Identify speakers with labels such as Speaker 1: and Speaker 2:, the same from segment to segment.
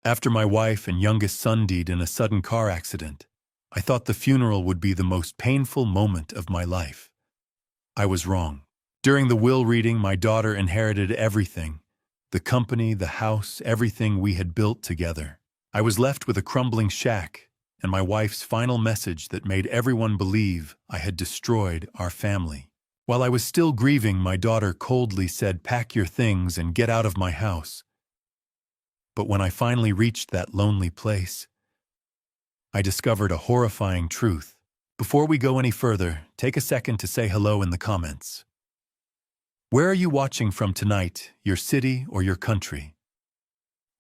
Speaker 1: After my wife and youngest son died in a sudden car accident, I thought the funeral would be the most painful moment of my life. I was wrong. During the will reading, my daughter inherited everything: the company, the house, everything we had built together. I was left with a crumbling shack and my wife's final message that made everyone believe I had destroyed our family. While I was still grieving, my daughter coldly said, "Pack your things and get out of my house." But when I finally reached that lonely place, I discovered a horrifying truth. Before we go any further, take a second to say hello in the comments. Where are you watching from tonight, your city or your country?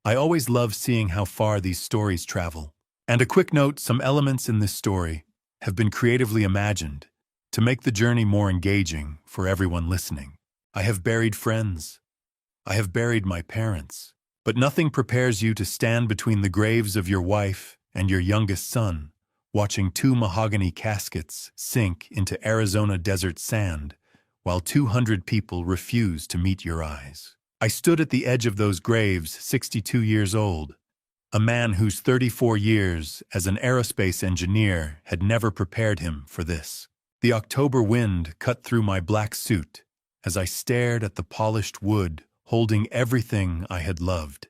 Speaker 1: I always love seeing how far these stories travel. And a quick note, some elements in this story have been creatively imagined to make the journey more engaging for everyone listening. I have buried friends. I have buried my parents. But nothing prepares you to stand between the graves of your wife and your youngest son, watching two mahogany caskets sink into Arizona desert sand, while 200 people refuse to meet your eyes. I stood at the edge of those graves, 62 years old, a man whose 34 years as an aerospace engineer had never prepared him for this. The October wind cut through my black suit as I stared at the polished wood holding everything I had loved.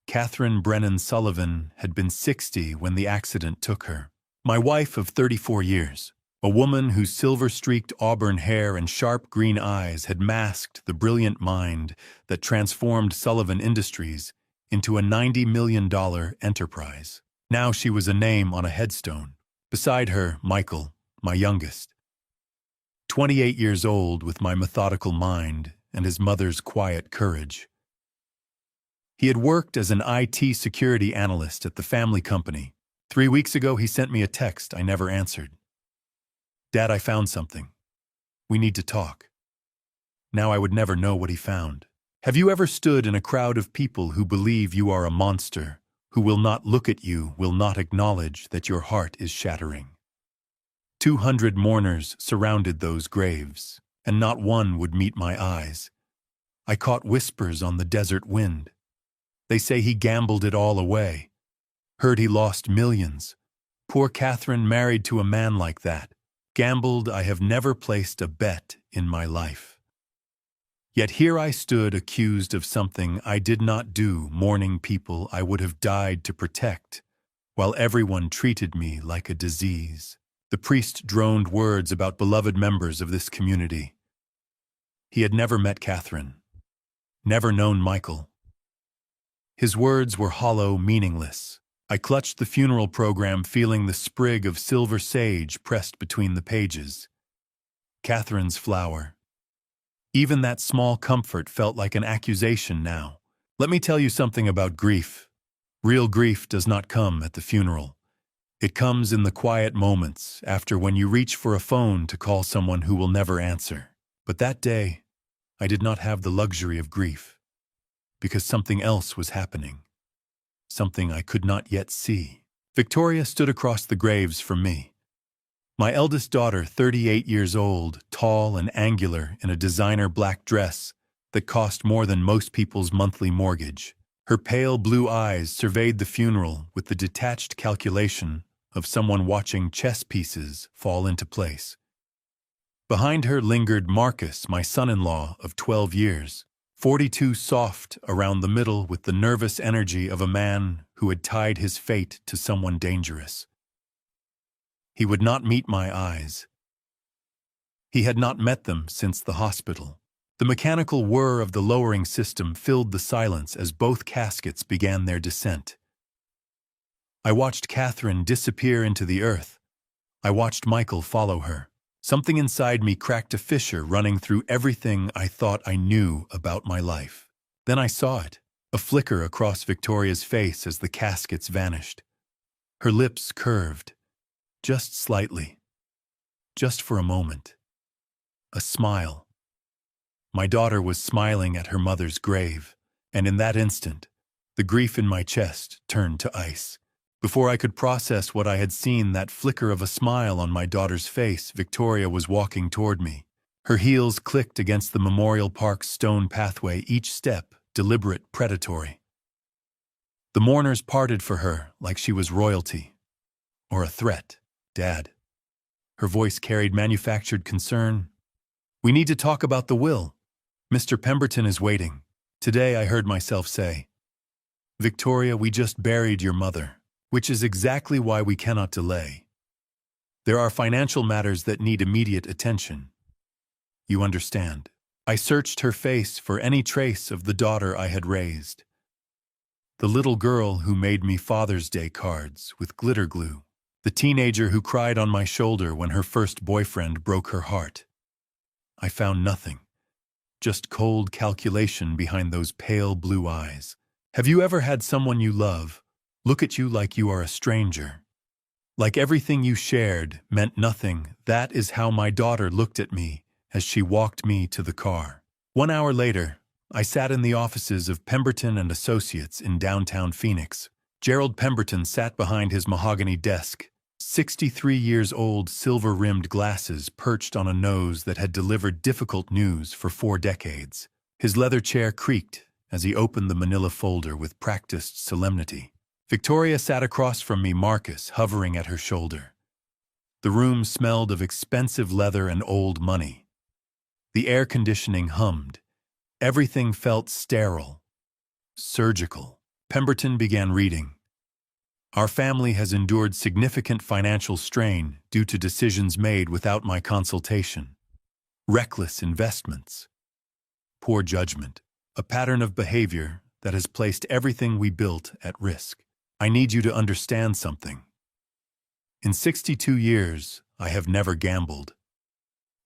Speaker 1: Catherine Brennan Sullivan had been 60 when the accident took her. My wife of 34 years, a woman whose silver-streaked auburn hair and sharp green eyes had masked the brilliant mind that transformed Sullivan Industries into a $90 million enterprise. Now she was a name on a headstone. Beside her, Michael, my youngest, 28 years old, with my methodical mind and his mother's quiet courage. He had worked as an IT security analyst at the family company. 3 weeks ago, he sent me a text I never answered. "Dad, I found something. We need to talk." Now I would never know what he found. Have you ever stood in a crowd of people who believe you are a monster, who will not look at you, will not acknowledge that your heart is shattering? 200 mourners surrounded those graves, and not one would meet my eyes. I caught whispers on the desert wind. They say he gambled it all away. Heard he lost millions. Poor Catherine, married to a man like that. Gambled. I have never placed a bet in my life. Yet here I stood, accused of something I did not do, mourning people I would have died to protect, while everyone treated me like a disease. The priest droned words about beloved members of this community. He had never met Catherine, never known Michael. His words were hollow, meaningless. I clutched the funeral program, feeling the sprig of silver sage pressed between the pages. Catherine's flower. Even that small comfort felt like an accusation now. Let me tell you something about grief. Real grief does not come at the funeral. It comes in the quiet moments after, when you reach for a phone to call someone who will never answer. But that day, I did not have the luxury of grief, because something else was happening. Something I could not yet see. Victoria stood across the graves from me. My eldest daughter, 38 years old, tall and angular in a designer black dress that cost more than most people's monthly mortgage. Her pale blue eyes surveyed the funeral with the detached calculation of someone watching chess pieces fall into place. Behind her lingered Marcus, my son-in-law of 12 years, 42, soft around the middle with the nervous energy of a man who had tied his fate to someone dangerous. He would not meet my eyes. He had not met them since the hospital. The mechanical whir of the lowering system filled the silence as both caskets began their descent. I watched Catherine disappear into the earth. I watched Michael follow her. Something inside me cracked a fissure running through everything I thought I knew about my life. Then I saw it, a flicker across Victoria's face as the caskets vanished. Her lips curved, just slightly, just for a moment. A smile. My daughter was smiling at her mother's grave, and in that instant, the grief in my chest turned to ice. Before I could process what I had seen, that flicker of a smile on my daughter's face, Victoria was walking toward me. Her heels clicked against the Memorial Park's stone pathway, each step deliberate, predatory. The mourners parted for her like she was royalty. Or a threat, Dad. Her voice carried manufactured concern. We need to talk about the will. Mr. Pemberton is waiting. Today I heard myself say, Victoria, we just buried your mother, which is exactly why we cannot delay. There are financial matters that need immediate attention. You understand. I searched her face for any trace of the daughter I had raised. The little girl who made me Father's Day cards with glitter glue. The teenager who cried on my shoulder when her first boyfriend broke her heart. I found nothing. Just cold calculation behind those pale blue eyes. Have you ever had someone you love look at you like you are a stranger? Like everything you shared meant nothing. That is how my daughter looked at me as she walked me to the car. 1 hour later, I sat in the offices of Pemberton and Associates in downtown Phoenix. Gerald Pemberton sat behind his mahogany desk, 63 years old, silver-rimmed glasses perched on a nose that had delivered difficult news for 4 decades. His leather chair creaked as he opened the manila folder with practiced solemnity. Victoria sat across from me, Marcus hovering at her shoulder. The room smelled of expensive leather and old money. The air conditioning hummed. Everything felt sterile, surgical. Pemberton began reading. Our family has endured significant financial strain due to decisions made without my consultation. Reckless investments. Poor judgment. A pattern of behavior that has placed everything we built at risk. I need you to understand something. In 62 years, I have never gambled.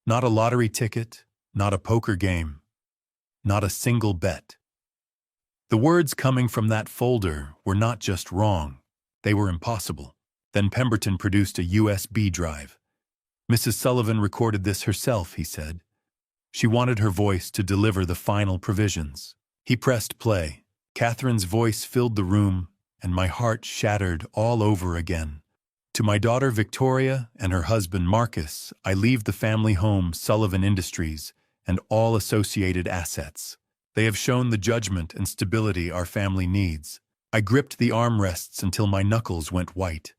Speaker 1: Not a lottery ticket, not a poker game, not a single bet. The words coming from that folder were not just wrong, they were impossible. Then Pemberton produced a USB drive. Mrs. Sullivan recorded this herself, he said. She wanted her voice to deliver the final provisions. He pressed play. Catherine's voice filled the room, and my heart shattered all over again. To my daughter Victoria and her husband Marcus, I leave the family home, Sullivan Industries, and all associated assets. They have shown the judgment and stability our family needs. I gripped the armrests until my knuckles went white.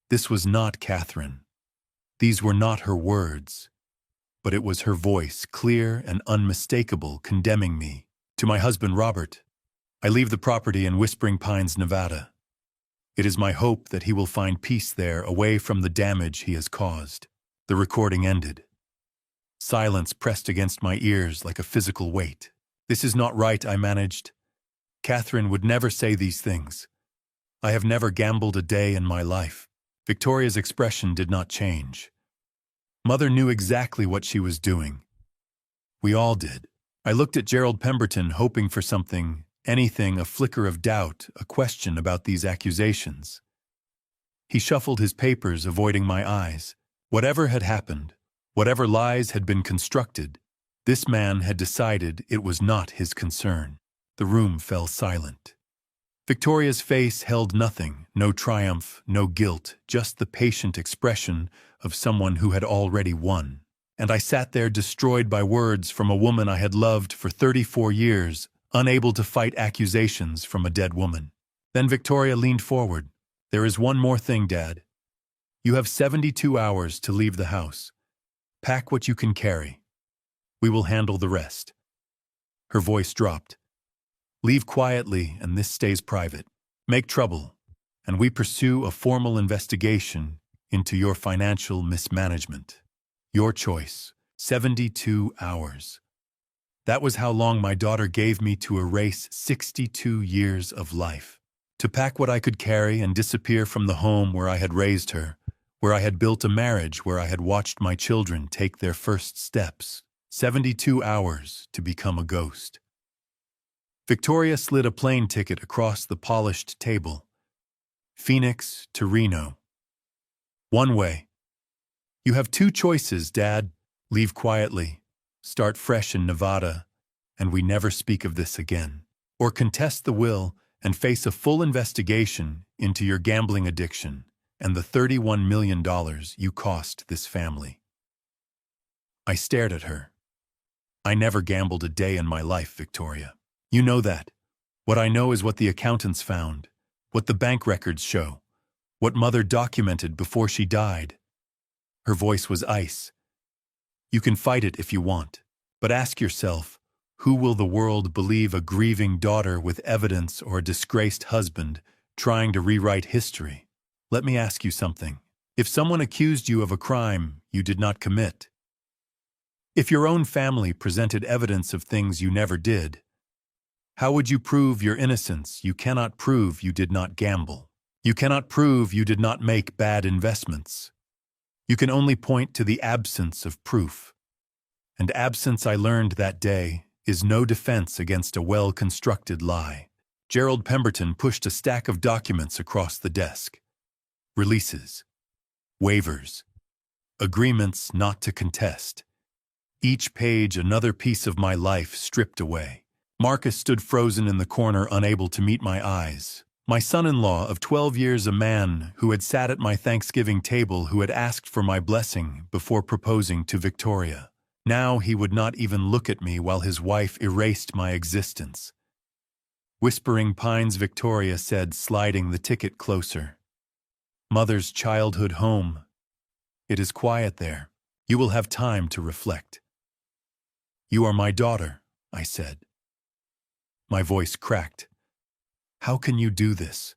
Speaker 1: This was not Catherine. These were not her words. But it was her voice, clear and unmistakable, condemning me. To my husband Robert, I leave the property in Whispering Pines, Nevada. It is my hope that he will find peace there, away from the damage he has caused. The recording ended. Silence pressed against my ears like a physical weight. This is not right, I managed. Catherine would never say these things. I have never gambled a day in my life. Victoria's expression did not change. Mother knew exactly what she was doing. We all did. I looked at Gerald Pemberton, hoping for something, anything, a flicker of doubt, a question about these accusations. He shuffled his papers, avoiding my eyes. Whatever had happened, whatever lies had been constructed, this man had decided it was not his concern. The room fell silent. Victoria's face held nothing, no triumph, no guilt, just the patient expression of someone who had already won. And I sat there, destroyed by words from a woman I had loved for 34 years, unable to fight accusations from a dead woman. Then Victoria leaned forward. There is one more thing, Dad. You have 72 hours to leave the house. Pack what you can carry. We will handle the rest. Her voice dropped. Leave quietly, and this stays private. Make trouble, and we pursue a formal investigation into your financial mismanagement. Your choice. 72 hours. That was how long my daughter gave me to erase 62 years of life. To pack what I could carry and disappear from the home where I had raised her, where I had built a marriage, where I had watched my children take their first steps. 72 hours to become a ghost. Victoria slid a plane ticket across the polished table. Phoenix to Reno. One way. You have 2 choices, Dad. Leave quietly, start fresh in Nevada, and we never speak of this again. Or contest the will and face a full investigation into your gambling addiction and the $31 million you cost this family. I stared at her. I never gambled a day in my life, Victoria. You know that. What I know is what the accountants found, what the bank records show, what Mother documented before she died. Her voice was ice. You can fight it if you want, but ask yourself, who will the world believe, a grieving daughter with evidence or a disgraced husband trying to rewrite history? Let me ask you something. If someone accused you of a crime you did not commit, if your own family presented evidence of things you never did, how would you prove your innocence? You cannot prove you did not gamble. You cannot prove you did not make bad investments. You can only point to the absence of proof. And absence, I learned that day, is no defense against a well-constructed lie. Gerald Pemberton pushed a stack of documents across the desk. Releases, waivers, agreements not to contest. Each page another piece of my life stripped away. Marcus stood frozen in the corner, unable to meet my eyes. My son-in-law of 12 years, a man who had sat at my Thanksgiving table, who had asked for my blessing before proposing to Victoria. Now he would not even look at me while his wife erased my existence. Whispering Pines, Victoria said, sliding the ticket closer. Mother's childhood home. It is quiet there. You will have time to reflect. You are my daughter, I said. My voice cracked. How can you do this?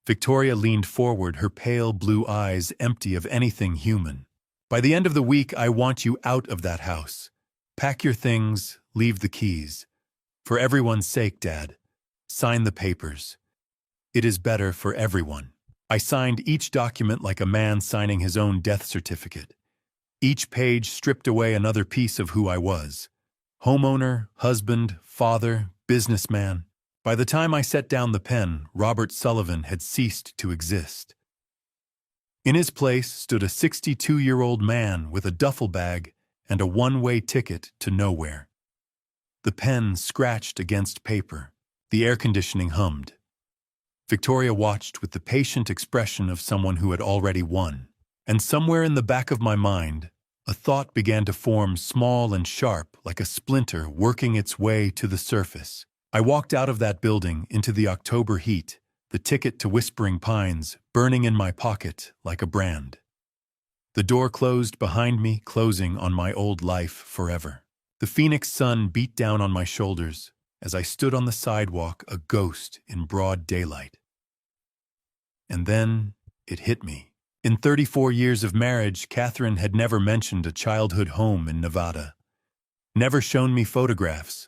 Speaker 1: Victoria leaned forward, her pale blue eyes empty of anything human. By the end of the week, I want you out of that house. Pack your things, leave the keys. For everyone's sake, Dad, sign the papers. It is better for everyone. I signed each document like a man signing his own death certificate. Each page stripped away another piece of who I was. Homeowner, husband, father, businessman. By the time I set down the pen, Robert Sullivan had ceased to exist. In his place stood a 62-year-old man with a duffel bag and a one-way ticket to nowhere. The pen scratched against paper. The air conditioning hummed. Victoria watched with the patient expression of someone who had already won. And somewhere in the back of my mind, a thought began to form, small and sharp, like a splinter working its way to the surface. I walked out of that building into the October heat, the ticket to Whispering Pines burning in my pocket like a brand. The door closed behind me, closing on my old life forever. The Phoenix sun beat down on my shoulders as I stood on the sidewalk, a ghost in broad daylight. And then it hit me. In 34 years of marriage, Catherine had never mentioned a childhood home in Nevada. Never shown me photographs.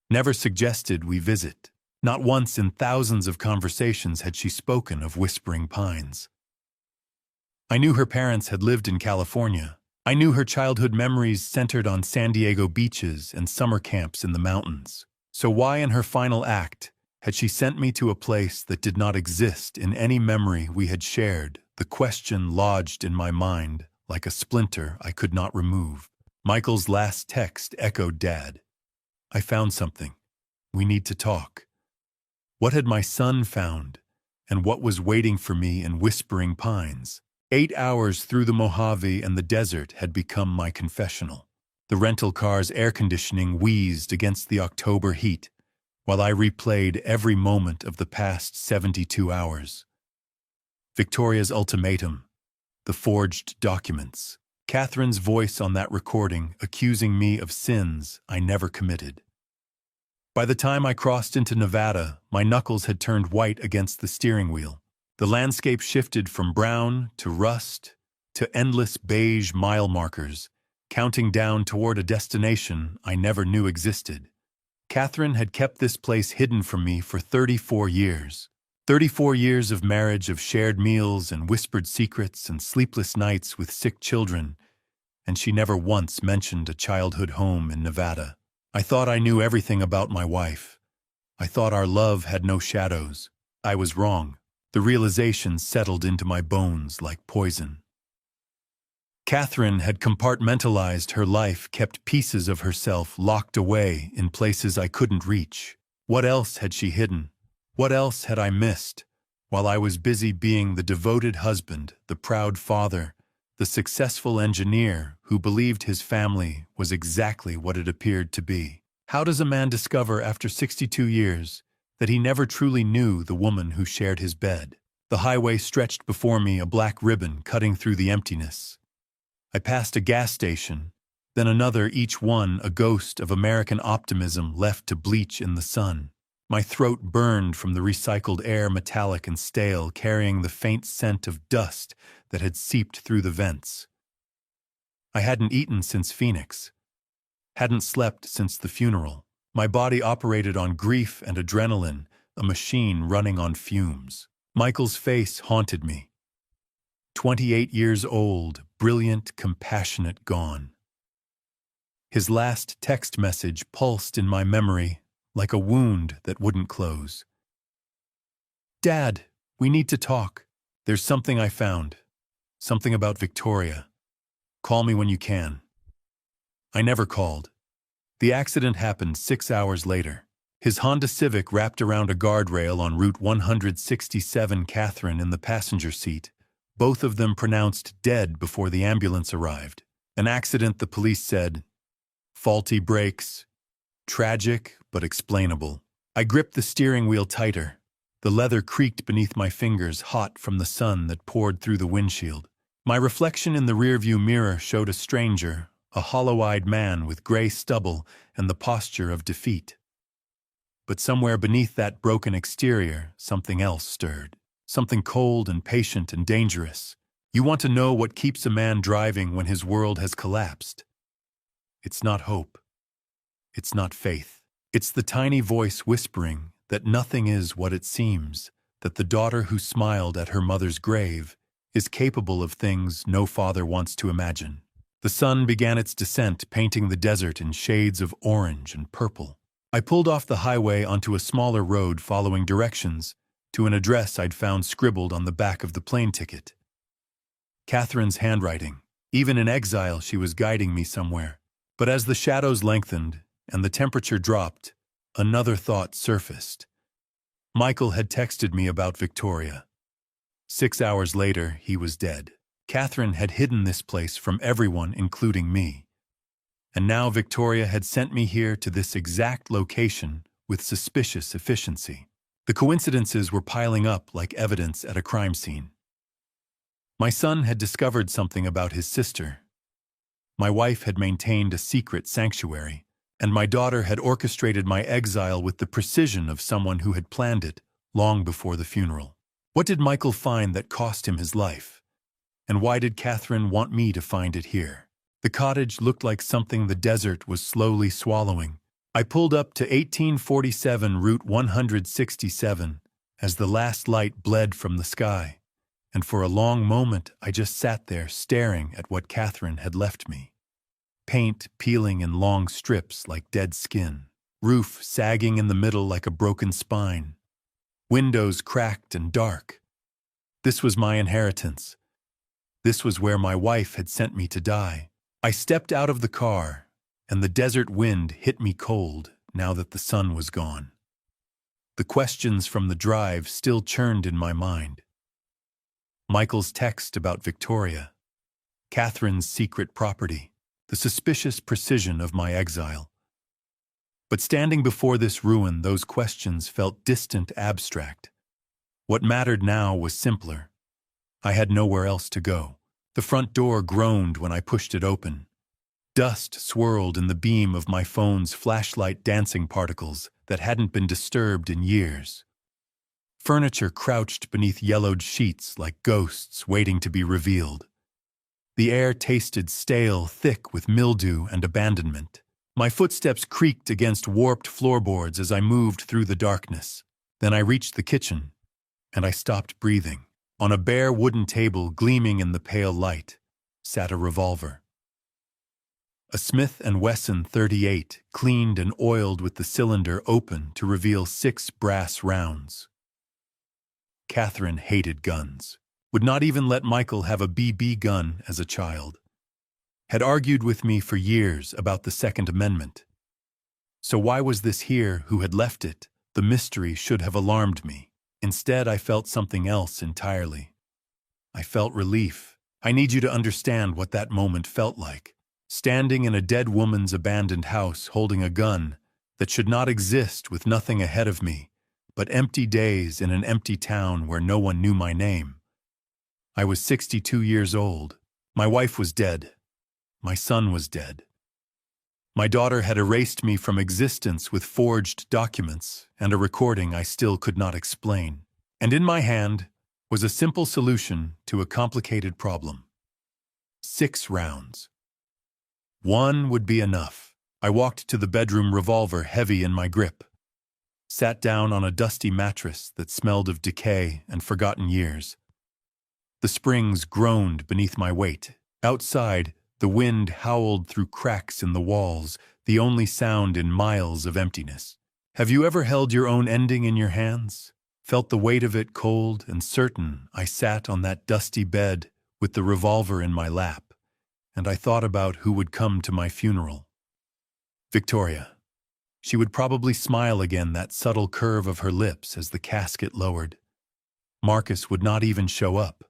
Speaker 1: Never suggested we visit. Not once in thousands of conversations had she spoken of Whispering Pines. I knew her parents had lived in California. I knew her childhood memories centered on San Diego beaches and summer camps in the mountains. So why in her final act had she sent me to a place that did not exist in any memory we had shared? The question lodged in my mind like a splinter I could not remove. Michael's last text echoed, Dad, I found something. We need to talk. What had my son found, and what was waiting for me in Whispering Pines? 8 hours through the Mojave and the desert had become my confessional. The rental car's air conditioning wheezed against the October heat, while I replayed every moment of the past 72 hours. Victoria's ultimatum, the forged documents, Catherine's voice on that recording accusing me of sins I never committed. By the time I crossed into Nevada, my knuckles had turned white against the steering wheel. The landscape shifted from brown to rust to endless beige mile markers, counting down toward a destination I never knew existed. Catherine had kept this place hidden from me for 34 years. 34 years of marriage, of shared meals and whispered secrets and sleepless nights with sick children, and she never once mentioned a childhood home in Nevada. I thought I knew everything about my wife. I thought our love had no shadows. I was wrong. The realization settled into my bones like poison. Catherine had compartmentalized her life, kept pieces of herself locked away in places I couldn't reach. What else had she hidden? What else had I missed? While I was busy being the devoted husband, the proud father, the successful engineer who believed his family was exactly what it appeared to be. How does a man discover after 62 years that he never truly knew the woman who shared his bed. The highway stretched before me, a black ribbon cutting through the emptiness. I passed a gas station, then another, each one a ghost of American optimism left to bleach in the sun. My throat burned from the recycled air, metallic and stale, carrying the faint scent of dust that had seeped through the vents. I hadn't eaten since Phoenix, hadn't slept since the funeral. My body operated on grief and adrenaline, a machine running on fumes. Michael's face haunted me. 28 years old, brilliant, compassionate, gone. His last text message pulsed in my memory like a wound that wouldn't close. "Dad, we need to talk. There's something I found. Something about Victoria. Call me when you can." I never called. The accident happened 6 hours later. His Honda Civic wrapped around a guardrail on Route 167, Catherine in the passenger seat, both of them pronounced dead before the ambulance arrived. An accident, the police said. Faulty brakes. Tragic, but explainable. I gripped the steering wheel tighter. The leather creaked beneath my fingers, hot from the sun that poured through the windshield. My reflection in the rearview mirror showed a stranger, a hollow-eyed man with gray stubble and the posture of defeat. But somewhere beneath that broken exterior, something else stirred. Something cold and patient and dangerous. You want to know what keeps a man driving when his world has collapsed? It's not hope. It's not faith. It's the tiny voice whispering that nothing is what it seems, that the daughter who smiled at her mother's grave is capable of things no father wants to imagine. The sun began its descent, painting the desert in shades of orange and purple. I pulled off the highway onto a smaller road, following directions to an address I'd found scribbled on the back of the plane ticket. Catherine's handwriting. Even in exile, she was guiding me somewhere. But as the shadows lengthened and the temperature dropped, another thought surfaced. Michael had texted me about Victoria. 6 hours later, he was dead. Catherine had hidden this place from everyone, including me. And now Victoria had sent me here to this exact location with suspicious efficiency. The coincidences were piling up like evidence at a crime scene. My son had discovered something about his sister. My wife had maintained a secret sanctuary, and my daughter had orchestrated my exile with the precision of someone who had planned it long before the funeral. What did Michael find that cost him his life? And why did Catherine want me to find it here? The cottage looked like something the desert was slowly swallowing. I pulled up to 1847 Route 167 as the last light bled from the sky, and for a long moment I just sat there staring at what Catherine had left me. Paint peeling in long strips like dead skin, roof sagging in the middle like a broken spine, windows cracked and dark. This was my inheritance. This was where my wife had sent me to die. I stepped out of the car, and the desert wind hit me cold now that the sun was gone. The questions from the drive still churned in my mind. Michael's text about Victoria, Catherine's secret property, the suspicious precision of my exile. But standing before this ruin, those questions felt distant, abstract. What mattered now was simpler. I had nowhere else to go. The front door groaned when I pushed it open. Dust swirled in the beam of my phone's flashlight, dancing particles that hadn't been disturbed in years. Furniture crouched beneath yellowed sheets like ghosts waiting to be revealed. The air tasted stale, thick with mildew and abandonment. My footsteps creaked against warped floorboards as I moved through the darkness. Then I reached the kitchen, and I stopped breathing. On a bare wooden table, gleaming in the pale light, sat a revolver. A Smith & Wesson .38, cleaned and oiled with the cylinder open to reveal 6 brass rounds. Catherine hated guns, would not even let Michael have a BB gun as a child. Had argued with me for years about the Second Amendment. So why was this here who had left it? The mystery should have alarmed me. Instead, I felt something else entirely. I felt relief. I need you to understand what that moment felt like. Standing in a dead woman's abandoned house, holding a gun that should not exist, with nothing ahead of me, but empty days in an empty town where no one knew my name. I was 62 years old. My wife was dead. My son was dead. My daughter had erased me from existence with forged documents and a recording I still could not explain. And in my hand was a simple solution to a complicated problem. 6 rounds. One would be enough. I walked to the bedroom, revolver heavy in my grip. Sat down on a dusty mattress that smelled of decay and forgotten years. The springs groaned beneath my weight. Outside, the wind howled through cracks in the walls, the only sound in miles of emptiness. Have you ever held your own ending in your hands? Felt the weight of it cold and certain? I sat on that dusty bed with the revolver in my lap, and I thought about who would come to my funeral. Victoria. She would probably smile again, that subtle curve of her lips as the casket lowered. Marcus would not even show up.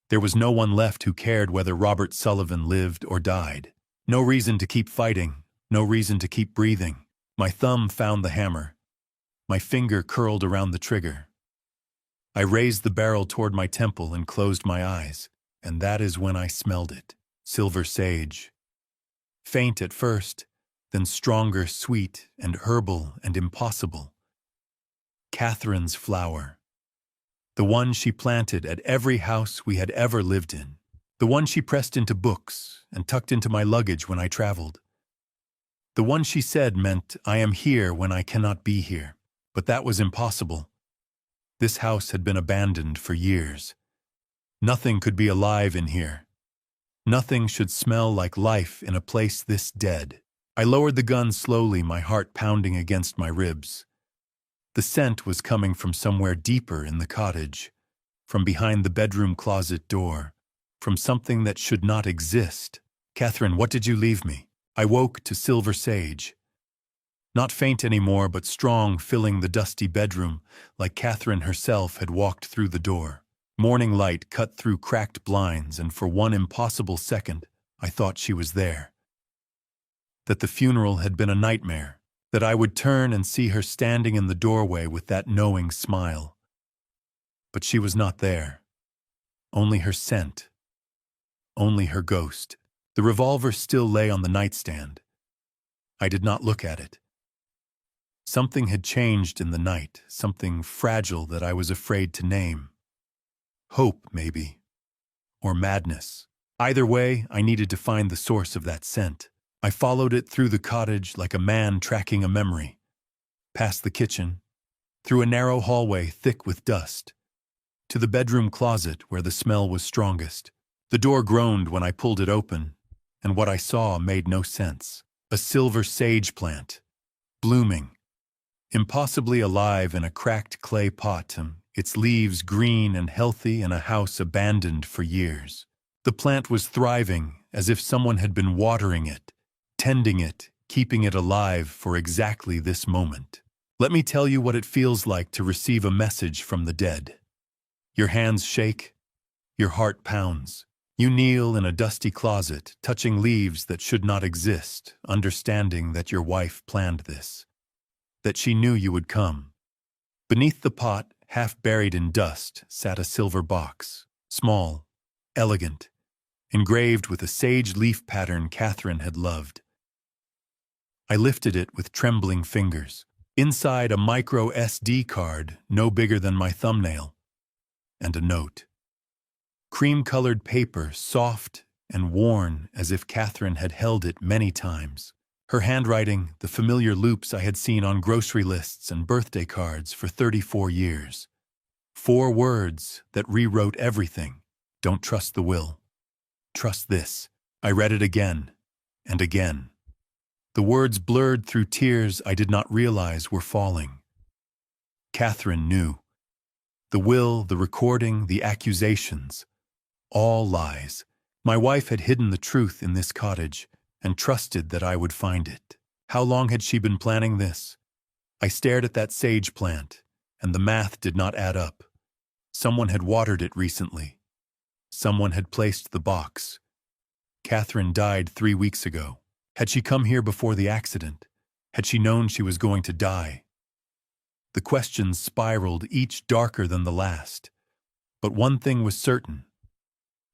Speaker 1: There was no one left who cared whether Robert Sullivan lived or died. No reason to keep fighting, no reason to keep breathing. My thumb found the hammer. My finger curled around the trigger. I raised the barrel toward my temple and closed my eyes, and that is when I smelled it. Silver sage. Faint at first, then stronger, sweet and herbal and impossible. Catherine's flower. The one she planted at every house we had ever lived in. The one she pressed into books and tucked into my luggage when I traveled. The one she said meant I am here when I cannot be here. But that was impossible. This house had been abandoned for years. Nothing could be alive in here. Nothing should smell like life in a place this dead. I lowered the gun slowly, my heart pounding against my ribs. The scent was coming from somewhere deeper in the cottage, from behind the bedroom closet door, from something that should not exist. Catherine, what did you leave me? I woke to silver sage. Not faint anymore, but strong, filling the dusty bedroom, like Catherine herself had walked through the door. Morning light cut through cracked blinds, and for one impossible second, I thought she was there. That the funeral had been a nightmare. That I would turn and see her standing in the doorway with that knowing smile. But she was not there. Only her scent. Only her ghost. The revolver still lay on the nightstand. I did not look at it. Something had changed in the night, something fragile that I was afraid to name. Hope, maybe. Or madness. Either way, I needed to find the source of that scent. I followed it through the cottage like a man tracking a memory. Past the kitchen, through a narrow hallway thick with dust, to the bedroom closet where the smell was strongest. The door groaned when I pulled it open, and what I saw made no sense. A silver sage plant, blooming, impossibly alive in a cracked clay pot, its leaves green and healthy in a house abandoned for years. The plant was thriving as if someone had been watering it, tending it, keeping it alive for exactly this moment. Let me tell you what it feels like to receive a message from the dead. Your hands shake, your heart pounds. You kneel in a dusty closet, touching leaves that should not exist, understanding that your wife planned this, that she knew you would come. Beneath the pot, half buried in dust, sat a silver box, small, elegant, engraved with a sage leaf pattern Catherine had loved. I lifted it with trembling fingers. Inside, a micro SD card, no bigger than my thumbnail, and a note. Cream-colored paper, soft and worn as if Catherine had held it many times. Her handwriting, the familiar loops I had seen on grocery lists and birthday cards for 34 years. 4 words that rewrote everything. Don't trust the will. Trust this. I read it again and again. The words blurred through tears I did not realize were falling. Catherine knew. The will, the recording, the accusations. All lies. My wife had hidden the truth in this cottage and trusted that I would find it. How long had she been planning this? I stared at that sage plant, and the math did not add up. Someone had watered it recently. Someone had placed the box. Catherine died 3 weeks ago. Had she come here before the accident? Had she known she was going to die? The questions spiraled, each darker than the last. But one thing was certain.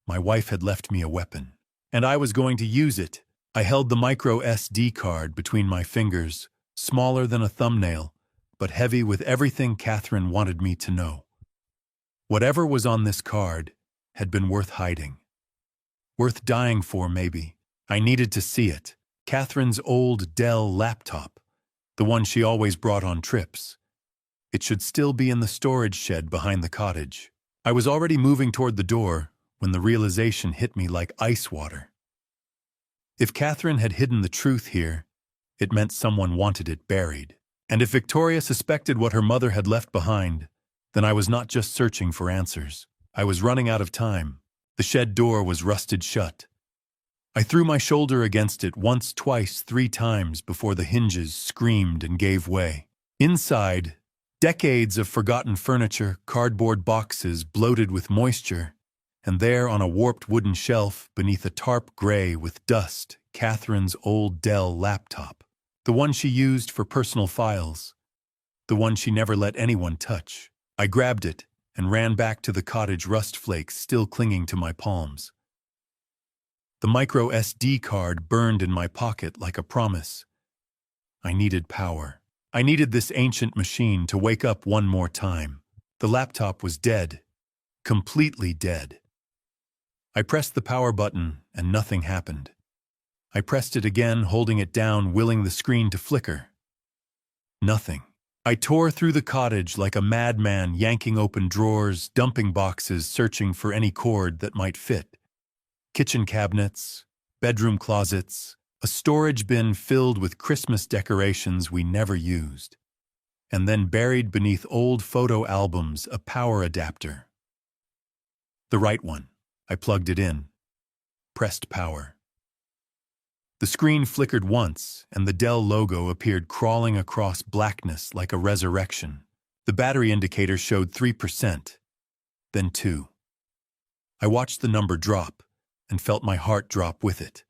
Speaker 1: My wife had left me a weapon, and I was going to use it. I held the micro SD card between my fingers, smaller than a thumbnail, but heavy with everything Catherine wanted me to know. Whatever was on this card had been worth hiding. Worth dying for, maybe. I needed to see it. Catherine's old Dell laptop, the one she always brought on trips. It should still be in the storage shed behind the cottage. I was already moving toward the door when the realization hit me like ice water. If Catherine had hidden the truth here, it meant someone wanted it buried. And if Victoria suspected what her mother had left behind, then I was not just searching for answers. I was running out of time. The shed door was rusted shut. I threw my shoulder against it once, twice, 3 times before the hinges screamed and gave way. Inside, decades of forgotten furniture, cardboard boxes bloated with moisture, and there on a warped wooden shelf beneath a tarp gray with dust, Catherine's old Dell laptop. The one she used for personal files. The one she never let anyone touch. I grabbed it and ran back to the cottage, rust flakes still clinging to my palms. The micro SD card burned in my pocket like a promise. I needed power. I needed this ancient machine to wake up one more time. The laptop was dead. Completely dead. I pressed the power button and nothing happened. I pressed it again, holding it down, willing the screen to flicker. Nothing. I tore through the cottage like a madman, yanking open drawers, dumping boxes, searching for any cord that might fit. Kitchen cabinets, bedroom closets, a storage bin filled with Christmas decorations we never used. And then buried beneath old photo albums, a power adapter. The right one. I plugged it in. Pressed power. The screen flickered once, and the Dell logo appeared crawling across blackness like a resurrection. The battery indicator showed 3%, then 2. I watched the number drop and felt my heart drop with it.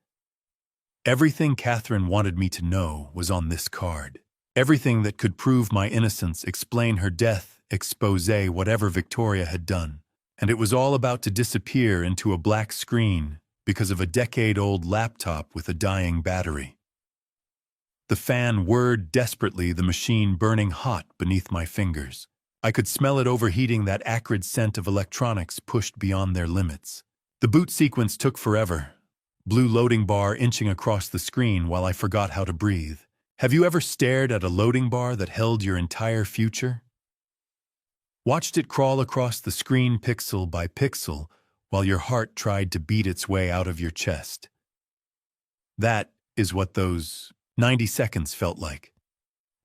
Speaker 1: Everything Catherine wanted me to know was on this card. Everything that could prove my innocence, explain her death, expose whatever Victoria had done. And it was all about to disappear into a black screen because of a decade-old laptop with a dying battery. The fan whirred desperately, the machine burning hot beneath my fingers. I could smell it overheating, that acrid scent of electronics pushed beyond their limits. The boot sequence took forever. Blue loading bar inching across the screen while I forgot how to breathe. Have you ever stared at a loading bar that held your entire future? Watched it crawl across the screen pixel by pixel while your heart tried to beat its way out of your chest. That is what those 90 seconds felt like.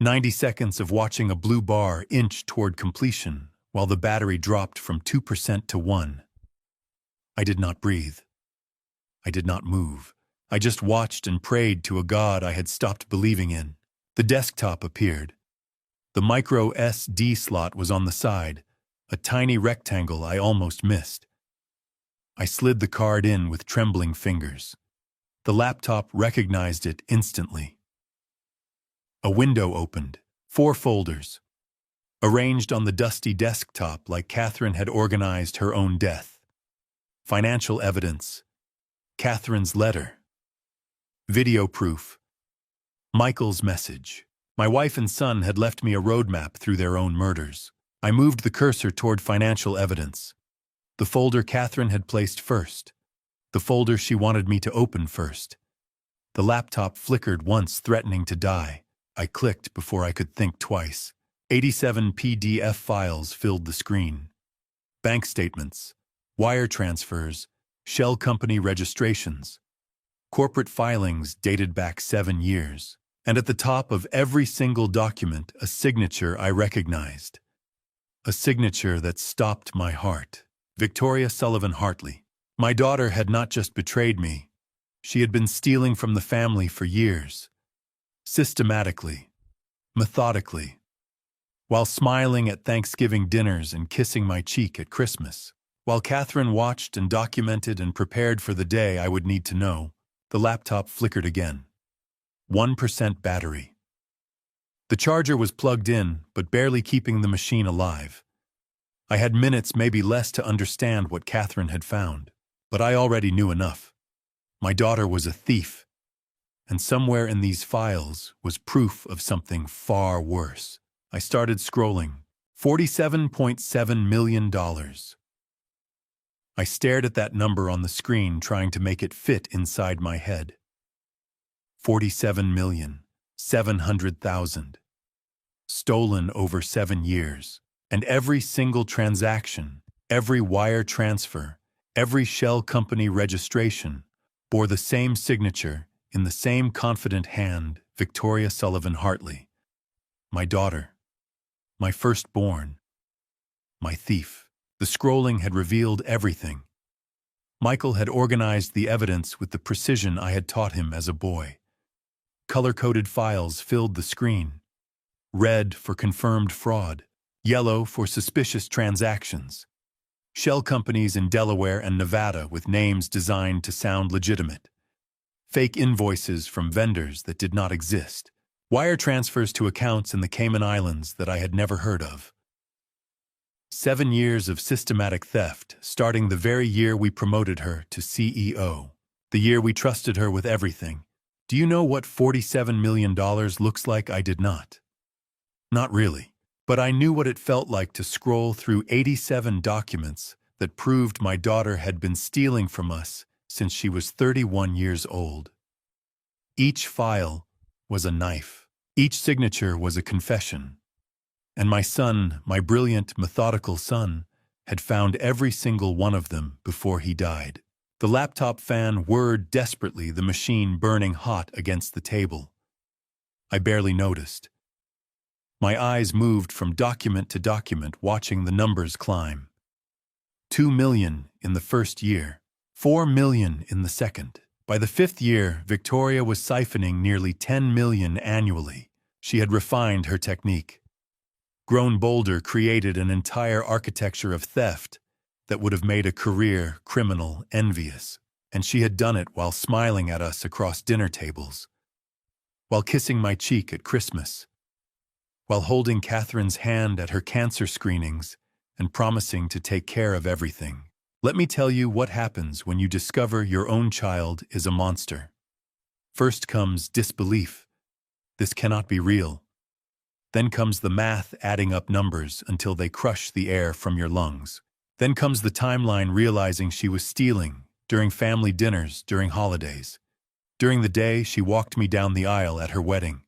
Speaker 1: 90 seconds of watching a blue bar inch toward completion while the battery dropped from 2% to 1. I did not breathe. I did not move. I just watched and prayed to a God I had stopped believing in. The desktop appeared. The micro SD slot was on the side, a tiny rectangle I almost missed. I slid the card in with trembling fingers. The laptop recognized it instantly. A window opened, 4 folders, arranged on the dusty desktop like Catherine had organized her own death. Financial evidence, Catherine's letter, video proof, Michael's message. My wife and son had left me a roadmap through their own murders. I moved the cursor toward financial evidence. The folder Catherine had placed first. The folder she wanted me to open first. The laptop flickered once, threatening to die. I clicked before I could think twice. 87 PDF files filled the screen. Bank statements, wire transfers, shell company registrations, corporate filings dated back 7 years. And at the top of every single document, a signature I recognized. A signature that stopped my heart. Victoria Sullivan Hartley. My daughter had not just betrayed me. She had been stealing from the family for years. Systematically. Methodically. While smiling at Thanksgiving dinners and kissing my cheek at Christmas. While Catherine watched and documented and prepared for the day I would need to know, the laptop flickered again. 1% battery. The charger was plugged in, but barely keeping the machine alive. I had minutes, maybe less, to understand what Catherine had found, but I already knew enough. My daughter was a thief, and somewhere in these files was proof of something far worse. I started scrolling. $47.7 million. I stared at that number on the screen, trying to make it fit inside my head. 47,700,000. Stolen over 7 years. And every single transaction, every wire transfer, every shell company registration bore the same signature in the same confident hand, Victoria Sullivan Hartley. My daughter. My firstborn. My thief. The scrolling had revealed everything. Michael had organized the evidence with the precision I had taught him as a boy. Color-coded files filled the screen. Red for confirmed fraud. Yellow for suspicious transactions. Shell companies in Delaware and Nevada with names designed to sound legitimate. Fake invoices from vendors that did not exist. Wire transfers to accounts in the Cayman Islands that I had never heard of. 7 years of systematic theft, starting the very year we promoted her to CEO. The year we trusted her with everything. Do you know what $47 million looks like? I did not. Not really. But I knew what it felt like to scroll through 87 documents that proved my daughter had been stealing from us since she was 31 years old. Each file was a knife. Each signature was a confession. And my son, my brilliant, methodical son, had found every single one of them before he died. The laptop fan whirred desperately, the machine burning hot against the table. I barely noticed. My eyes moved from document to document, watching the numbers climb. 2 million in the first year, 4 million in the second. By the 5th year, Victoria was siphoning nearly 10 million annually. She had refined her technique. Grown bolder, created an entire architecture of theft that would have made a career criminal envious. And she had done it while smiling at us across dinner tables, while kissing my cheek at Christmas, while holding Catherine's hand at her cancer screenings and promising to take care of everything. Let me tell you what happens when you discover your own child is a monster. First comes disbelief. This cannot be real. Then comes the math, adding up numbers until they crush the air from your lungs. Then comes the timeline, realizing she was stealing during family dinners, during holidays. During the day, she walked me down the aisle at her wedding.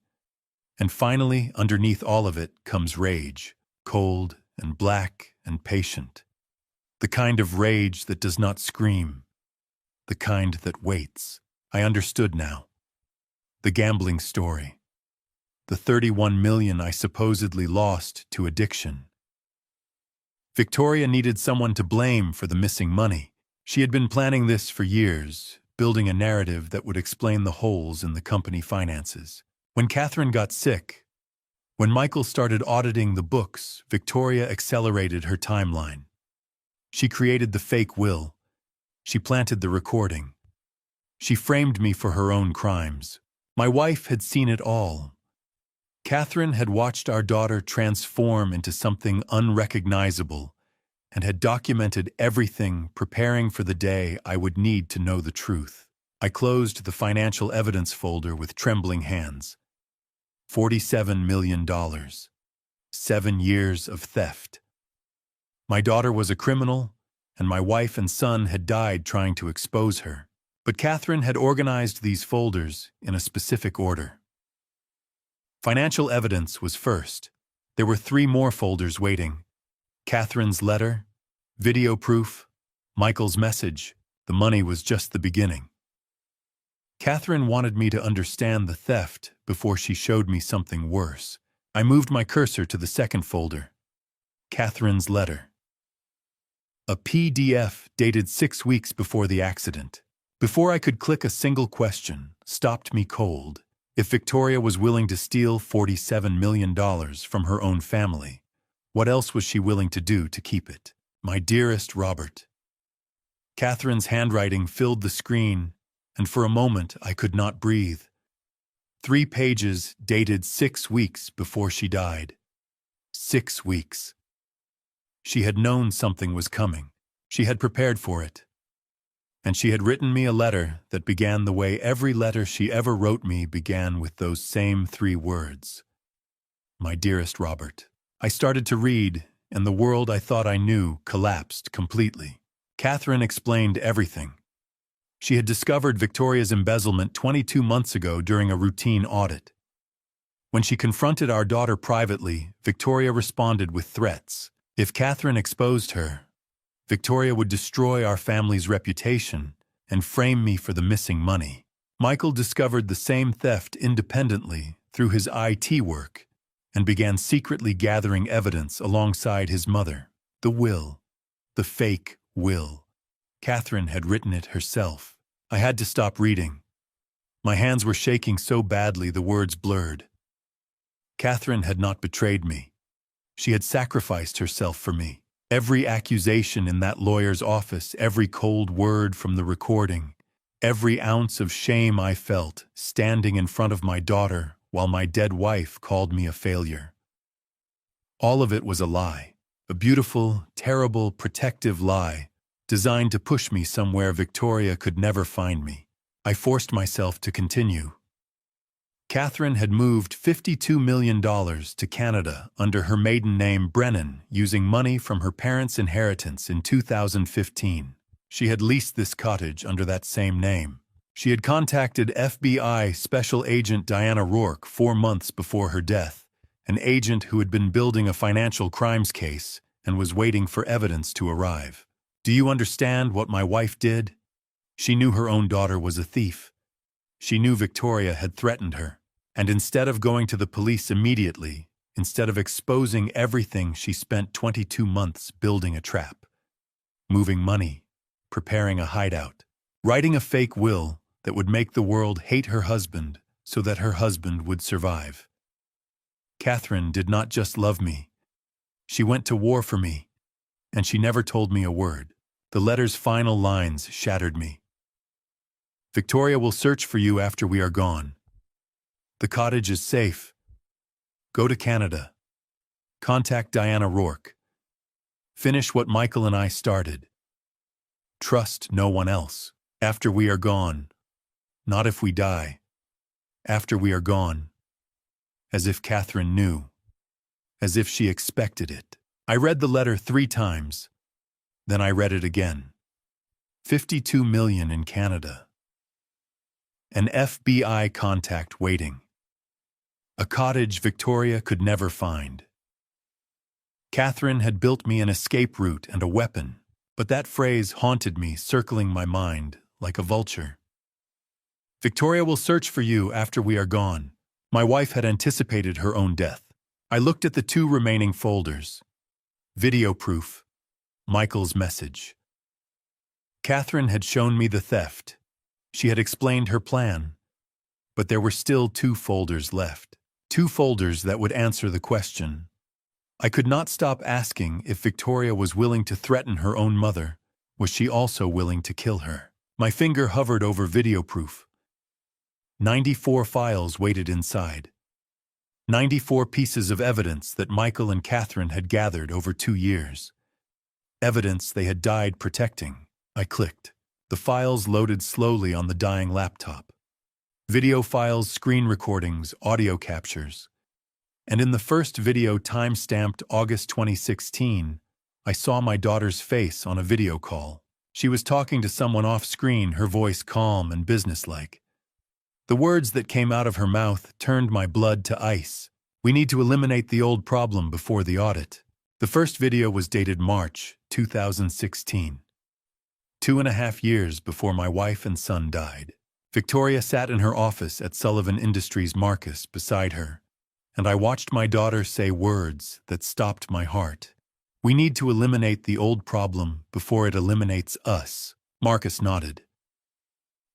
Speaker 1: And finally, underneath all of it comes rage, cold and black and patient. The kind of rage that does not scream. The kind that waits. I understood now. The gambling story. The 31 million I supposedly lost to addiction. Victoria needed someone to blame for the missing money. She had been planning this for years, building a narrative that would explain the holes in the company finances. When Catherine got sick, when Michael started auditing the books, Victoria accelerated her timeline. She created the fake will. She planted the recording. She framed me for her own crimes. My wife had seen it all. Catherine had watched our daughter transform into something unrecognizable and had documented everything, preparing for the day I would need to know the truth. I closed the financial evidence folder with trembling hands. $47 million. 7 years of theft. My daughter was a criminal, and my wife and son had died trying to expose her. But Catherine had organized these folders in a specific order. Financial evidence was first. There were 3 more folders waiting. Catherine's letter, video proof, Michael's message. The money was just the beginning. Catherine wanted me to understand the theft before she showed me something worse. I moved my cursor to the second folder. Catherine's letter. A PDF dated 6 weeks before the accident. Before I could click a single question, stopped me cold. If Victoria was willing to steal $47 million from her own family, what else was she willing to do to keep it? My dearest Robert. Catherine's handwriting filled the screen, and for a moment I could not breathe. 3 pages dated 6 weeks before she died. 6 weeks. She had known something was coming. She had prepared for it. And she had written me a letter that began the way every letter she ever wrote me began, with those same 3 words. My dearest Robert. I started to read, and the world I thought I knew collapsed completely. Catherine explained everything. She had discovered Victoria's embezzlement 22 months ago during a routine audit. When she confronted our daughter privately, Victoria responded with threats. If Catherine exposed her, Victoria would destroy our family's reputation and frame me for the missing money. Michael discovered the same theft independently through his IT work and began secretly gathering evidence alongside his mother. The will. The fake will. Catherine had written it herself. I had to stop reading. My hands were shaking so badly the words blurred. Catherine had not betrayed me. She had sacrificed herself for me. Every accusation in that lawyer's office, every cold word from the recording, every ounce of shame I felt standing in front of my daughter while my dead wife called me a failure. All of it was a lie, a beautiful, terrible, protective lie designed to push me somewhere Victoria could never find me. I forced myself to continue. Catherine had moved $52 million to Canada under her maiden name Brennan, using money from her parents' inheritance in 2015. She had leased this cottage under that same name. She had contacted FBI Special Agent Diana Rourke 4 months before her death, an agent who had been building a financial crimes case and was waiting for evidence to arrive. Do you understand what my wife did? She knew her own daughter was a thief. She knew Victoria had threatened her. And instead of going to the police immediately, instead of exposing everything, she spent 22 months building a trap, moving money, preparing a hideout, writing a fake will that would make the world hate her husband so that her husband would survive. Catherine did not just love me. She went to war for me, and she never told me a word. The letter's final lines shattered me. Victoria will search for you after we are gone. The cottage is safe. Go to Canada. Contact Diana Rourke. Finish what Michael and I started. Trust no one else. After we are gone. Not if we die. After we are gone. As if Catherine knew. As if she expected it. I read the letter 3 times. Then I read it again. 52 million in Canada. An FBI contact waiting. A cottage Victoria could never find. Catherine had built me an escape route and a weapon, but that phrase haunted me, circling my mind like a vulture. Victoria will search for you after we are gone. My wife had anticipated her own death. I looked at the 2 remaining folders. Video proof. Michael's message. Catherine had shown me the theft. She had explained her plan. But there were still 2 folders left. 2 folders that would answer the question. I could not stop asking if Victoria was willing to threaten her own mother. Was she also willing to kill her? My finger hovered over video proof. 94 files waited inside. 94 pieces of evidence that Michael and Catherine had gathered over 2 years. Evidence they had died protecting. I clicked. The files loaded slowly on the dying laptop. Video files, screen recordings, audio captures. And in the first video, time-stamped August 2016, I saw my daughter's face on a video call. She was talking to someone off-screen, her voice calm and businesslike. The words that came out of her mouth turned my blood to ice. We need to eliminate the old problem before the audit. The first video was dated March 2016. 2.5 years before my wife and son died. Victoria sat in her office at Sullivan Industries Marcus beside her, and I watched my daughter say words that stopped my heart. We need to eliminate the old problem before it eliminates us. Marcus nodded.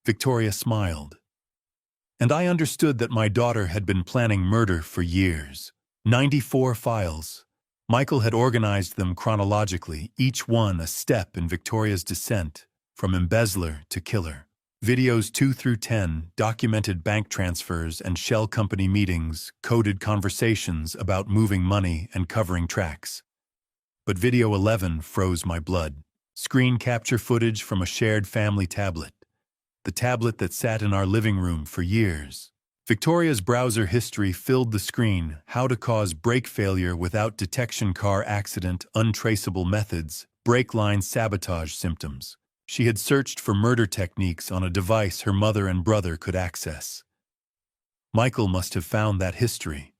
Speaker 1: Victoria smiled. And I understood that my daughter had been planning murder for years. 94 files. Michael had organized them chronologically, each one a step in Victoria's descent, from embezzler to killer. Videos 2 through 10 documented bank transfers and shell company meetings, coded conversations about moving money and covering tracks. But video 11 froze my blood. Screen capture footage from a shared family tablet. The tablet that sat in our living room for years. Victoria's browser history filled the screen: how to cause brake failure without detection, car accident, untraceable methods, brake line sabotage symptoms. She had searched for murder techniques on a device her mother and brother could access. Michael must have found that history.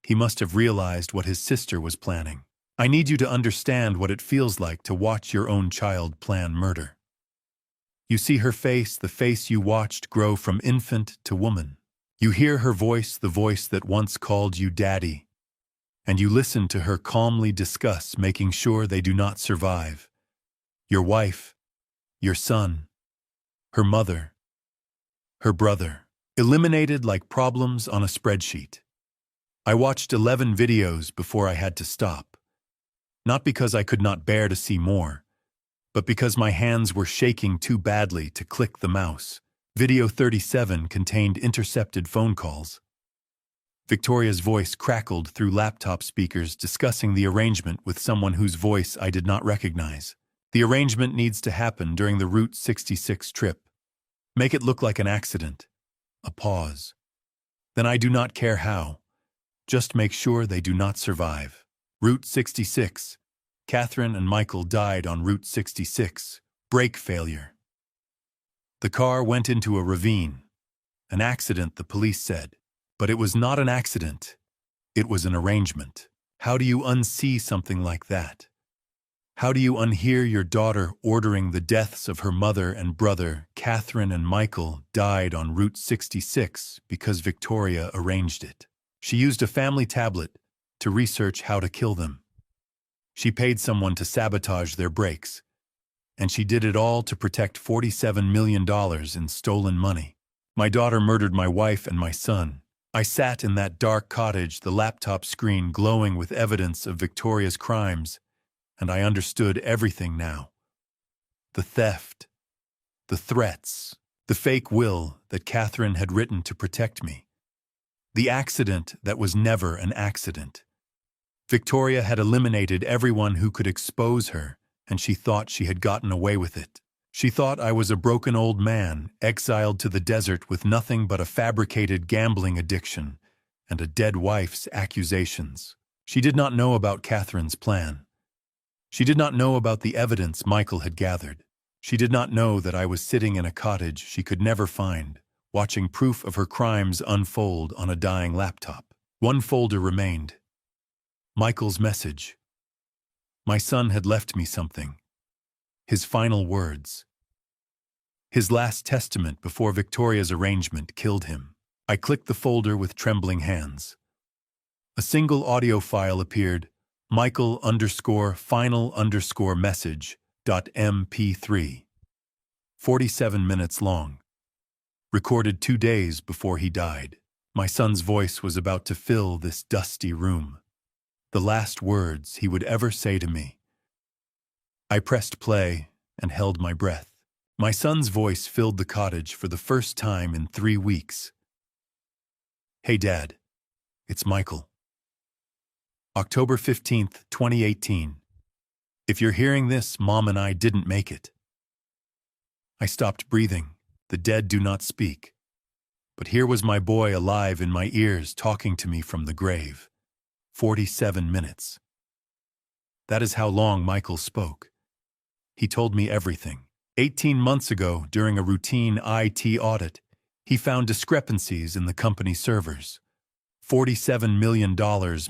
Speaker 1: He must have realized what his sister was planning. I need you to understand what it feels like to watch your own child plan murder. You see her face, the face you watched grow from infant to woman. You hear her voice, the voice that once called you daddy. And you listen to her calmly discuss making sure they do not survive. Your wife, your son, her mother, her brother, eliminated like problems on a spreadsheet. I watched 11 videos before I had to stop. Not because I could not bear to see more, but because my hands were shaking too badly to click the mouse. Video 37 contained intercepted phone calls. Victoria's voice crackled through laptop speakers discussing the arrangement with someone whose voice I did not recognize. The arrangement needs to happen during the Route 66 trip. Make it look like an accident. A pause. Then I do not care how. Just make sure they do not survive. Route 66. Catherine and Michael died on Route 66. Brake failure. The car went into a ravine. An accident, the police said. But it was not an accident. It was an arrangement. How do you unsee something like that? How do you unhear your daughter ordering the deaths of her mother and brother? Catherine and Michael died on Route 66 because Victoria arranged it. She used a family tablet to research how to kill them. She paid someone to sabotage their brakes. And she did it all to protect $47 million in stolen money. My daughter murdered my wife and my son. I sat in that dark cottage, the laptop screen glowing with evidence of Victoria's crimes, and I understood everything now. The theft, the threats, the fake will that Catherine had written to protect me. The accident that was never an accident. Victoria had eliminated everyone who could expose her, and she thought she had gotten away with it. She thought I was a broken old man, exiled to the desert with nothing but a fabricated gambling addiction and a dead wife's accusations. She did not know about Catherine's plan. She did not know about the evidence Michael had gathered. She did not know that I was sitting in a cottage she could never find, watching proof of her crimes unfold on a dying laptop. One folder remained. Michael's message. My son had left me something. His final words. His last testament before Victoria's arrangement killed him. I clicked the folder with trembling hands. A single audio file appeared, Michael_final_message.mp3. 47 minutes long. Recorded 2 days before he died. My son's voice was about to fill this dusty room. The last words he would ever say to me. I pressed play and held my breath. My son's voice filled the cottage for the first time in 3 weeks. Hey, Dad. It's Michael. October 15th, 2018. If you're hearing this, Mom and I didn't make it. I stopped breathing. The dead do not speak. But here was my boy alive in my ears talking to me from the grave. 47 minutes. That is how long Michael spoke. He told me everything. 18 months ago, during a routine IT audit, he found discrepancies in the company servers. $47 million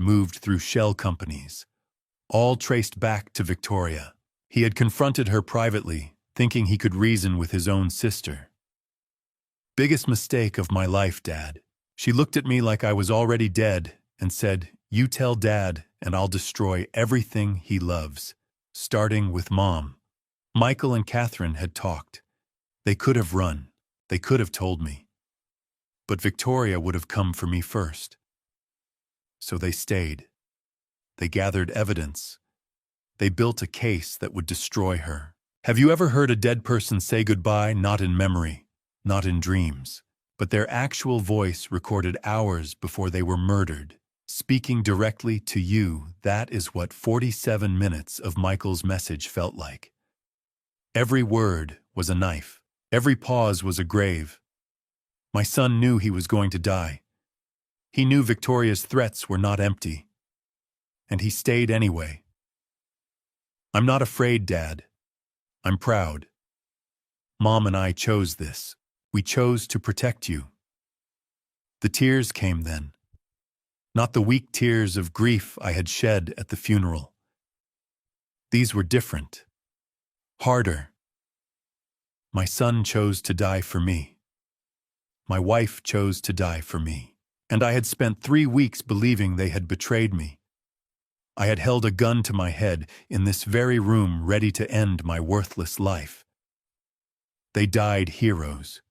Speaker 1: moved through shell companies, all traced back to Victoria. He had confronted her privately, thinking he could reason with his own sister. Biggest mistake of my life, Dad. She looked at me like I was already dead and said, "You tell Dad and I'll destroy everything he loves, starting with Mom." Michael and Catherine had talked. They could have run. They could have told me. But Victoria would have come for me first. So they stayed. They gathered evidence. They built a case that would destroy her. Have you ever heard a dead person say goodbye, not in memory, not in dreams, but their actual voice recorded hours before they were murdered. Speaking directly to you, that is what 47 minutes of Michael's message felt like. Every word was a knife. Every pause was a grave. My son knew he was going to die. He knew Victoria's threats were not empty. And he stayed anyway. I'm not afraid, Dad. I'm proud. Mom and I chose this. We chose to protect you. The tears came then. Not the weak tears of grief I had shed at the funeral. These were different. Harder. My son chose to die for me. My wife chose to die for me. And I had spent 3 weeks believing they had betrayed me. I had held a gun to my head in this very room, ready to end my worthless life. They died heroes.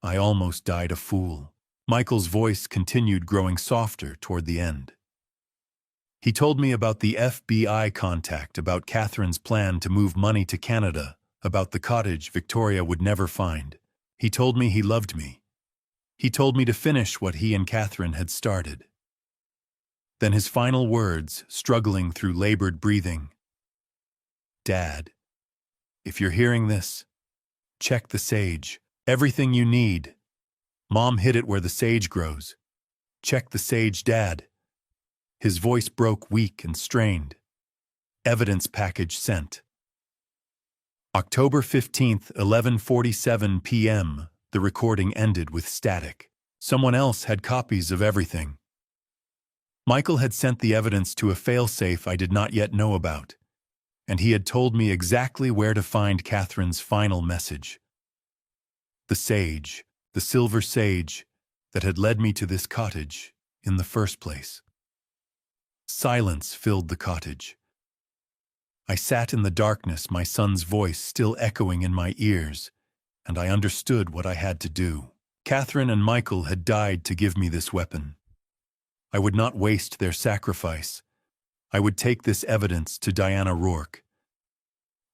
Speaker 1: I almost died a fool. Michael's voice continued growing softer toward the end. He told me about the FBI contact, about Catherine's plan to move money to Canada, about the cottage Victoria would never find. He told me he loved me. He told me to finish what he and Catherine had started. Then his final words, struggling through labored breathing. Dad, if you're hearing this, check the sage. Everything you need. Mom hid it where the sage grows. Check the sage, Dad. His voice broke weak and strained. Evidence package sent. October 15th, 11:47 p.m. The recording ended with static. Someone else had copies of everything. Michael had sent the evidence to a failsafe I did not yet know about, and he had told me exactly where to find Catherine's final message. The sage, the silver sage, that had led me to this cottage in the first place. Silence filled the cottage. I sat in the darkness, my son's voice still echoing in my ears, and I understood what I had to do. Catherine and Michael had died to give me this weapon. I would not waste their sacrifice. I would take this evidence to Diana Rourke.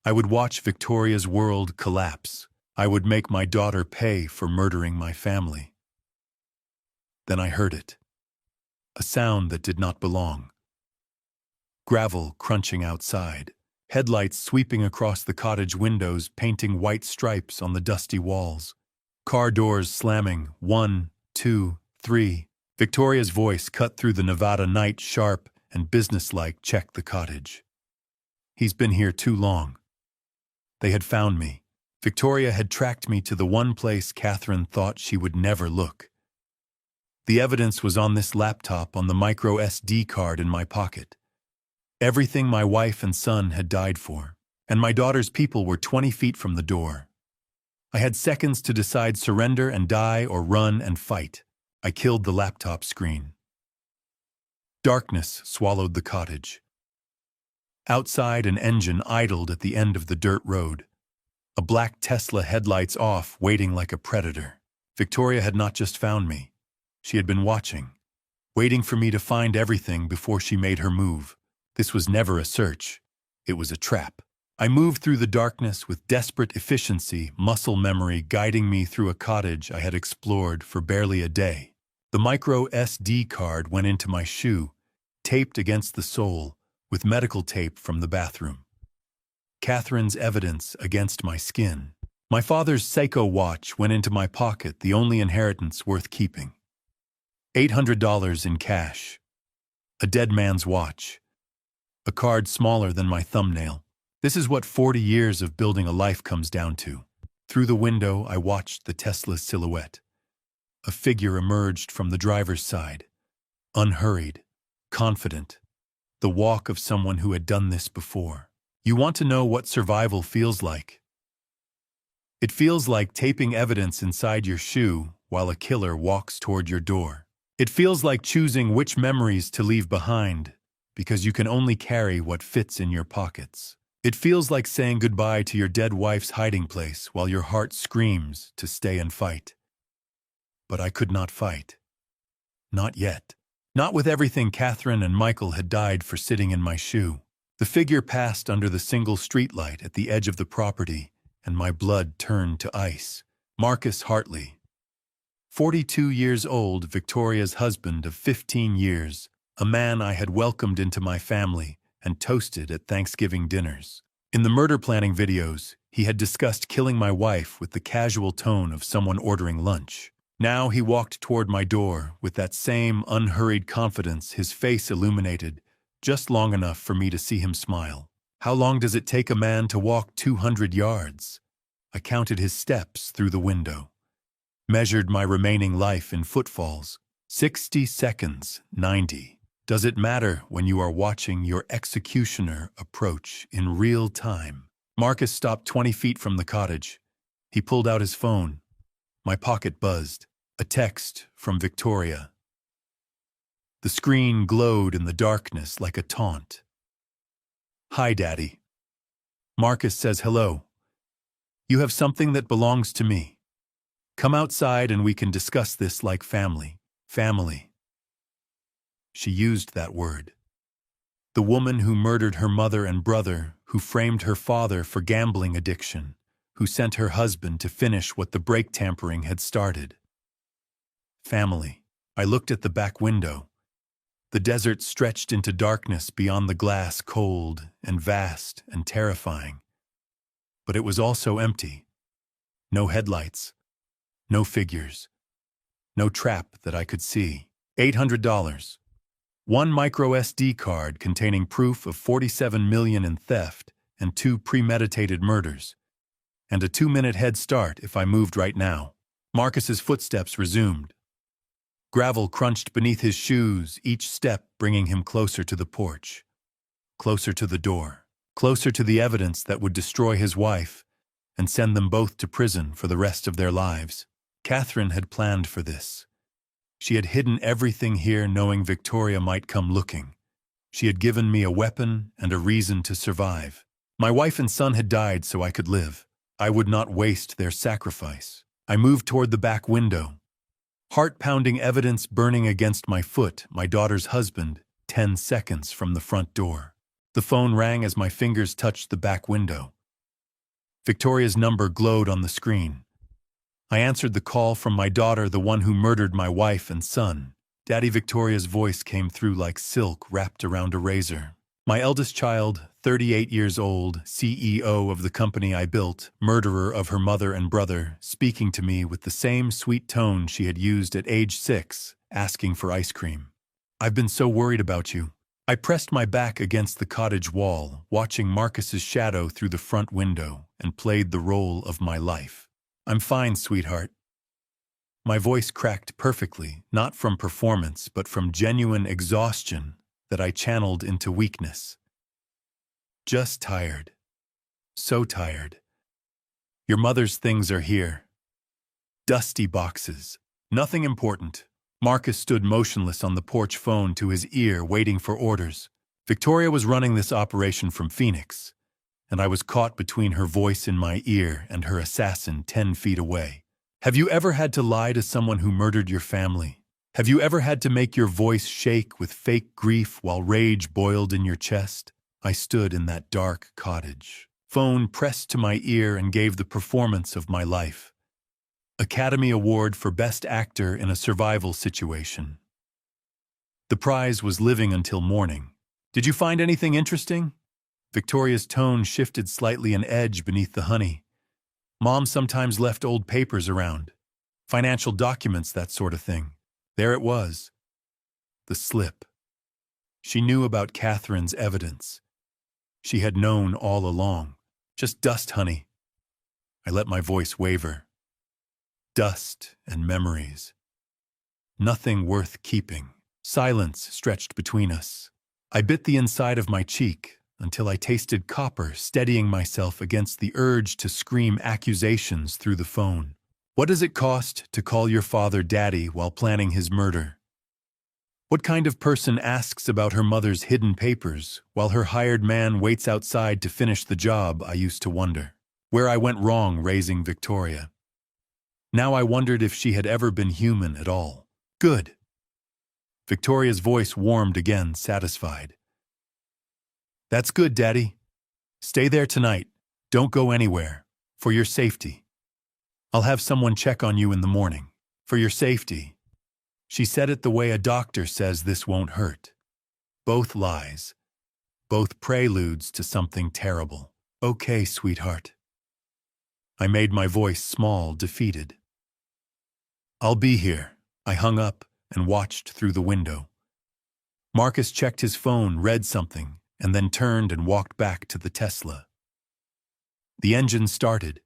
Speaker 1: I would watch Victoria's world collapse. I would make my daughter pay for murdering my family. Then I heard it. A sound that did not belong. Gravel crunching outside. Headlights sweeping across the cottage windows, painting white stripes on the dusty walls. Car doors slamming. 1, 2, 3. Victoria's voice cut through the Nevada night, sharp and businesslike. Check the cottage. He's been here too long. They had found me. Victoria had tracked me to the one place Catherine thought she would never look. The evidence was on this laptop, on the micro SD card in my pocket. Everything my wife and son had died for, and my daughter's people were 20 feet from the door. I had seconds to decide: surrender and die or run and fight. I killed the laptop screen. Darkness swallowed the cottage. Outside, an engine idled at the end of the dirt road. A black Tesla, headlights off, waiting like a predator. Victoria had not just found me. She had been watching, waiting for me to find everything before she made her move. This was never a search. It was a trap. I moved through the darkness with desperate efficiency, muscle memory guiding me through a cottage I had explored for barely a day. The micro SD card went into my shoe, taped against the sole, with medical tape from the bathroom. Catherine's evidence against my skin. My father's Seiko watch went into my pocket, the only inheritance worth keeping. $800 in cash. A dead man's watch. A card smaller than my thumbnail. This is what 40 years of building a life comes down to. Through the window, I watched the Tesla's silhouette. A figure emerged from the driver's side. Unhurried, confident. The walk of someone who had done this before. You want to know what survival feels like? It feels like taping evidence inside your shoe while a killer walks toward your door. It feels like choosing which memories to leave behind, because you can only carry what fits in your pockets. It feels like saying goodbye to your dead wife's hiding place while your heart screams to stay and fight. But I could not fight. Not yet. Not with everything Catherine and Michael had died for sitting in my shoe. The figure passed under the single streetlight at the edge of the property, and my blood turned to ice. Marcus Hartley, 42 years old, Victoria's husband of 15 years, a man I had welcomed into my family and toasted at Thanksgiving dinners. In the murder planning videos, he had discussed killing my wife with the casual tone of someone ordering lunch. Now he walked toward my door with that same unhurried confidence, his face illuminated, just long enough for me to see him smile. How long does it take a man to walk 200 yards? I counted his steps through the window, measured my remaining life in footfalls. 60 seconds, 90. Does it matter when you are watching your executioner approach in real time? Marcus stopped 20 feet from the cottage. He pulled out his phone. My pocket buzzed. A text from Victoria. The screen glowed in the darkness like a taunt. Hi, Daddy. Marcus says hello. You have something that belongs to me. Come outside and we can discuss this like family. Family. She used that word. The woman who murdered her mother and brother, who framed her father for gambling addiction, who sent her husband to finish what the brake tampering had started. Family. I looked at the back window. The desert stretched into darkness beyond the glass, cold and vast and terrifying. But it was also empty. No headlights. No figures. No trap that I could see. $800. One micro SD card containing proof of $47 million in theft and 2 premeditated murders. And a 2-minute head start if I moved right now. Marcus's footsteps resumed. Gravel crunched beneath his shoes, each step bringing him closer to the porch, closer to the door, closer to the evidence that would destroy his wife and send them both to prison for the rest of their lives. Catherine had planned for this. She had hidden everything here knowing Victoria might come looking. She had given me a weapon and a reason to survive. My wife and son had died so I could live. I would not waste their sacrifice. I moved toward the back window. Heart-pounding evidence burning against my foot, my daughter's husband, 10 seconds from the front door. The phone rang as my fingers touched the back window. Victoria's number glowed on the screen. I answered the call from my daughter, the one who murdered my wife and son. Daddy, Victoria's voice came through like silk wrapped around a razor. My eldest child, 38 years old, CEO of the company I built, murderer of her mother and brother, speaking to me with the same sweet tone she had used at age 6, asking for ice cream. I've been so worried about you. I pressed my back against the cottage wall, watching Marcus's shadow through the front window, and played the role of my life. I'm fine, sweetheart. My voice cracked perfectly, not from performance, but from genuine exhaustion that I channeled into weakness. Just tired. So tired. Your mother's things are here. Dusty boxes. Nothing important. Marcus stood motionless on the porch, phone to his ear, waiting for orders. Victoria was running this operation from Phoenix, and I was caught between her voice in my ear and her assassin 10 feet away. Have you ever had to lie to someone who murdered your family? Have you ever had to make your voice shake with fake grief while rage boiled in your chest? I stood in that dark cottage, phone pressed to my ear, and gave the performance of my life. Academy Award for Best Actor in a Survival Situation. The prize was living until morning. Did you find anything interesting? Victoria's tone shifted slightly, an edge beneath the honey. Mom sometimes left old papers around. Financial documents, that sort of thing. There it was. The slip. She knew about Catherine's evidence. She had known all along. Just dust, honey. I let my voice waver. Dust and memories. Nothing worth keeping. Silence stretched between us. I bit the inside of my cheek until I tasted copper, steadying myself against the urge to scream accusations through the phone. What does it cost to call your father Daddy while planning his murder? What kind of person asks about her mother's hidden papers while her hired man waits outside to finish the job? I used to wonder. Where I went wrong raising Victoria. Now I wondered if she had ever been human at all. Good. Victoria's voice warmed again, satisfied. That's good, Daddy. Stay there tonight. Don't go anywhere. For your safety. I'll have someone check on you in the morning. For your safety. She said it the way a doctor says this won't hurt. Both lies. Both preludes to something terrible. Okay, sweetheart. I made my voice small, defeated. I'll be here. I hung up and watched through the window. Marcus checked his phone, read something, and then turned and walked back to the Tesla. The engine started.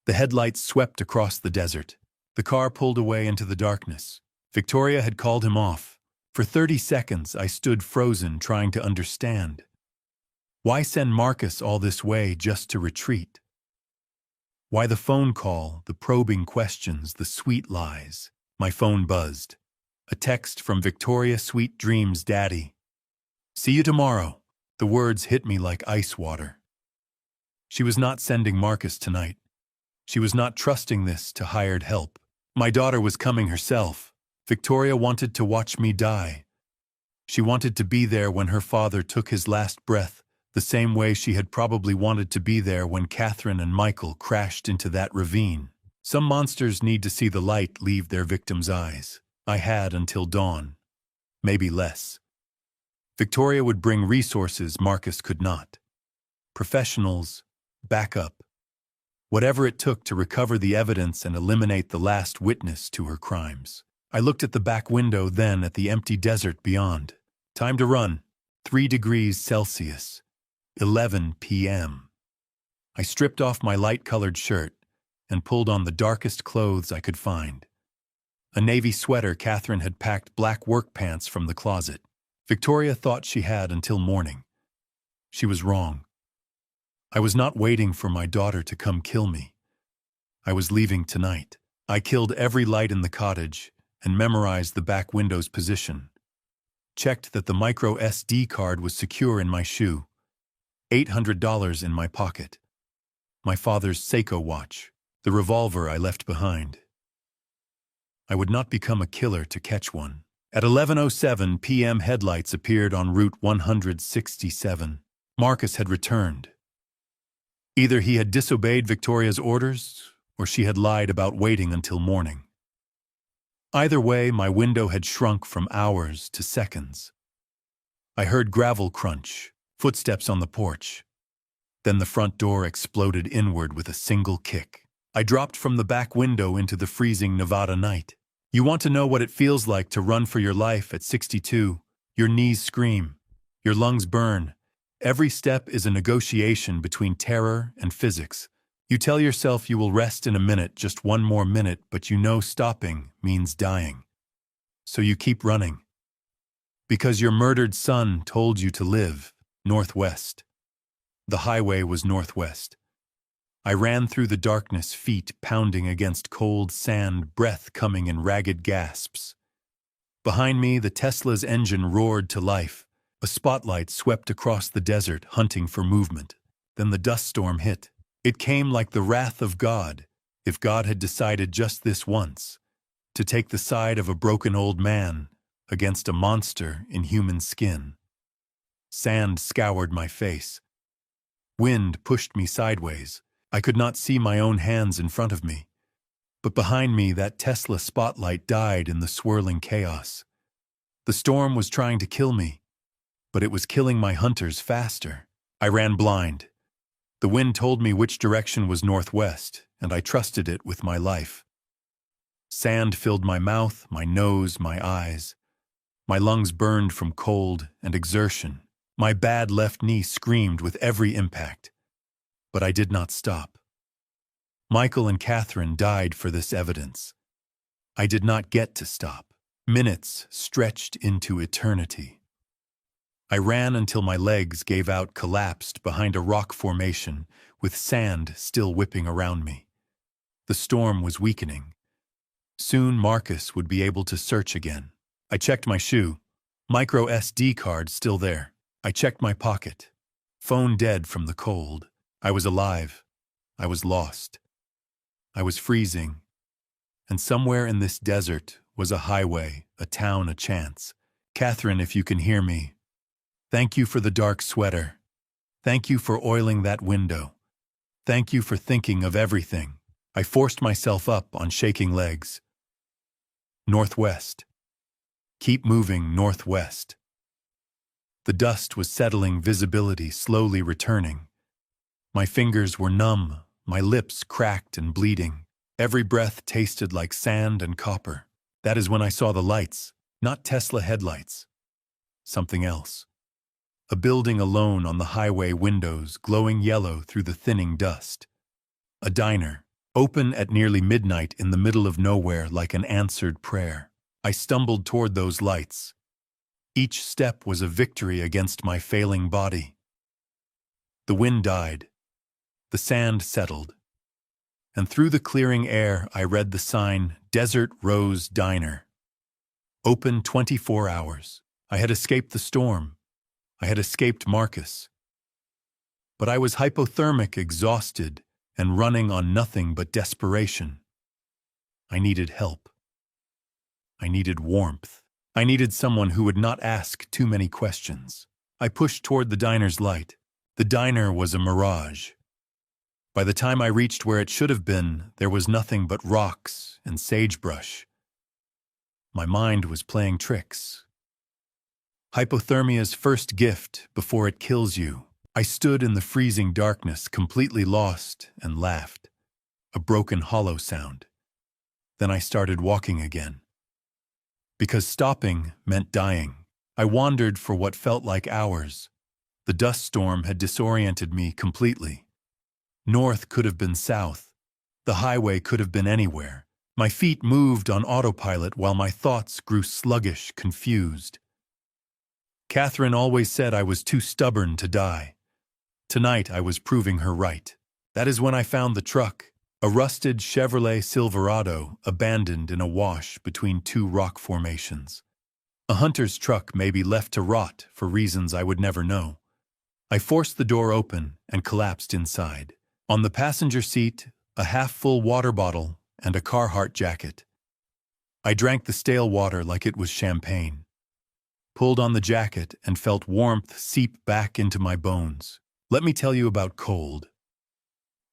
Speaker 1: The headlights swept across the desert. The car pulled away into the darkness. Victoria had called him off. For 30 seconds, I stood frozen, trying to understand. Why send Marcus all this way just to retreat? Why the phone call, the probing questions, the sweet lies? My phone buzzed. A text from Victoria, sweet dreams, Daddy. See you tomorrow. The words hit me like ice water. She was not sending Marcus tonight. She was not trusting this to hired help. My daughter was coming herself. Victoria wanted to watch me die. She wanted to be there when her father took his last breath, the same way she had probably wanted to be there when Catherine and Michael crashed into that ravine. Some monsters need to see the light leave their victims' eyes. I had until dawn. Maybe less. Victoria would bring resources Marcus could not. Professionals, backup. Whatever it took to recover the evidence and eliminate the last witness to her crimes. I looked at the back window, then at the empty desert beyond. Time to run. 3 degrees Celsius. 11 p.m. I stripped off my light-colored shirt and pulled on the darkest clothes I could find. A navy sweater. Catherine had packed black work pants from the closet. Victoria thought she had until morning. She was wrong. I was not waiting for my daughter to come kill me. I was leaving tonight. I killed every light in the cottage and memorized the back window's position. Checked that the micro SD card was secure in my shoe. $800 in my pocket. My father's Seiko watch. The revolver I left behind. I would not become a killer to catch one. At 11:07 p.m. headlights appeared on Route 167. Marcus had returned. Either he had disobeyed Victoria's orders, or she had lied about waiting until morning. Either way, my window had shrunk from hours to seconds. I heard gravel crunch, footsteps on the porch. Then the front door exploded inward with a single kick. I dropped from the back window into the freezing Nevada night. You want to know what it feels like to run for your life at 62. Your knees scream. Your lungs burn. Every step is a negotiation between terror and physics. You tell yourself you will rest in a minute, just one more minute, but you know stopping means dying. So you keep running. Because your murdered son told you to live northwest. The highway was northwest. I ran through the darkness, feet pounding against cold sand, breath coming in ragged gasps. Behind me, the Tesla's engine roared to life. A spotlight swept across the desert, hunting for movement. Then the dust storm hit. It came like the wrath of God, if God had decided just this once, to take the side of a broken old man against a monster in human skin. Sand scoured my face. Wind pushed me sideways. I could not see my own hands in front of me. But behind me, that Tesla spotlight died in the swirling chaos. The storm was trying to kill me, but it was killing my hunters faster. I ran blind. The wind told me which direction was northwest, and I trusted it with my life. Sand filled my mouth, my nose, my eyes. My lungs burned from cold and exertion. My bad left knee screamed with every impact. But I did not stop. Michael and Catherine died for this evidence. I did not get to stop. Minutes stretched into eternity. I ran until my legs gave out, collapsed behind a rock formation with sand still whipping around me. The storm was weakening. Soon Marcus would be able to search again. I checked my shoe. Micro SD card still there. I checked my pocket. Phone dead from the cold. I was alive. I was lost. I was freezing. And somewhere in this desert was a highway, a town, a chance. Catherine, if you can hear me, thank you for the dark sweater. Thank you for oiling that window. Thank you for thinking of everything. I forced myself up on shaking legs. Northwest. Keep moving northwest. The dust was settling, visibility slowly returning. My fingers were numb, my lips cracked and bleeding. Every breath tasted like sand and copper. That is when I saw the lights, not Tesla headlights. Something else. A building alone on the highway, windows glowing yellow through the thinning dust. A diner, open at nearly midnight in the middle of nowhere like an answered prayer. I stumbled toward those lights. Each step was a victory against my failing body. The wind died. The sand settled. And through the clearing air, I read the sign, Desert Rose Diner. Open 24 hours. I had escaped the storm. I had escaped Marcus. But I was hypothermic, exhausted, and running on nothing but desperation. I needed help. I needed warmth. I needed someone who would not ask too many questions. I pushed toward the diner's light. The diner was a mirage. By the time I reached where it should have been, there was nothing but rocks and sagebrush. My mind was playing tricks. Hypothermia's first gift before it kills you. I stood in the freezing darkness, completely lost, and laughed. A broken, hollow sound. Then I started walking again. Because stopping meant dying. I wandered for what felt like hours. The dust storm had disoriented me completely. North could have been south. The highway could have been anywhere. My feet moved on autopilot while my thoughts grew sluggish, confused. Catherine always said I was too stubborn to die. Tonight I was proving her right. That is when I found the truck, a rusted Chevrolet Silverado abandoned in a wash between two rock formations. A hunter's truck may be left to rot for reasons I would never know. I forced the door open and collapsed inside. On the passenger seat, a half-full water bottle and a Carhartt jacket. I drank the stale water like it was champagne. Pulled on the jacket and felt warmth seep back into my bones. Let me tell you about cold.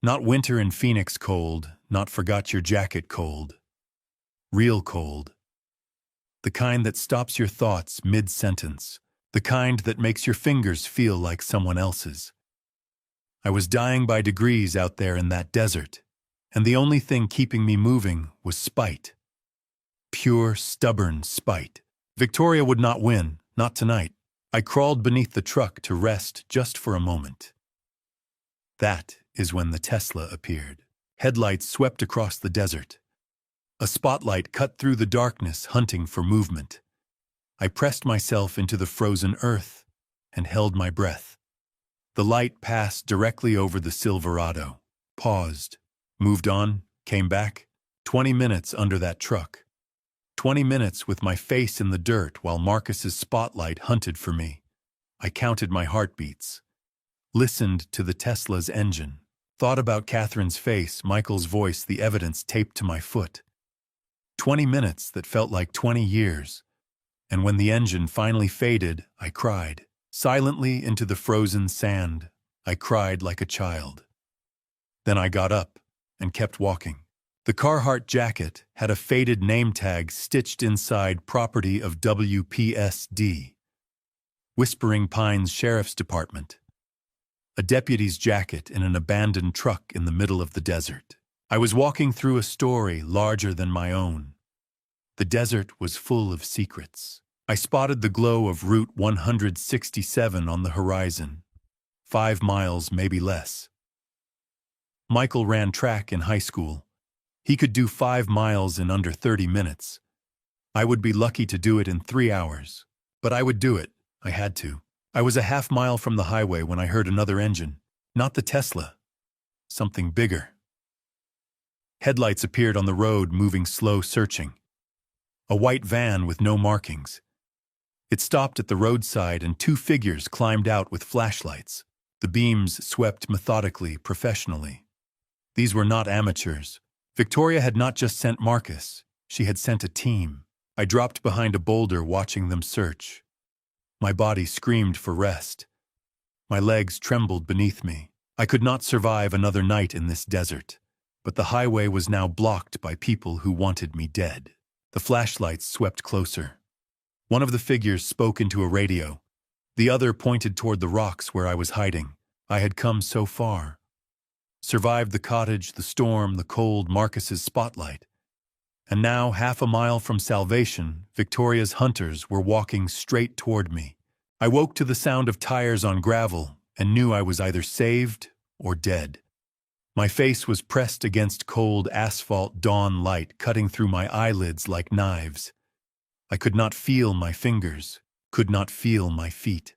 Speaker 1: Not winter in Phoenix cold, not forgot your jacket cold. Real cold. The kind that stops your thoughts mid-sentence. The kind that makes your fingers feel like someone else's. I was dying by degrees out there in that desert, and the only thing keeping me moving was spite. Pure, stubborn spite. Victoria would not win, not tonight. I crawled beneath the truck to rest just for a moment. That is when the Tesla appeared. Headlights swept across the desert. A spotlight cut through the darkness, hunting for movement. I pressed myself into the frozen earth and held my breath. The light passed directly over the Silverado, paused, moved on, came back. 20 minutes under that truck. 20 minutes with my face in the dirt while Marcus's spotlight hunted for me. I counted my heartbeats. Listened to the Tesla's engine. Thought about Catherine's face, Michael's voice, the evidence taped to my foot. 20 minutes that felt like 20 years. And when the engine finally faded, I cried. Silently into the frozen sand, I cried like a child. Then I got up and kept walking. The Carhartt jacket had a faded name tag stitched inside, property of WPSD. Whispering Pines Sheriff's Department. A deputy's jacket in an abandoned truck in the middle of the desert. I was walking through a story larger than my own. The desert was full of secrets. I spotted the glow of Route 167 on the horizon. 5 miles, maybe less. Michael ran track in high school. He could do 5 miles in under 30 minutes. I would be lucky to do it in 3 hours. But I would do it. I had to. I was a half mile from the highway when I heard another engine. Not the Tesla. Something bigger. Headlights appeared on the road, moving slow, searching. A white van with no markings. It stopped at the roadside and 2 figures climbed out with flashlights. The beams swept methodically, professionally. These were not amateurs. Victoria had not just sent Marcus, she had sent a team. I dropped behind a boulder watching them search. My body screamed for rest. My legs trembled beneath me. I could not survive another night in this desert. but the highway was now blocked by people who wanted me dead. The flashlights swept closer. One of the figures spoke into a radio. The other pointed toward the rocks where I was hiding. I had come so far. Survived the cottage, the storm, the cold, Marcus's spotlight. And now, half a mile from salvation, Victoria's hunters were walking straight toward me. I woke to the sound of tires on gravel and knew I was either saved or dead. My face was pressed against cold asphalt dawn light cutting through my eyelids like knives. I could not feel my fingers, could not feel my feet.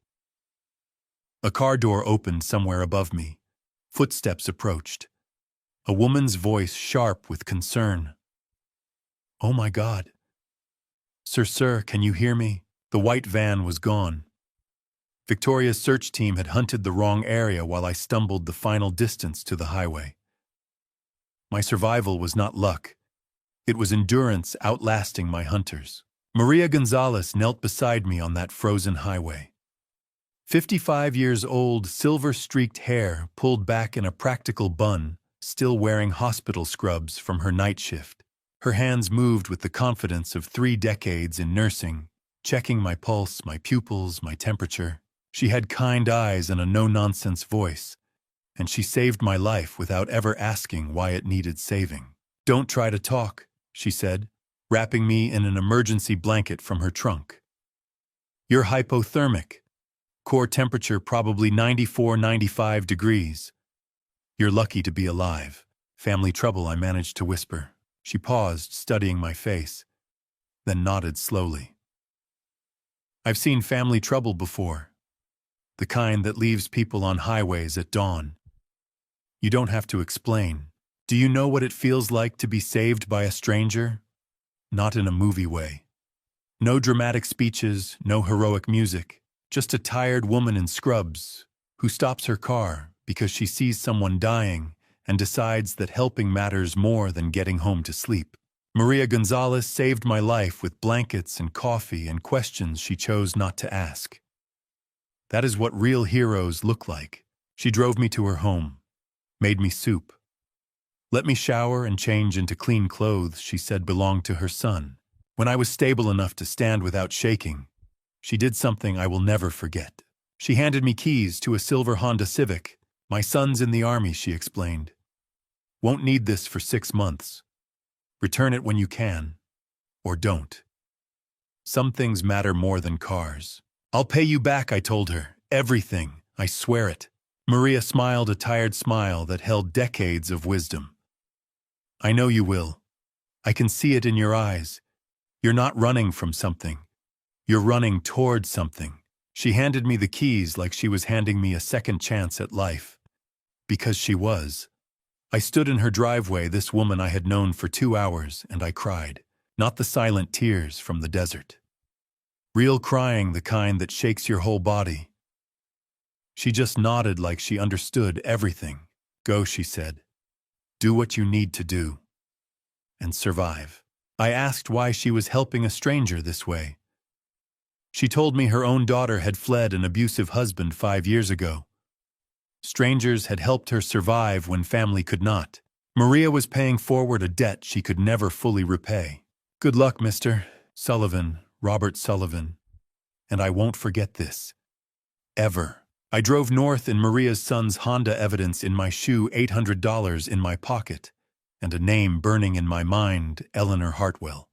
Speaker 1: A car door opened somewhere above me. Footsteps approached. A woman's voice sharp with concern. "Oh my God. Sir, can you hear me?" The white van was gone. Victoria's search team had hunted the wrong area while I stumbled the final distance to the highway. My survival was not luck. It was endurance outlasting my hunters. Maria Gonzalez knelt beside me on that frozen highway. 55 years old, silver-streaked hair pulled back in a practical bun, still wearing hospital scrubs from her night shift. Her hands moved with the confidence of 3 decades in nursing, checking my pulse, my pupils, my temperature. She had kind eyes and a no-nonsense voice, and she saved my life without ever asking why it needed saving. "Don't try to talk," she said, wrapping me in an emergency blanket from her trunk. "You're hypothermic. Core temperature probably 94-95 degrees. You're lucky to be alive." "Family trouble," I managed to whisper. She paused, studying my face, then nodded slowly. "I've seen family trouble before. The kind that leaves people on highways at dawn. You don't have to explain. Do you know what it feels like to be saved by a stranger? Not in a movie way. No dramatic speeches, no heroic music. Just a tired woman in scrubs who stops her car because she sees someone dying and decides that helping matters more than getting home to sleep. Maria Gonzalez saved my life with blankets and coffee and questions she chose not to ask. That is what real heroes look like. She drove me to her home, made me soup. Let me shower and change into clean clothes she said belonged to her son. When I was stable enough to stand without shaking, she did something I will never forget. She handed me keys to a silver Honda Civic. "My son's in the army," she explained. "Won't need this for 6 months. Return it when you can. Or don't. Some things matter more than cars." "I'll pay you back," I told her. "Everything. I swear it." Maria smiled a tired smile that held decades of wisdom. "I know you will. I can see it in your eyes. You're not running from something. You're running toward something." She handed me the keys like she was handing me a second chance at life. Because she was. I stood in her driveway, this woman I had known for 2 hours, and I cried. Not the silent tears from the desert. Real crying, the kind that shakes your whole body. She just nodded like she understood everything. "Go," she said. "Do what you need to do. And survive." I asked why she was helping a stranger this way. She told me her own daughter had fled an abusive husband 5 years ago. Strangers had helped her survive when family could not. Maria was paying forward a debt she could never fully repay. "Good luck, Mr. Sullivan, Robert Sullivan. And I won't forget this. Ever." I drove north in Maria's son's Honda, evidence in my shoe, $800 in my pocket, and a name burning in my mind, Eleanor Hartwell.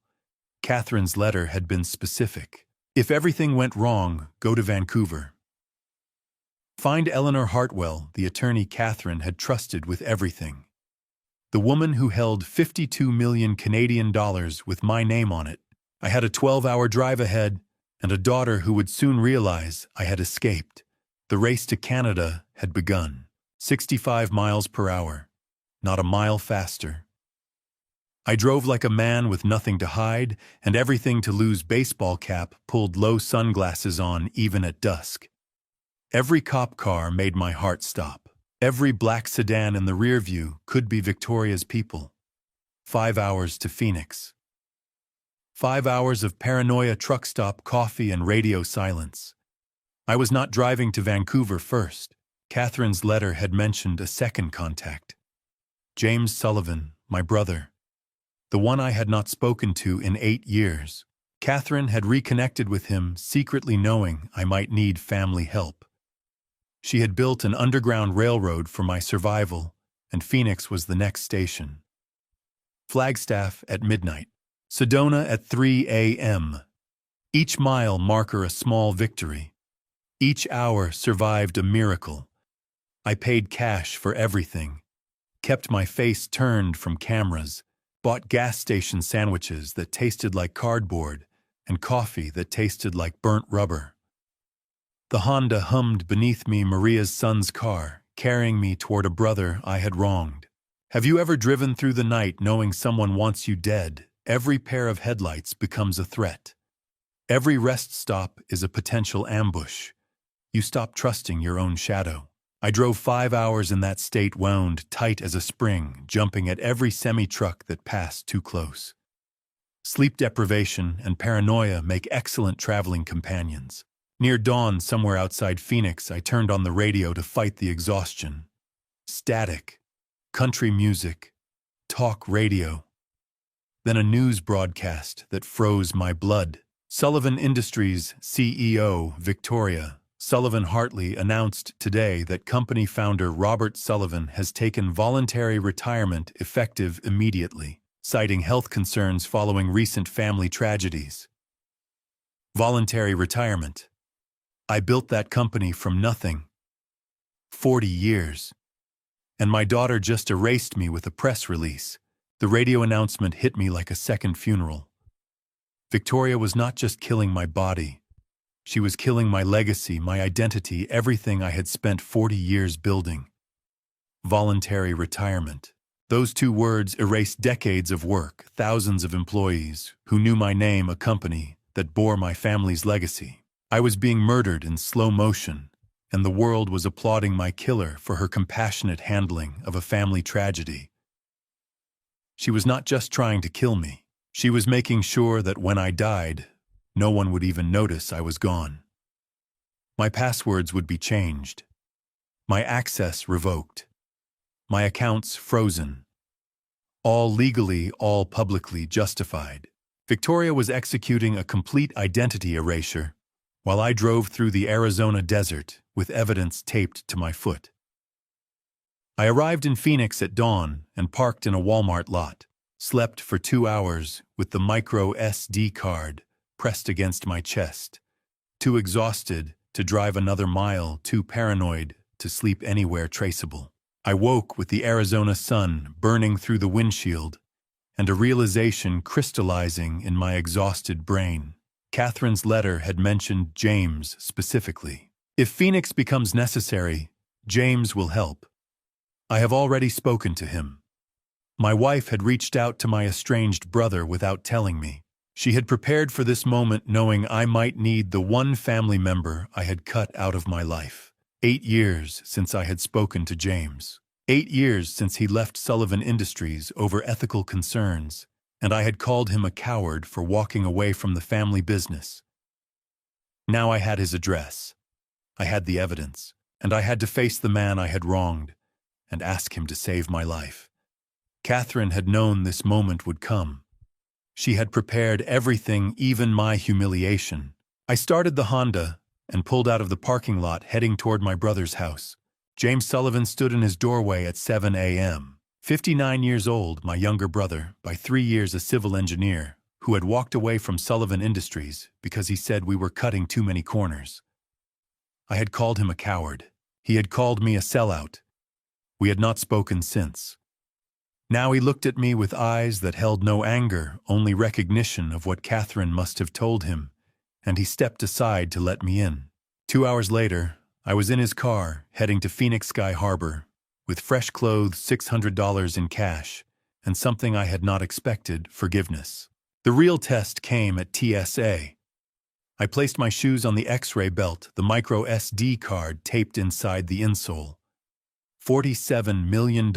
Speaker 1: Catherine's letter had been specific. If everything went wrong, go to Vancouver. Find Eleanor Hartwell, the attorney Catherine had trusted with everything. The woman who held 52 million Canadian dollars with my name on it. I had a 12-hour drive ahead, and a daughter who would soon realize I had escaped. The race to Canada had begun. 65 miles per hour, not a mile faster. I drove like a man with nothing to hide and everything to lose. Baseball cap, pulled low sunglasses on even at dusk. Every cop car made my heart stop. Every black sedan in the rear view could be Victoria's people. 5 hours to Phoenix. 5 hours of paranoia, truck stop, coffee, and radio silence. I was not driving to Vancouver first. Catherine's letter had mentioned a second contact. James Sullivan, my brother, the one I had not spoken to in 8 years. Catherine had reconnected with him, secretly knowing I might need family help. She had built an underground railroad for my survival, and Phoenix was the next station. Flagstaff at midnight. Sedona at 3 a.m. Each mile marker a small victory. Each hour survived a miracle. I paid cash for everything, kept my face turned from cameras, bought gas station sandwiches that tasted like cardboard, and coffee that tasted like burnt rubber. The Honda hummed beneath me, Maria's son's car, carrying me toward a brother I had wronged. Have you ever driven through the night knowing someone wants you dead? Every pair of headlights becomes a threat. Every rest stop is a potential ambush. You stop trusting your own shadow. I drove 5 hours in that state, wound tight as a spring, jumping at every semi-truck that passed too close. Sleep deprivation and paranoia make excellent traveling companions. Near dawn, somewhere outside Phoenix, I turned on the radio to fight the exhaustion. Static, country music, talk radio. Then a news broadcast that froze my blood. Sullivan Industries CEO Victoria Sullivan Hartley announced today that company founder Robert Sullivan has taken voluntary retirement effective immediately, citing health concerns following recent family tragedies. Voluntary retirement. I built that company from nothing. 40 years. And my daughter just erased me with a press release. The radio announcement hit me like a second funeral. Victoria was not just killing my body. She was killing my legacy, my identity, everything I had spent 40 years building. Voluntary retirement. Those two words erased decades of work, thousands of employees who knew my name, a company that bore my family's legacy. I was being murdered in slow motion, and the world was applauding my killer for her compassionate handling of a family tragedy. She was not just trying to kill me. She was making sure that when I died, no one would even notice I was gone. My passwords would be changed. My access revoked. My accounts frozen. All legally, all publicly justified. Victoria was executing a complete identity erasure while I drove through the Arizona desert with evidence taped to my foot. I arrived in Phoenix at dawn and parked in a Walmart lot, slept for 2 hours with the micro SD card pressed against my chest, too exhausted to drive another mile, too paranoid to sleep anywhere traceable. I woke with the Arizona sun burning through the windshield and a realization crystallizing in my exhausted brain. Catherine's letter had mentioned James specifically. If Phoenix becomes necessary, James will help. I have already spoken to him. My wife had reached out to my estranged brother without telling me. She had prepared for this moment knowing I might need the one family member I had cut out of my life. 8 years since I had spoken to James. 8 years since he left Sullivan Industries over ethical concerns, and I had called him a coward for walking away from the family business. Now I had his address. I had the evidence, and I had to face the man I had wronged and ask him to save my life. Catherine had known this moment would come. She had prepared everything, even my humiliation. I started the Honda and pulled out of the parking lot heading toward my brother's house. James Sullivan stood in his doorway at 7 a.m. 59 years old, my younger brother, by 3 years a civil engineer, who had walked away from Sullivan Industries because he said we were cutting too many corners. I had called him a coward. He had called me a sellout. We had not spoken since. Now he looked at me with eyes that held no anger, only recognition of what Catherine must have told him, and he stepped aside to let me in. 2 hours later, I was in his car, heading to Phoenix Sky Harbor, with fresh clothes, $600 in cash, and something I had not expected, forgiveness. The real test came at TSA. I placed my shoes on the X-ray belt, the micro SD card taped inside the insole. $47 million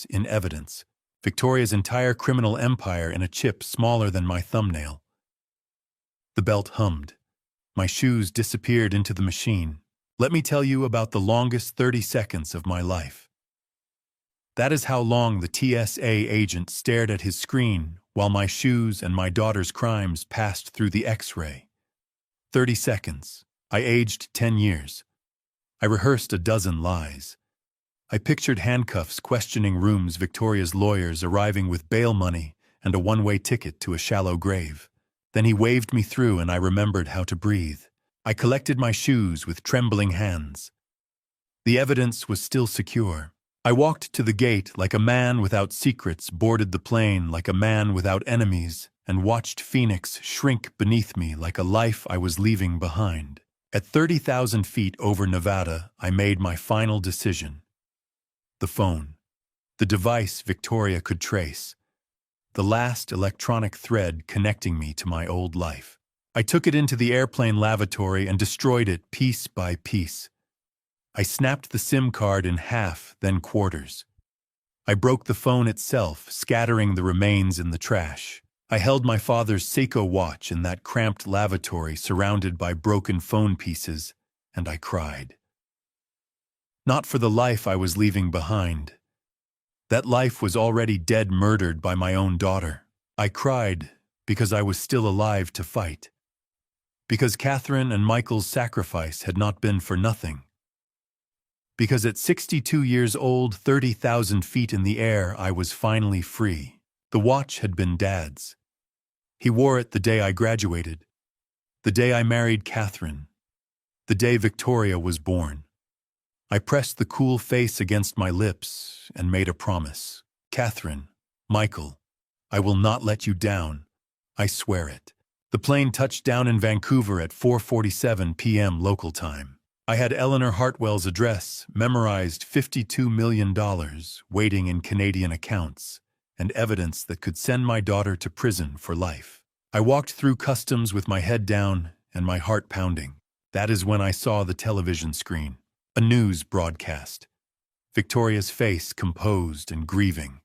Speaker 1: in evidence. Victoria's entire criminal empire in a chip smaller than my thumbnail. The belt hummed. My shoes disappeared into the machine. Let me tell you about the longest 30 seconds of my life. That is how long the TSA agent stared at his screen while my shoes and my daughter's crimes passed through the X-ray. 30 seconds. I aged 10 years. I rehearsed a dozen lies. I pictured handcuffs questioning rooms, Victoria's lawyers arriving with bail money and a one-way ticket to a shallow grave. Then he waved me through and I remembered how to breathe. I collected my shoes with trembling hands. The evidence was still secure. I walked to the gate like a man without secrets, boarded the plane like a man without enemies, and watched Phoenix shrink beneath me like a life I was leaving behind. At 30,000 feet over Nevada, I made my final decision. The phone. The device Victoria could trace. The last electronic thread connecting me to my old life. I took it into the airplane lavatory and destroyed it piece by piece. I snapped the SIM card in half, then quarters. I broke the phone itself, scattering the remains in the trash. I held my father's Seiko watch in that cramped lavatory surrounded by broken phone pieces, and I cried. Not for the life I was leaving behind. That life was already dead, murdered by my own daughter. I cried because I was still alive to fight. Because Catherine and Michael's sacrifice had not been for nothing. Because at 62 years old, 30,000 feet in the air, I was finally free. The watch had been Dad's. He wore it the day I graduated, the day I married Catherine, the day Victoria was born. I pressed the cool face against my lips and made a promise. Catherine, Michael, I will not let you down. I swear it. The plane touched down in Vancouver at 4:47 p.m. local time. I had Eleanor Hartwell's address, memorized $52 million, waiting in Canadian accounts, and evidence that could send my daughter to prison for life. I walked through customs with my head down and my heart pounding. That is when I saw the television screen. A news broadcast. Victoria's face composed and grieving.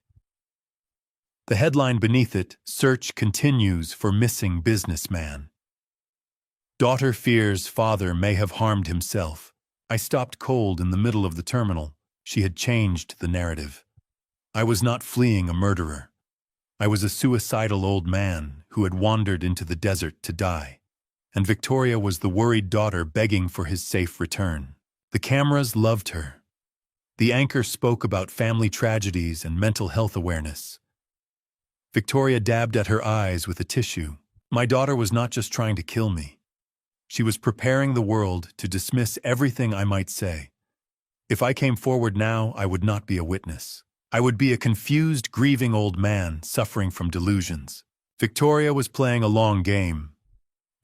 Speaker 1: The headline beneath it, "Search continues for missing businessman." Daughter fears father may have harmed himself. I stopped cold in the middle of the terminal. She had changed the narrative. I was not fleeing a murderer. I was a suicidal old man who had wandered into the desert to die. And Victoria was the worried daughter begging for his safe return. The cameras loved her. The anchor spoke about family tragedies and mental health awareness. Victoria dabbed at her eyes with a tissue. My daughter was not just trying to kill me. She was preparing the world to dismiss everything I might say. If I came forward now, I would not be a witness. I would be a confused, grieving old man suffering from delusions. Victoria was playing a long game,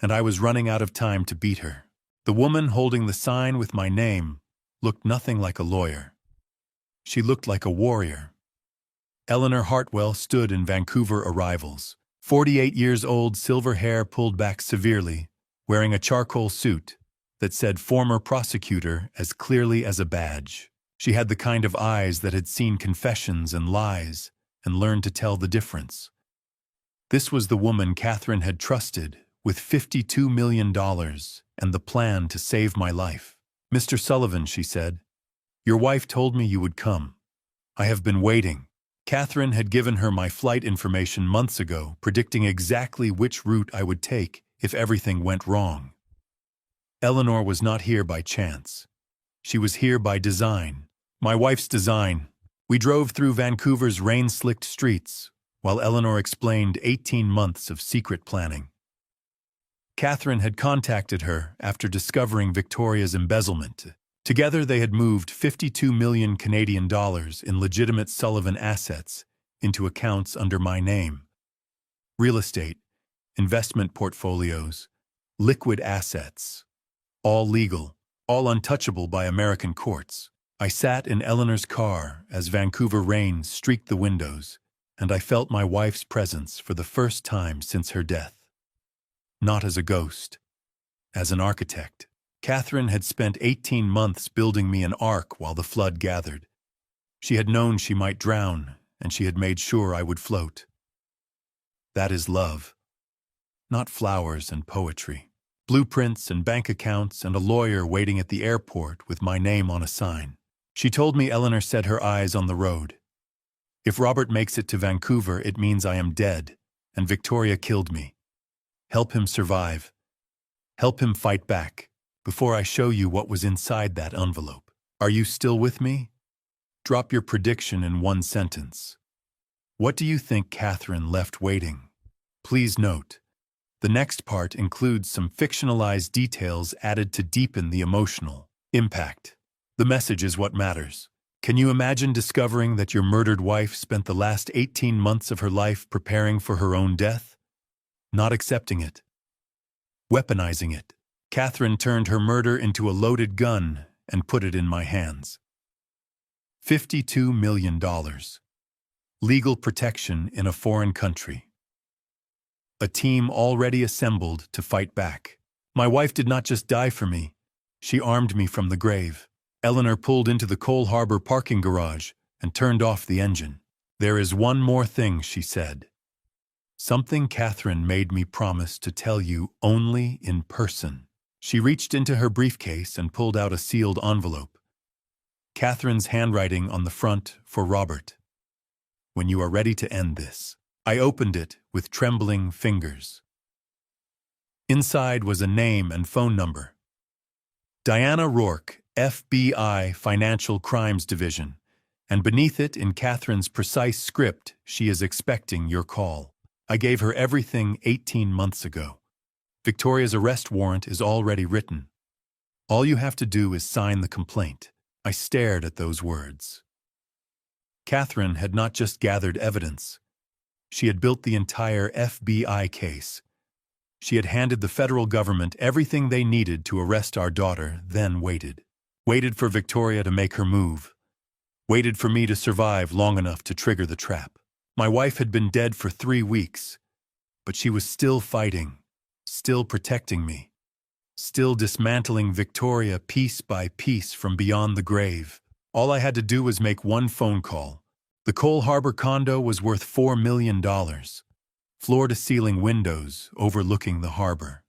Speaker 1: and I was running out of time to beat her. The woman holding the sign with my name looked nothing like a lawyer. She looked like a warrior. Eleanor Hartwell stood in Vancouver arrivals. 48 years old, silver hair pulled back severely, wearing a charcoal suit that said former prosecutor as clearly as a badge. She had the kind of eyes that had seen confessions and lies and learned to tell the difference. This was the woman Catherine had trusted with $52 million and the plan to save my life. "Mr. Sullivan," she said, "your wife told me you would come. I have been waiting." Catherine had given her my flight information months ago, predicting exactly which route I would take if everything went wrong. Eleanor was not here by chance. She was here by design. My wife's design. We drove through Vancouver's rain-slicked streets, while Eleanor explained 18 months of secret planning. Catherine had contacted her after discovering Victoria's embezzlement. Together they had moved 52 million Canadian dollars in legitimate Sullivan assets into accounts under my name. Real estate, investment portfolios, liquid assets. All legal, all untouchable by American courts. I sat in Eleanor's car as Vancouver rain streaked the windows, and I felt my wife's presence for the first time since her death. Not as a ghost, as an architect. Catherine had spent 18 months building me an ark while the flood gathered. She had known she might drown, and she had made sure I would float. That is love. Not flowers and poetry. Blueprints and bank accounts and a lawyer waiting at the airport with my name on a sign. She told me Eleanor set her eyes on the road. If Robert makes it to Vancouver, it means I am dead, and Victoria killed me. Help him survive. Help him fight back, before I show you what was inside that envelope. Are you still with me? Drop your prediction in one sentence. What do you think Catherine left waiting? Please note, the next part includes some fictionalized details added to deepen the emotional impact. The message is what matters. Can you imagine discovering that your murdered wife spent the last 18 months of her life preparing for her own death? Not accepting it. Weaponizing it. Catherine turned her murder into a loaded gun and put it in my hands. $52 million. Legal protection in a foreign country. A team already assembled to fight back. My wife did not just die for me. She armed me from the grave. Eleanor pulled into the Cole Harbor parking garage and turned off the engine. There is one more thing, she said. Something Catherine made me promise to tell you only in person. She reached into her briefcase and pulled out a sealed envelope. Catherine's handwriting on the front for Robert. When you are ready to end this. I opened it with trembling fingers. Inside was a name and phone number. Diana Rourke, FBI Financial Crimes Division, and beneath it, in Catherine's precise script, she is expecting your call. I gave her everything 18 months ago. Victoria's arrest warrant is already written. All you have to do is sign the complaint. I stared at those words. Catherine had not just gathered evidence. She had built the entire FBI case. She had handed the federal government everything they needed to arrest our daughter, then waited. Waited for Victoria to make her move. Waited for me to survive long enough to trigger the trap. My wife had been dead for 3 weeks, but she was still fighting, still protecting me, still dismantling Victoria piece by piece from beyond the grave. All I had to do was make one phone call. The Cole Harbor condo was worth $4 million. Floor-to-ceiling windows overlooking the harbor.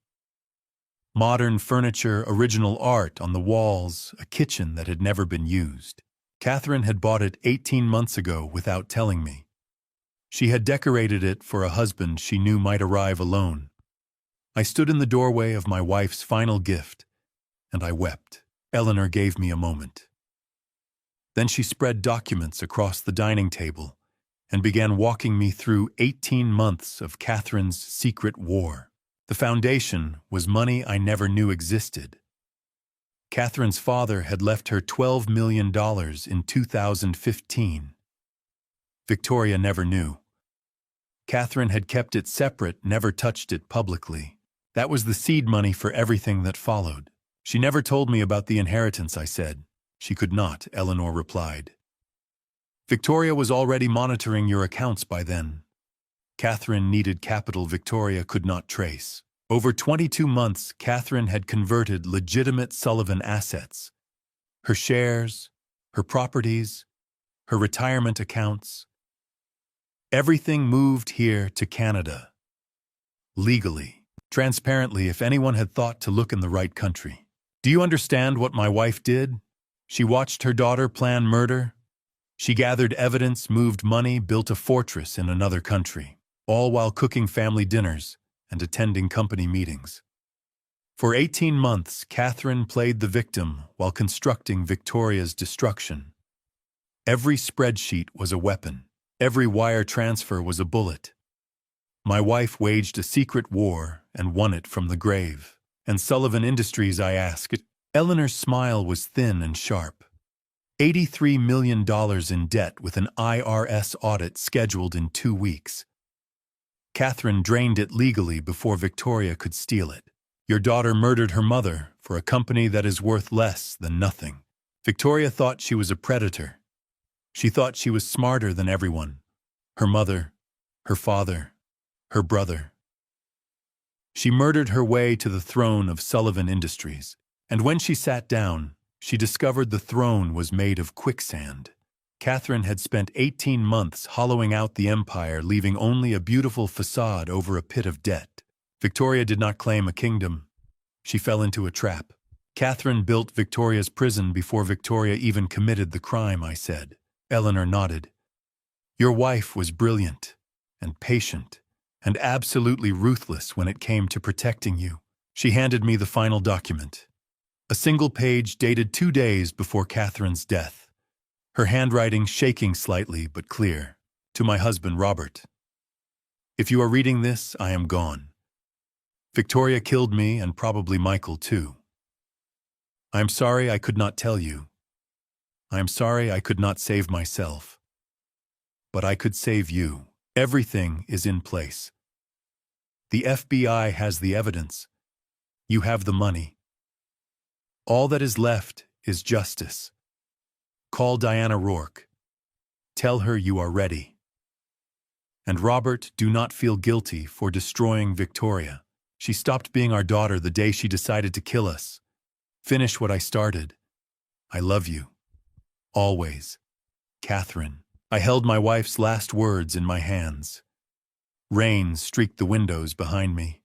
Speaker 1: Modern furniture, original art on the walls, a kitchen that had never been used. Catherine had bought it 18 months ago without telling me. She had decorated it for a husband she knew might arrive alone. I stood in the doorway of my wife's final gift, and I wept. Eleanor gave me a moment. Then she spread documents across the dining table and began walking me through 18 months of Catherine's secret war. The foundation was money I never knew existed. Catherine's father had left her $12 million in 2015. Victoria never knew. Catherine had kept it separate, never touched it publicly. That was the seed money for everything that followed. She never told me about the inheritance, I said. She could not, Eleanor replied. Victoria was already monitoring your accounts by then. Catherine needed capital Victoria could not trace. Over 22 months, Catherine had converted legitimate Sullivan assets. Her shares, her properties, her retirement accounts. Everything moved here to Canada. Legally, transparently, if anyone had thought to look in the right country. Do you understand what my wife did? She watched her daughter plan murder. She gathered evidence, moved money, built a fortress in another country, all while cooking family dinners and attending company meetings. For 18 months, Catherine played the victim while constructing Victoria's destruction. Every spreadsheet was a weapon. Every wire transfer was a bullet. My wife waged a secret war and won it from the grave. And Sullivan Industries, I asked. Eleanor's smile was thin and sharp. $83 million in debt with an IRS audit scheduled in 2 weeks. Catherine drained it legally before Victoria could steal it. Your daughter murdered her mother for a company that is worth less than nothing. Victoria thought she was a predator. She thought she was smarter than everyone. Her mother, her father, her brother. She murdered her way to the throne of Sullivan Industries. And when she sat down, she discovered the throne was made of quicksand. Catherine had spent 18 months hollowing out the empire, leaving only a beautiful facade over a pit of debt. Victoria did not claim a kingdom. She fell into a trap. Catherine built Victoria's prison before Victoria even committed the crime, I said. Eleanor nodded. Your wife was brilliant and patient and absolutely ruthless when it came to protecting you. She handed me the final document, a single page dated 2 days before Catherine's death, her handwriting shaking slightly but clear. To my husband, Robert. If you are reading this, I am gone. Victoria killed me and probably Michael too. I am sorry I could not tell you. I am sorry I could not save myself. But I could save you. Everything is in place. The FBI has the evidence. You have the money. All that is left is justice. Call Diana Rourke. Tell her you are ready. And Robert, do not feel guilty for destroying Victoria. She stopped being our daughter the day she decided to kill us. Finish what I started. I love you. Always. Catherine. I held my wife's last words in my hands. Rain streaked the windows behind me.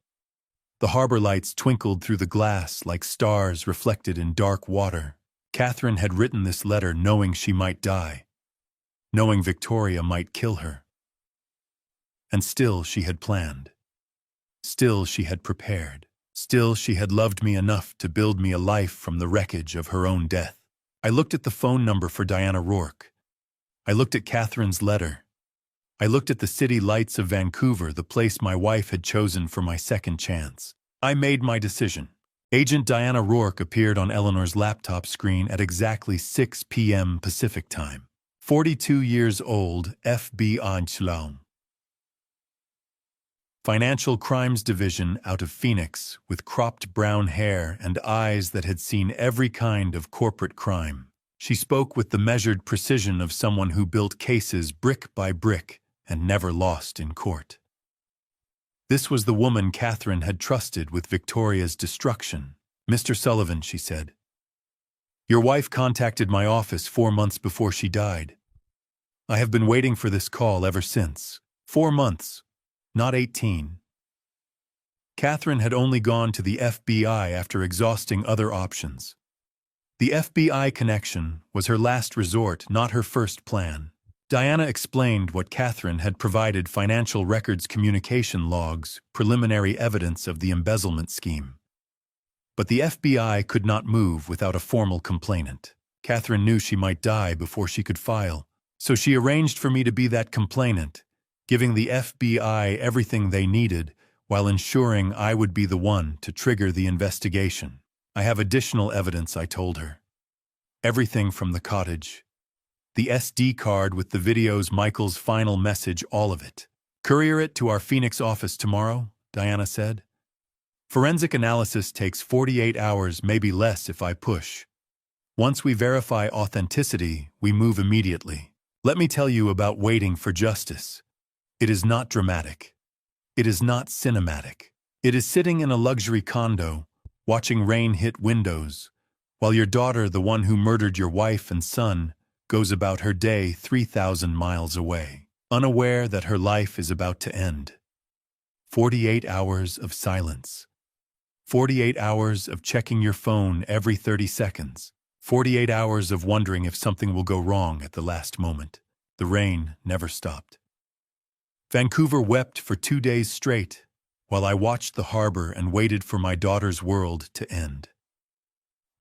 Speaker 1: The harbor lights twinkled through the glass like stars reflected in dark water. Catherine had written this letter knowing she might die, knowing Victoria might kill her. And still she had planned. Still she had prepared. Still she had loved me enough to build me a life from the wreckage of her own death. I looked at the phone number for Diana Rourke. I looked at Catherine's letter. I looked at the city lights of Vancouver, the place my wife had chosen for my second chance. I made my decision. Agent Diana Rourke appeared on Eleanor's laptop screen at exactly 6 p.m. Pacific time. 42 years old, FBI Chlong. Financial Crimes Division out of Phoenix, with cropped brown hair and eyes that had seen every kind of corporate crime. She spoke with the measured precision of someone who built cases brick by brick and never lost in court. This was the woman Catherine had trusted with Victoria's destruction. Mr. Sullivan, she said. Your wife contacted my office 4 months before she died. I have been waiting for this call ever since. 4 months. Not 18. Catherine had only gone to the FBI after exhausting other options. The FBI connection was her last resort, not her first plan. Diana explained what Catherine had provided: financial records, communication logs, preliminary evidence of the embezzlement scheme. But the FBI could not move without a formal complainant. Catherine knew she might die before she could file, so she arranged for me to be that complainant, giving the FBI everything they needed while ensuring I would be the one to trigger the investigation. I have additional evidence, I told her. Everything from the cottage. The SD card with the videos, Michael's final message, all of it. Courier it to our Phoenix office tomorrow, Diana said. Forensic analysis takes 48 hours, maybe less if I push. Once we verify authenticity, we move immediately. Let me tell you about waiting for justice. It is not dramatic. It is not cinematic. It is sitting in a luxury condo, watching rain hit windows, while your daughter, the one who murdered your wife and son, goes about her day 3,000 miles away, unaware that her life is about to end. 48 hours of silence. 48 hours of checking your phone every 30 seconds. 48 hours of wondering if something will go wrong at the last moment. The rain never stopped. Vancouver wept for 2 days straight, while I watched the harbor and waited for my daughter's world to end.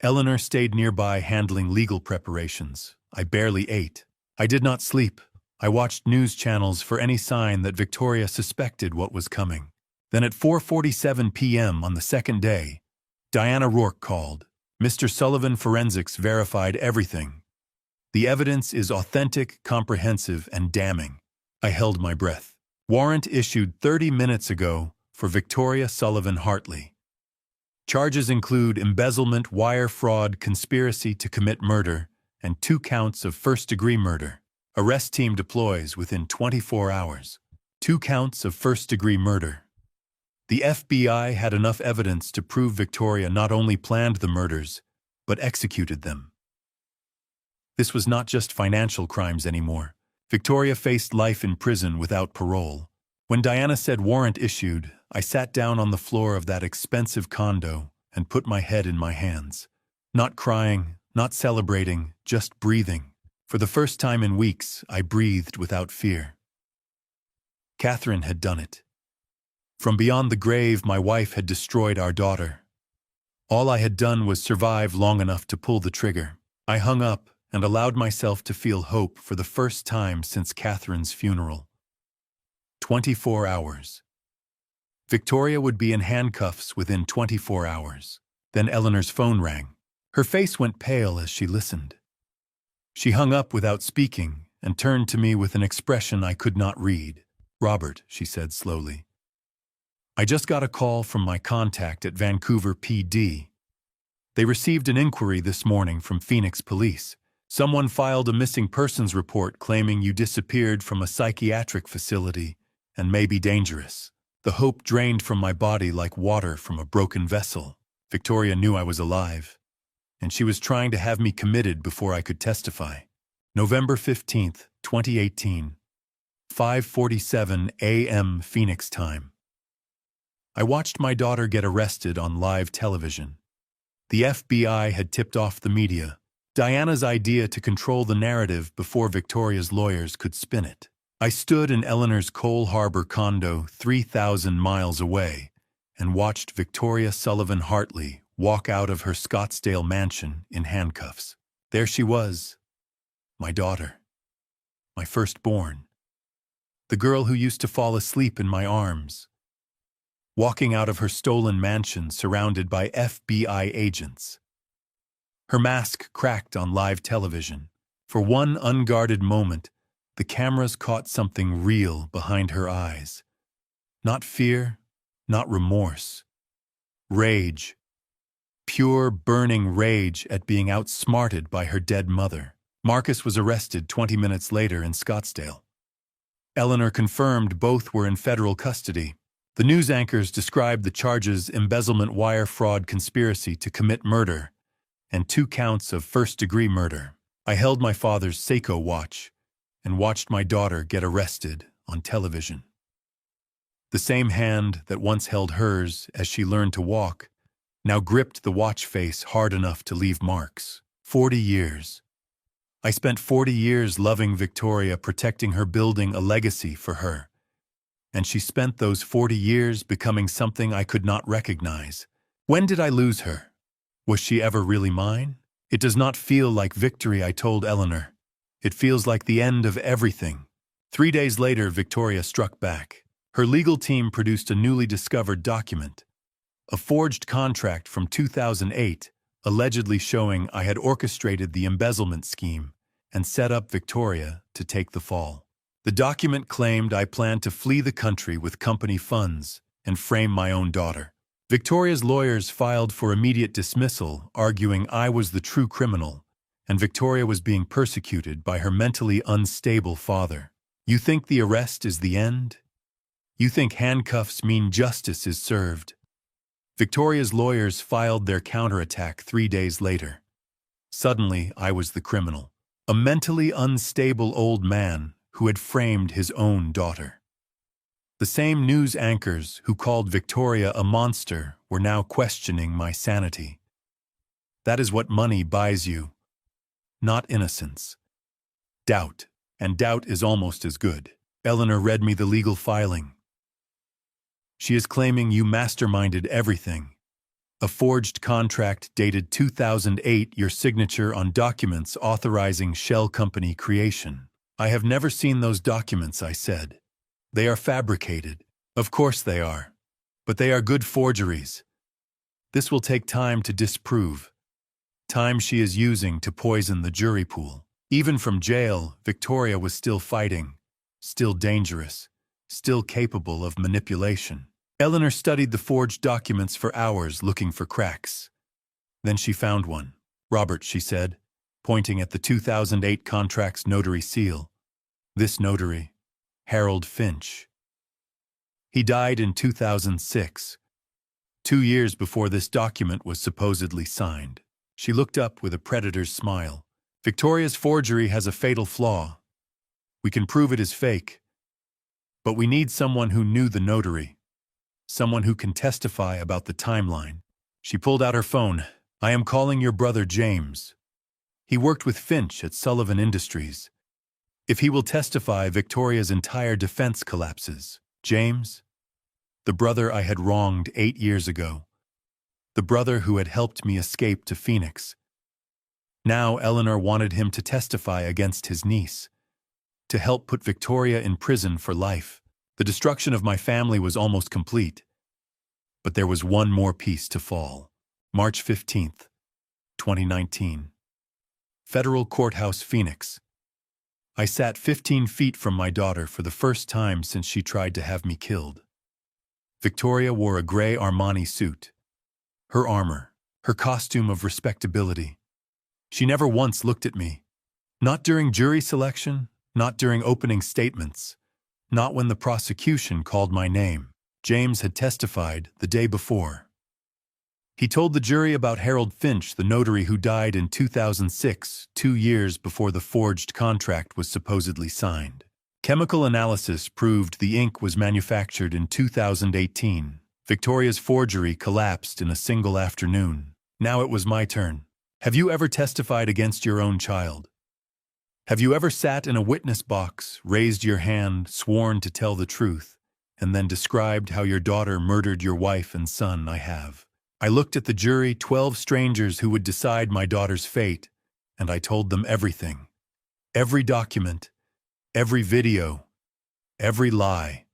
Speaker 1: Eleanor stayed nearby handling legal preparations. I barely ate. I did not sleep. I watched news channels for any sign that Victoria suspected what was coming. Then at 4:47 p.m. on the second day, Diana Rourke called. Mr. Sullivan Forensics verified everything. The evidence is authentic, comprehensive, and damning. I held my breath. Warrant issued 30 minutes ago for Victoria Sullivan Hartley. Charges include embezzlement, wire fraud, conspiracy to commit murder, and 2 counts of first-degree murder. Arrest team deploys within 24 hours. 2 counts of first-degree murder. The FBI had enough evidence to prove Victoria not only planned the murders, but executed them. This was not just financial crimes anymore. Victoria faced life in prison without parole. When Diana said warrant issued, I sat down on the floor of that expensive condo and put my head in my hands. Not crying, not celebrating, just breathing. For the first time in weeks, I breathed without fear. Catherine had done it. From beyond the grave, my wife had destroyed our daughter. All I had done was survive long enough to pull the trigger. I hung up and allowed myself to feel hope for the first time since Catherine's funeral. 24 hours. Victoria would be in handcuffs within 24 hours. Then Eleanor's phone rang. Her face went pale as she listened. She hung up without speaking and turned to me with an expression I could not read. "Robert," she said slowly, "I just got a call from my contact at Vancouver PD. They received an inquiry this morning from Phoenix Police. Someone filed a missing persons report claiming you disappeared from a psychiatric facility and may be dangerous." The hope drained from my body like water from a broken vessel. Victoria knew I was alive, and she was trying to have me committed before I could testify. November 15th, 2018, 5:47 a.m. Phoenix time. I watched my daughter get arrested on live television. The FBI had tipped off the media, Diana's idea to control the narrative before Victoria's lawyers could spin it. I stood in Eleanor's Cole Harbor condo 3,000 miles away and watched Victoria Sullivan Hartley walk out of her Scottsdale mansion in handcuffs. There she was, my daughter, my firstborn, the girl who used to fall asleep in my arms, walking out of her stolen mansion surrounded by FBI agents. Her mask cracked on live television. For one unguarded moment, the cameras caught something real behind her eyes. Not fear, not remorse. Rage. Pure, burning rage at being outsmarted by her dead mother. Marcus was arrested 20 minutes later in Scottsdale. Eleanor confirmed both were in federal custody. The news anchors described the charges: embezzlement, wire fraud, conspiracy to commit murder, and 2 counts of first-degree murder. I held my father's Seiko watch and watched my daughter get arrested on television. The same hand that once held hers as she learned to walk now gripped the watch face hard enough to leave marks. 40 years. I spent 40 years loving Victoria, protecting her, building a legacy for her. And she spent those 40 years becoming something I could not recognize. When did I lose her? Was she ever really mine? It does not feel like victory, I told Eleanor. It feels like the end of everything. 3 days later, Victoria struck back. Her legal team produced a newly discovered document, a forged contract from 2008, allegedly showing I had orchestrated the embezzlement scheme and set up Victoria to take the fall. The document claimed I planned to flee the country with company funds and frame my own daughter. Victoria's lawyers filed for immediate dismissal, arguing I was the true criminal, and Victoria was being persecuted by her mentally unstable father. You think the arrest is the end? You think handcuffs mean justice is served? Victoria's lawyers filed their counterattack 3 days later. Suddenly, I was the criminal, a mentally unstable old man who had framed his own daughter. The same news anchors who called Victoria a monster were now questioning my sanity. That is what money buys you. Not innocence. Doubt. And doubt is almost as good. Eleanor read me the legal filing. She is claiming you masterminded everything. A forged contract dated 2008, your signature on documents authorizing shell company creation. I have never seen those documents, I said. They are fabricated. Of course they are. But they are good forgeries. This will take time to disprove. Time she is using to poison the jury pool. Even from jail, Victoria was still fighting, still dangerous, still capable of manipulation. Eleanor studied the forged documents for hours, looking for cracks. Then she found one. "Robert," she said, pointing at the 2008 contract's notary seal. This notary, Harold Finch. He died in 2006, 2 years before this document was supposedly signed. She looked up with a predator's smile. Victoria's forgery has a fatal flaw. We can prove it is fake, but we need someone who knew the notary, someone who can testify about the timeline. She pulled out her phone. "I am calling your brother James." He worked with Finch at Sullivan Industries. If he will testify, Victoria's entire defense collapses. James, the brother I had wronged 8 years ago, the brother who had helped me escape to Phoenix. Now Eleanor wanted him to testify against his niece, to help put Victoria in prison for life. The destruction of my family was almost complete. But there was one more piece to fall. March 15th, 2019. Federal Courthouse, Phoenix. I sat 15 feet from my daughter for the first time since she tried to have me killed. Victoria wore a gray Armani suit. Her armor, her costume of respectability. She never once looked at me. Not during jury selection, not during opening statements, not when the prosecution called my name. James had testified the day before. He told the jury about Harold Finch, the notary who died in 2006, 2 years before the forged contract was supposedly signed. Chemical analysis proved the ink was manufactured in 2018. Victoria's forgery collapsed in a single afternoon. Now it was my turn. Have you ever testified against your own child? Have you ever sat in a witness box, raised your hand, sworn to tell the truth, and then described how your daughter murdered your wife and son? I have. I looked at the jury, 12 strangers who would decide my daughter's fate, and I told them everything. Every document, every video, every lie.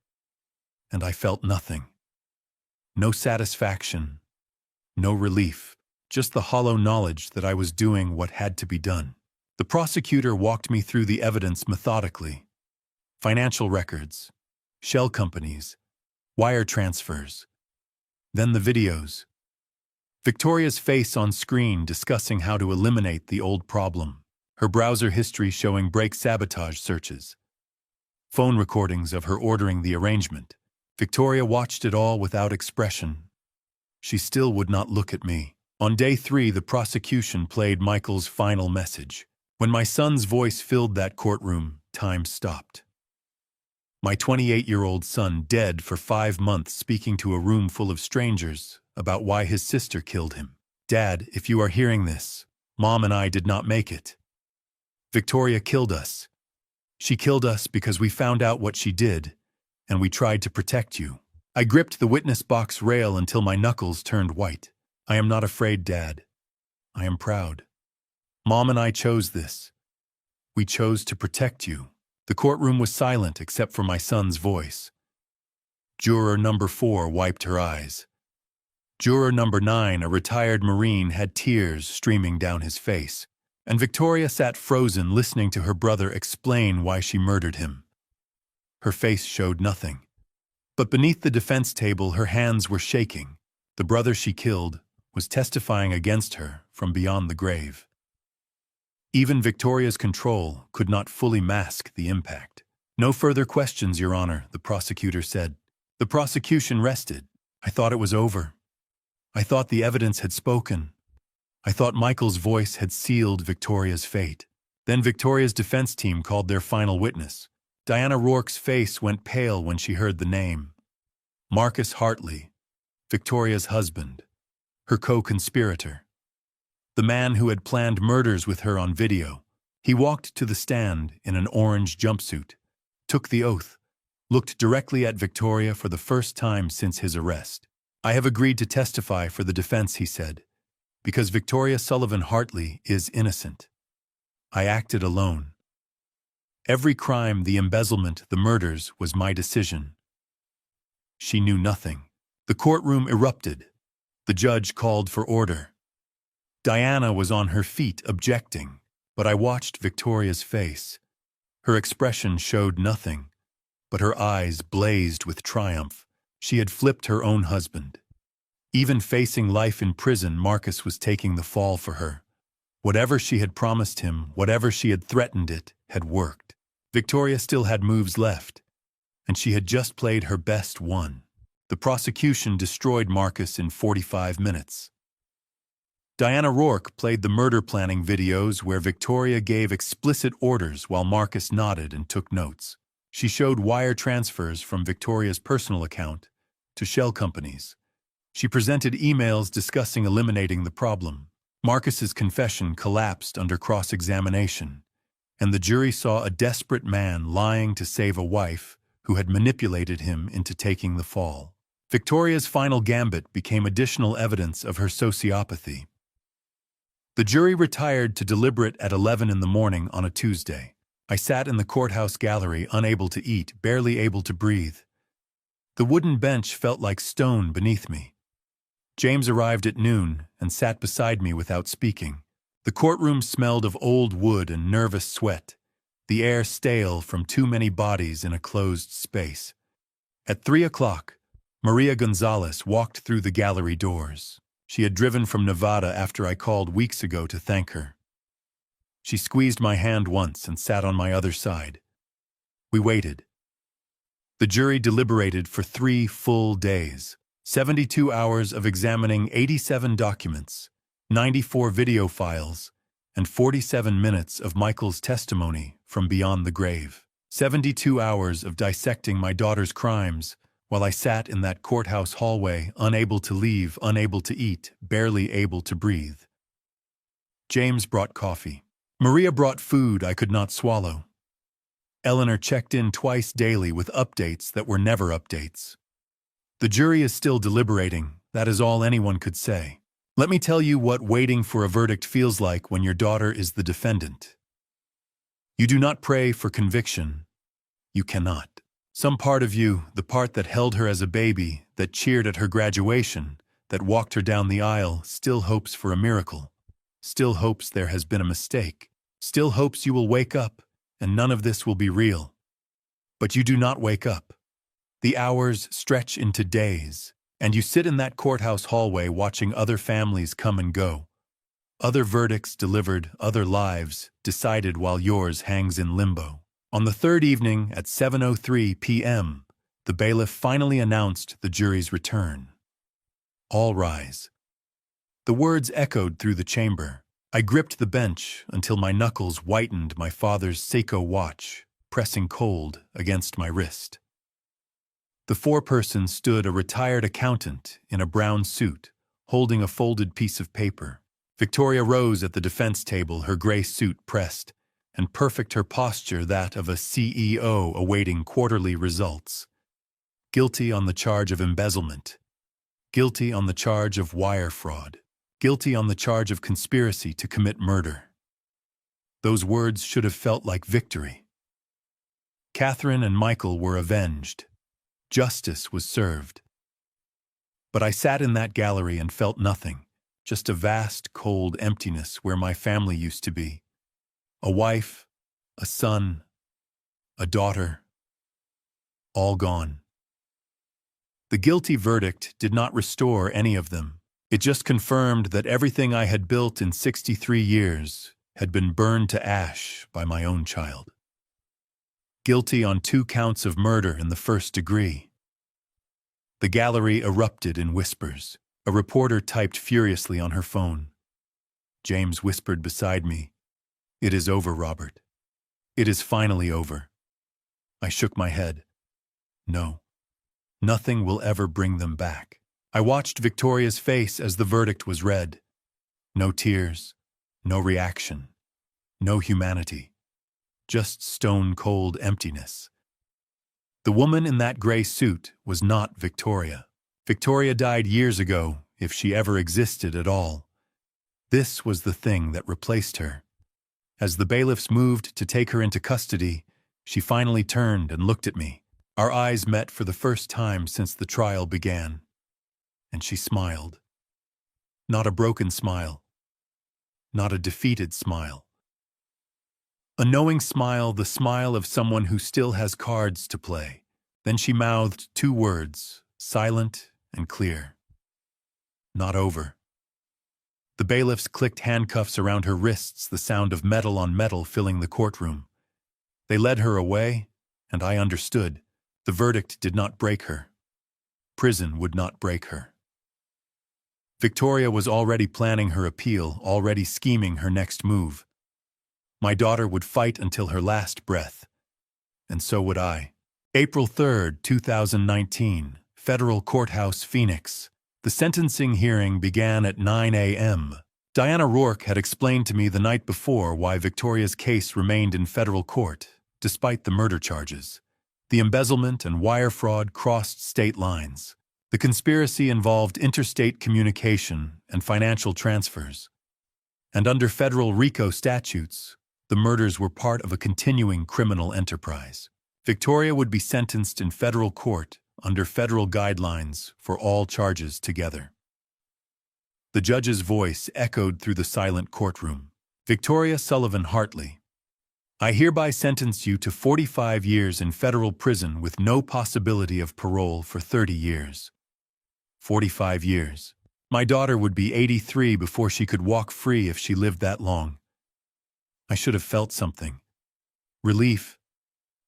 Speaker 1: And I felt nothing. No satisfaction, no relief, just the hollow knowledge that I was doing what had to be done. The prosecutor walked me through the evidence methodically. Financial records, shell companies, wire transfers, then the videos. Victoria's face on screen discussing how to eliminate the old problem. Her browser history showing brake sabotage searches. Phone recordings of her ordering the arrangement. Victoria watched it all without expression. She still would not look at me. On day 3, the prosecution played Michael's final message. When my son's voice filled that courtroom, time stopped. My 28-year-old son dead for 5 months speaking to a room full of strangers about why his sister killed him. Dad, if you are hearing this, Mom and I did not make it. Victoria killed us. She killed us because we found out what she did, and we tried to protect you. I gripped the witness box rail until my knuckles turned white. I am not afraid, Dad. I am proud. Mom and I chose this. We chose to protect you. The courtroom was silent except for my son's voice. Juror number 4 wiped her eyes. Juror number 9, a retired Marine, had tears streaming down his face, and Victoria sat frozen listening to her brother explain why she murdered him. Her face showed nothing. But beneath the defense table, her hands were shaking. The brother she killed was testifying against her from beyond the grave. Even Victoria's control could not fully mask the impact. No further questions, Your Honor, the prosecutor said. The prosecution rested. I thought it was over. I thought the evidence had spoken. I thought Michael's voice had sealed Victoria's fate. Then Victoria's defense team called their final witness. Diana Rourke's face went pale when she heard the name. Marcus Hartley, Victoria's husband, her co-conspirator. The man who had planned murders with her on video. He walked to the stand in an orange jumpsuit, took the oath, looked directly at Victoria for the first time since his arrest. I have agreed to testify for the defense, he said, because Victoria Sullivan Hartley is innocent. I acted alone. Every crime, the embezzlement, the murders, was my decision. She knew nothing. The courtroom erupted. The judge called for order. Diana was on her feet, objecting, but I watched Victoria's face. Her expression showed nothing, but her eyes blazed with triumph. She had flipped her own husband. Even facing life in prison, Marcus was taking the fall for her. Whatever she had promised him, whatever she had threatened, it had worked. Victoria still had moves left, and she had just played her best one. The prosecution destroyed Marcus in 45 minutes. Diana Rourke played the murder planning videos where Victoria gave explicit orders while Marcus nodded and took notes. She showed wire transfers from Victoria's personal account to shell companies. She presented emails discussing eliminating the problem. Marcus's confession collapsed under cross-examination, and the jury saw a desperate man lying to save a wife who had manipulated him into taking the fall. Victoria's final gambit became additional evidence of her sociopathy. The jury retired to deliberate at 11 in the morning on a Tuesday. I sat in the courthouse gallery, unable to eat, barely able to breathe. The wooden bench felt like stone beneath me. James arrived at noon and sat beside me without speaking. The courtroom smelled of old wood and nervous sweat, the air stale from too many bodies in a closed space. At 3 o'clock, Maria Gonzalez walked through the gallery doors. She had driven from Nevada after I called weeks ago to thank her. She squeezed my hand once and sat on my other side. We waited. The jury deliberated for 3 full days, 72 hours of examining 87 documents, 94 video files, and 47 minutes of Michael's testimony from beyond the grave. 72 hours of dissecting my daughter's crimes while I sat in that courthouse hallway, unable to leave, unable to eat, barely able to breathe. James brought coffee. Maria brought food I could not swallow. Eleanor checked in twice daily with updates that were never updates. The jury is still deliberating, that is all anyone could say. Let me tell you what waiting for a verdict feels like when your daughter is the defendant. You do not pray for conviction. You cannot. Some part of you, the part that held her as a baby, that cheered at her graduation, that walked her down the aisle, still hopes for a miracle, still hopes there has been a mistake, still hopes you will wake up and none of this will be real. But you do not wake up. The hours stretch into days, and you sit in that courthouse hallway watching other families come and go. Other verdicts delivered, other lives decided while yours hangs in limbo. On the third evening at 7:03 p.m., the bailiff finally announced the jury's return. All rise. The words echoed through the chamber. I gripped the bench until my knuckles whitened my father's Seiko watch, pressing cold against my wrist. The foreperson stood a retired accountant in a brown suit, holding a folded piece of paper. Victoria rose at the defense table, her gray suit pressed, and perfect her posture that of a CEO awaiting quarterly results. Guilty on the charge of embezzlement. Guilty on the charge of wire fraud. Guilty on the charge of conspiracy to commit murder. Those words should have felt like victory. Catherine and Michael were avenged. Justice was served. But I sat in that gallery and felt nothing, just a vast, cold emptiness where my family used to be. A wife, a son, a daughter, all gone. The guilty verdict did not restore any of them. It just confirmed that everything I had built in 63 years had been burned to ash by my own child. Guilty on 2 counts of murder in the first degree. The gallery erupted in whispers. A reporter typed furiously on her phone. James whispered beside me, "It is over, Robert. It is finally over." I shook my head. No. Nothing will ever bring them back. I watched Victoria's face as the verdict was read. No tears, no reaction, no humanity, just stone-cold emptiness. The woman in that gray suit was not Victoria. Victoria died years ago, if she ever existed at all. This was the thing that replaced her. As the bailiffs moved to take her into custody, she finally turned and looked at me. Our eyes met for the first time since the trial began. And she smiled. Not a broken smile. Not a defeated smile. A knowing smile, the smile of someone who still has cards to play. Then she mouthed 2 words, silent and clear. Not over. The bailiffs clicked handcuffs around her wrists, the sound of metal on metal filling the courtroom. They led her away, and I understood. The verdict did not break her. Prison would not break her. Victoria was already planning her appeal, already scheming her next move. My daughter would fight until her last breath. And so would I. April 3rd, 2019, Federal Courthouse, Phoenix. The sentencing hearing began at 9 a.m. Diana Rourke had explained to me the night before why Victoria's case remained in federal court, despite the murder charges. The embezzlement and wire fraud crossed state lines. The conspiracy involved interstate communication and financial transfers. And under federal RICO statutes, the murders were part of a continuing criminal enterprise. Victoria would be sentenced in federal court under federal guidelines for all charges together. The judge's voice echoed through the silent courtroom. Victoria Sullivan Hartley, I hereby sentence you to 45 years in federal prison with no possibility of parole for 30 years. 45 years. My daughter would be 83 before she could walk free if she lived that long. I should have felt something. Relief.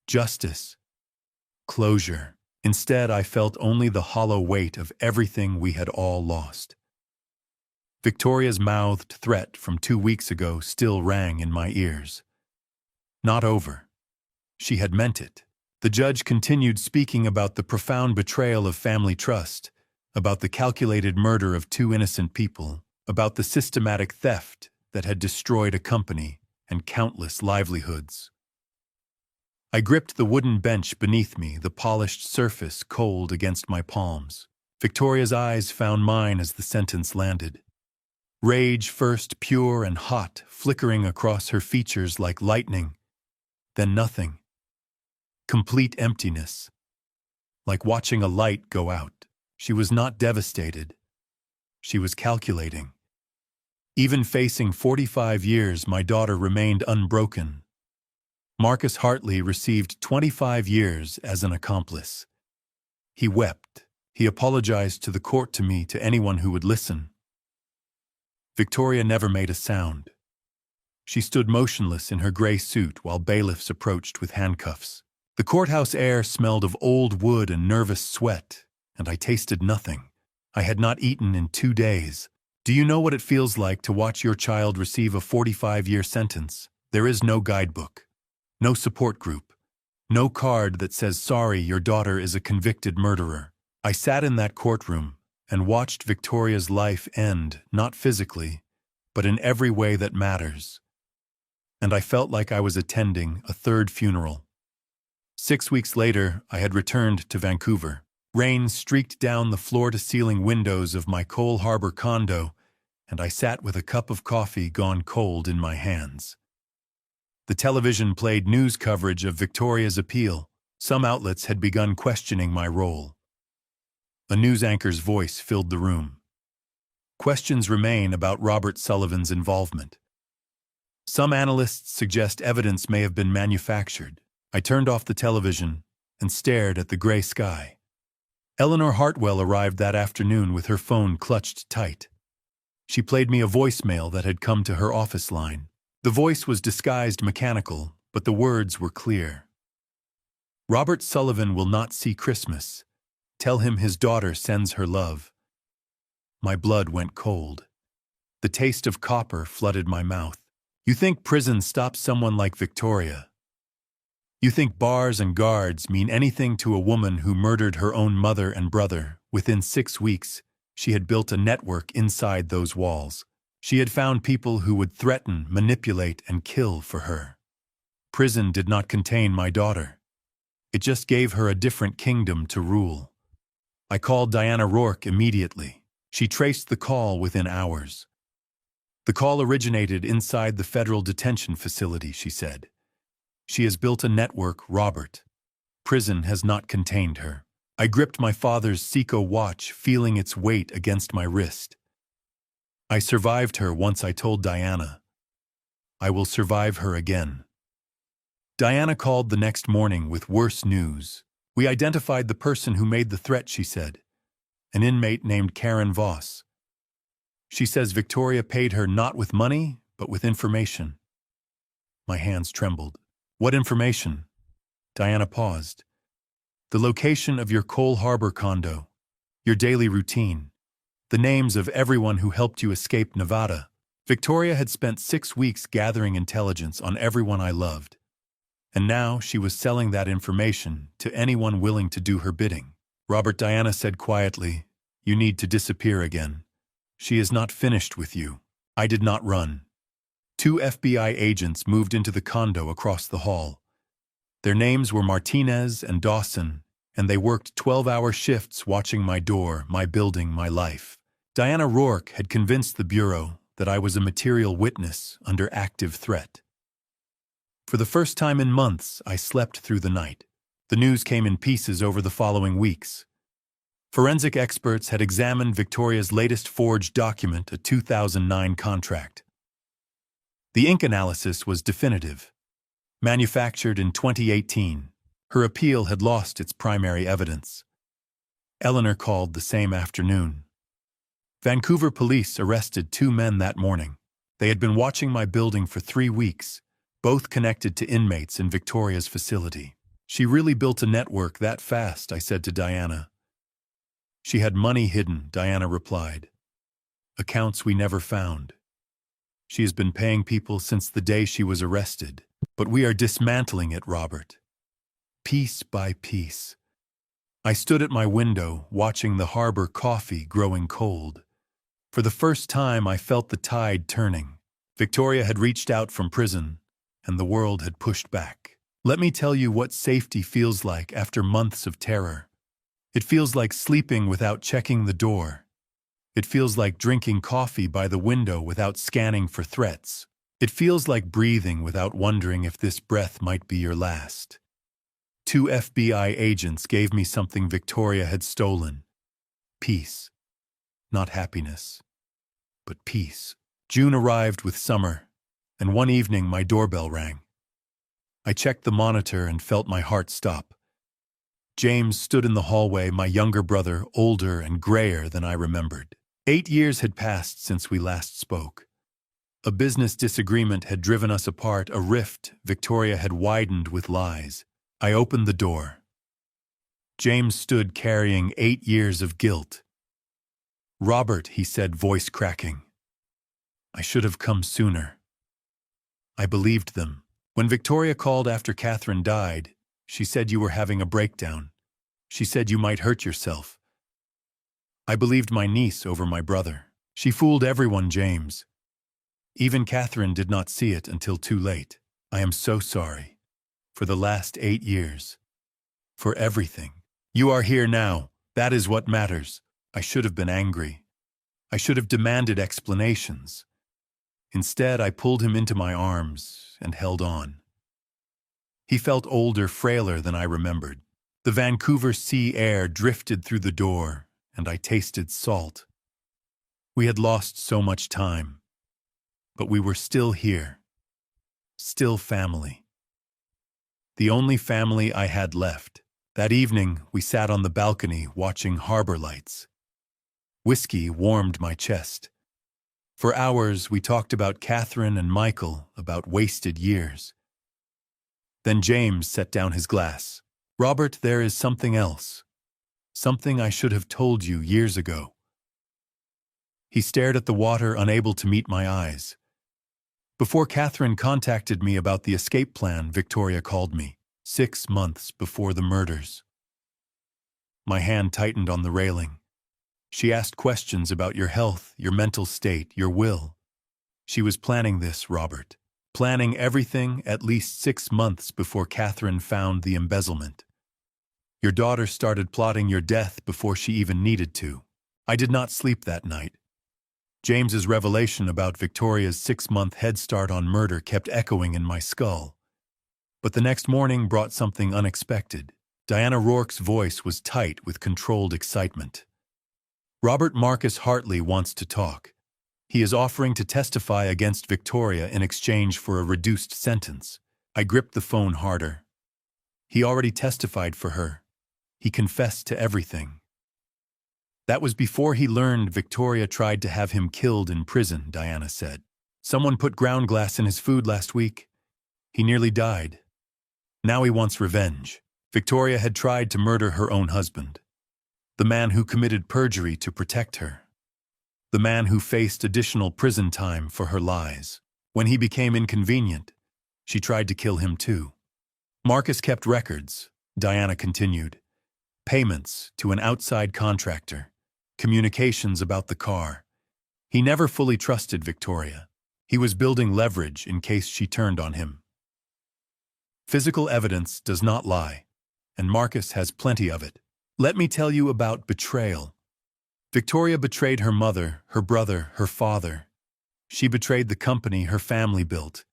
Speaker 1: Justice. Closure. Instead, I felt only the hollow weight of everything we had all lost. Victoria's mouthed threat from 2 weeks ago still rang in my ears. Not over. She had meant it. The judge continued speaking about the profound betrayal of family trust, about the calculated murder of 2 innocent people, about the systematic theft that had destroyed a company and countless livelihoods. I gripped the wooden bench beneath me, the polished surface cold against my palms. Victoria's eyes found mine as the sentence landed. Rage first pure and hot, flickering across her features like lightning, then nothing. Complete emptiness. Like watching a light go out. She was not devastated. She was calculating. Even facing 45 years, my daughter remained unbroken. Marcus Hartley received 25 years as an accomplice. He wept. He apologized to the court, to me, to anyone who would listen. Victoria never made a sound. She stood motionless in her gray suit while bailiffs approached with handcuffs. The courthouse air smelled of old wood and nervous sweat, and I tasted nothing. I had not eaten in 2 days. Do you know what it feels like to watch your child receive a 45-year sentence? There is no guidebook, no support group, no card that says, sorry, your daughter is a convicted murderer. I sat in that courtroom and watched Victoria's life end, not physically, but in every way that matters. And I felt like I was attending a 3rd funeral. 6 weeks later, I had returned to Vancouver. Rain streaked down the floor-to-ceiling windows of my Cole Harbour condo, and I sat with a cup of coffee gone cold in my hands. The television played news coverage of Victoria's appeal. Some outlets had begun questioning my role. A news anchor's voice filled the room. Questions remain about Robert Sullivan's involvement. Some analysts suggest evidence may have been manufactured. I turned off the television and stared at the gray sky. Eleanor Hartwell arrived that afternoon with her phone clutched tight. She played me a voicemail that had come to her office line. The voice was disguised mechanical, but the words were clear. Robert Sullivan will not see Christmas. Tell him his daughter sends her love. My blood went cold. The taste of copper flooded my mouth. You think prison stops someone like Victoria? You think bars and guards mean anything to a woman who murdered her own mother and brother? Within 6 weeks, she had built a network inside those walls. She had found people who would threaten, manipulate, and kill for her. Prison did not contain my daughter. It just gave her a different kingdom to rule. I called Diana Rourke immediately. She traced the call within hours. The call originated inside the federal detention facility, she said. She has built a network, Robert. Prison has not contained her. I gripped my father's Seiko watch, feeling its weight against my wrist. I survived her once, I told Diana. I will survive her again. Diana called the next morning with worse news. We identified the person who made the threat, she said. An inmate named Karen Voss. She says Victoria paid her not with money, but with information. My hands trembled. What information? Diana paused. The location of your Cole Harbour condo, your daily routine, the names of everyone who helped you escape Nevada. Victoria had spent 6 weeks gathering intelligence on everyone I loved, and now she was selling that information to anyone willing to do her bidding. Robert, Diana said quietly, you need to disappear again. She is not finished with you. I did not run. Two FBI agents moved into the condo across the hall. Their names were Martinez and Dawson, and they worked 12-hour shifts watching my door, my building, my life. Diana Rourke had convinced the Bureau that I was a material witness under active threat. For the first time in months, I slept through the night. The news came in pieces over the following weeks. Forensic experts had examined Victoria's latest forged document, a 2009 contract. The ink analysis was definitive. Manufactured in 2018, her appeal had lost its primary evidence. Eleanor called the same afternoon. Vancouver police arrested two men that morning. They had been watching my building for 3 weeks, both connected to inmates in Victoria's facility. She really built a network that fast, I said to Diana. She had money hidden, Diana replied. Accounts we never found. She has been paying people since the day she was arrested. But we are dismantling it, Robert. Piece by piece. I stood at my window, watching the harbor coffee growing cold. For the first time, I felt the tide turning. Victoria had reached out from prison, and the world had pushed back. Let me tell you what safety feels like after months of terror. It feels like sleeping without checking the door. It feels like drinking coffee by the window without scanning for threats. It feels like breathing without wondering if this breath might be your last. 2 FBI agents gave me something Victoria had stolen. Peace. Not happiness, but peace. June arrived with summer, and one evening my doorbell rang. I checked the monitor and felt my heart stop. James stood in the hallway, my younger brother, older and grayer than I remembered. 8 years had passed since we last spoke. A business disagreement had driven us apart, a rift Victoria had widened with lies. I opened the door. James stood carrying 8 years of guilt. Robert, he said, voice cracking. I should have come sooner. I believed them. When Victoria called after Catherine died, she said you were having a breakdown. She said you might hurt yourself. I believed my niece over my brother. She fooled everyone, James. Even Catherine did not see it until too late. I am so sorry. For the last 8 years. For everything. You are here now. That is what matters. I should have been angry. I should have demanded explanations. Instead, I pulled him into my arms and held on. He felt older, frailer than I remembered. The Vancouver sea air drifted through the door, and I tasted salt. We had lost so much time. But we were still here. Still family. The only family I had left. That evening, we sat on the balcony watching harbor lights. Whiskey warmed my chest. For hours, we talked about Catherine and Michael, about wasted years. Then James set down his glass. Robert, there is something else. Something I should have told you years ago. He stared at the water, unable to meet my eyes. Before Catherine contacted me about the escape plan, Victoria called me, 6 months before the murders. My hand tightened on the railing. She asked questions about your health, your mental state, your will. She was planning this, Robert. Planning everything at least 6 months before Catherine found the embezzlement. Your daughter started plotting your death before she even needed to. I did not sleep that night. James's revelation about Victoria's 6-month head start on murder kept echoing in my skull. But the next morning brought something unexpected. Diana Rourke's voice was tight with controlled excitement. Robert Marcus Hartley wants to talk. He is offering to testify against Victoria in exchange for a reduced sentence. I gripped the phone harder. He already testified for her. He confessed to everything. That was before he learned Victoria tried to have him killed in prison, Diana said. Someone put ground glass in his food last week. He nearly died. Now he wants revenge. Victoria had tried to murder her own husband. The man who committed perjury to protect her. The man who faced additional prison time for her lies. When he became inconvenient, she tried to kill him too. Marcus kept records, Diana continued. Payments to an outside contractor. Communications about the car. He never fully trusted Victoria. He was building leverage in case she turned on him. Physical evidence does not lie, and Marcus has plenty of it. Let me tell you about betrayal. Victoria betrayed her mother, her brother, her father. She betrayed the company her family built.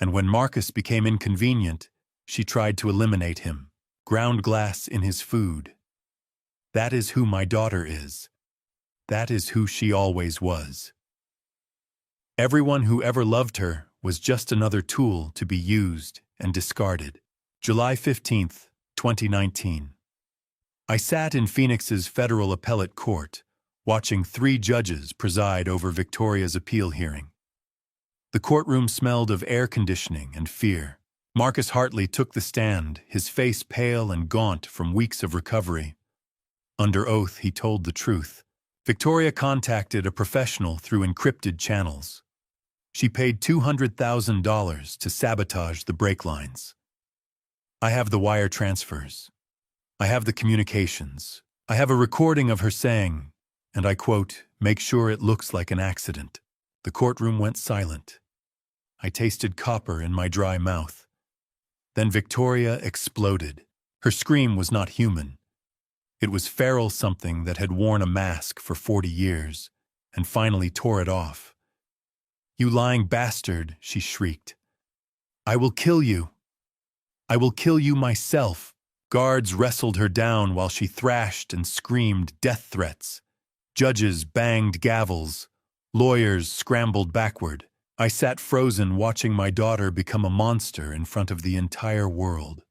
Speaker 1: And when Marcus became inconvenient, she tried to eliminate him, ground glass in his food. That is who my daughter is. That is who she always was. Everyone who ever loved her was just another tool to be used and discarded. July 15th, 2019. I sat in Phoenix's federal appellate court, watching 3 judges preside over Victoria's appeal hearing. The courtroom smelled of air conditioning and fear. Marcus Hartley took the stand, his face pale and gaunt from weeks of recovery. Under oath, he told the truth. Victoria contacted a professional through encrypted channels. She paid $200,000 to sabotage the brake lines. I have the wire transfers. I have the communications. I have a recording of her saying, and I quote, "Make sure it looks like an accident." The courtroom went silent. I tasted copper in my dry mouth. Then Victoria exploded. Her scream was not human. It was feral, something that had worn a mask for 40 years, and finally tore it off. "You lying bastard," she shrieked. "I will kill you. I will kill you myself." Guards wrestled her down while she thrashed and screamed death threats. Judges banged gavels. Lawyers scrambled backward. I sat frozen, watching my daughter become a monster in front of the entire world.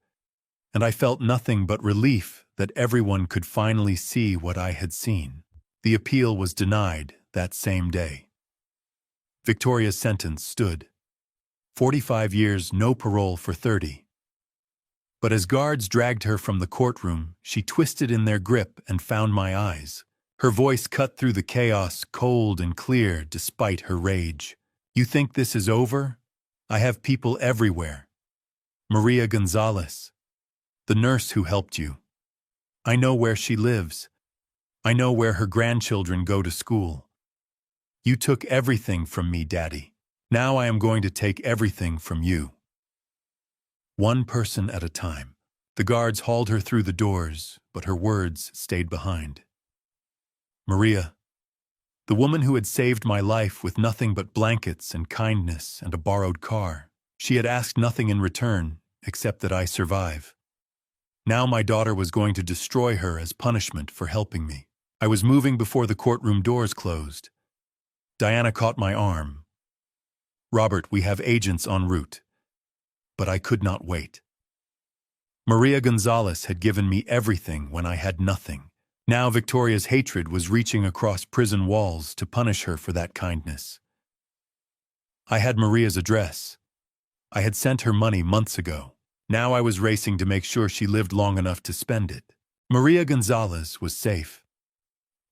Speaker 1: And I felt nothing but relief that everyone could finally see what I had seen. The appeal was denied that same day. Victoria's sentence stood. 45 years, no parole for 30. But as guards dragged her from the courtroom, she twisted in their grip and found my eyes. Her voice cut through the chaos, cold and clear despite her rage. "You think this is over? I have people everywhere. Maria Gonzalez, the nurse who helped you. I know where she lives. I know where her grandchildren go to school. You took everything from me, Daddy. Now I am going to take everything from you." One person at a time. The guards hauled her through the doors, but her words stayed behind. Maria, the woman who had saved my life with nothing but blankets and kindness and a borrowed car. She had asked nothing in return, except that I survive. Now my daughter was going to destroy her as punishment for helping me. I was moving before the courtroom doors closed. Diana caught my arm. "Robert, we have agents en route." But I could not wait. Maria Gonzalez had given me everything when I had nothing. Now Victoria's hatred was reaching across prison walls to punish her for that kindness. I had Maria's address. I had sent her money months ago. Now I was racing to make sure she lived long enough to spend it. Maria Gonzalez was safe.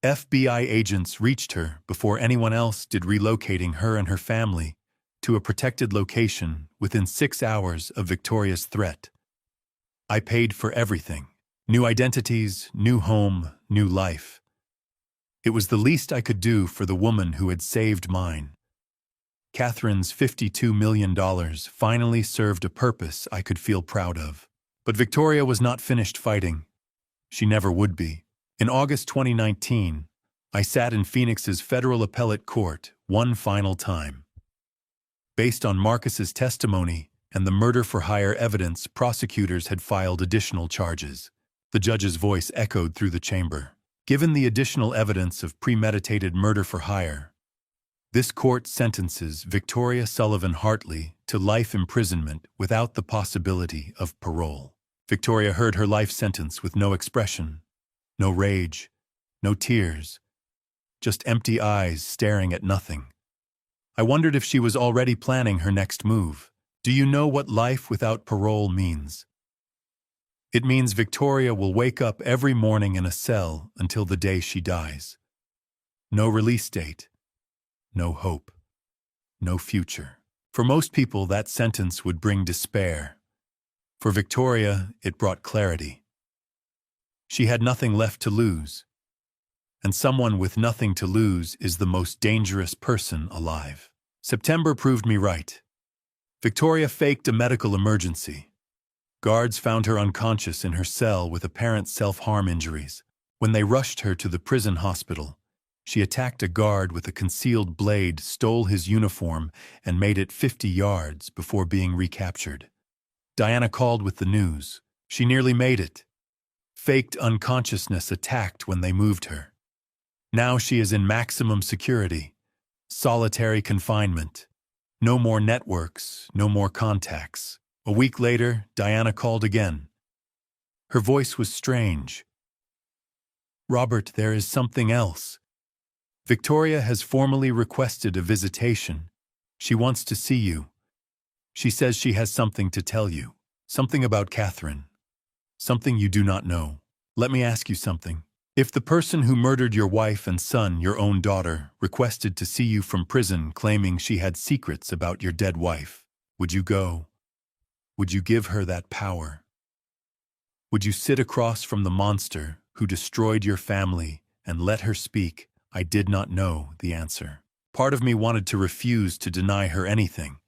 Speaker 1: FBI agents reached her before anyone else did, relocating her and her family to a protected location within 6 hours of Victoria's threat. I paid for everything. New identities, new home, new life. It was the least I could do for the woman who had saved mine. Catherine's $52 million finally served a purpose I could feel proud of. But Victoria was not finished fighting. She never would be. In August 2019, I sat in Phoenix's federal appellate court one final time. Based on Marcus's testimony and the murder-for-hire evidence, prosecutors had filed additional charges. The judge's voice echoed through the chamber. Given the additional evidence of premeditated murder-for-hire, this court sentences Victoria Sullivan Hartley to life imprisonment without the possibility of parole. Victoria heard her life sentence with no expression, no rage, no tears, just empty eyes staring at nothing. I wondered if she was already planning her next move. Do you know what life without parole means? It means Victoria will wake up every morning in a cell until the day she dies. No release date, no hope, no future. For most people, that sentence would bring despair. For Victoria, it brought clarity. She had nothing left to lose. and someone with nothing to lose is the most dangerous person alive. September proved me right. Victoria faked a medical emergency. Guards found her unconscious in her cell with apparent self-harm injuries. When they rushed her to the prison hospital, she attacked a guard with a concealed blade, stole his uniform, and made it 50 yards before being recaptured. Diana called with the news. She nearly made it. Faked unconsciousness attacked when they moved her. Now she is in maximum security. Solitary confinement. No more networks, no more contacts. A week later, Diana called again. Her voice was strange. "Robert, there is something else. Victoria has formally requested a visitation. She wants to see you. She says she has something to tell you. Something about Catherine. Something you do not know. Let me ask you something. If the person who murdered your wife and son, your own daughter, requested to see you from prison claiming she had secrets about your dead wife, would you go? Would you give her that power? Would you sit across from the monster who destroyed your family and let her speak? I did not know the answer. Part of me wanted to refuse to deny her anything.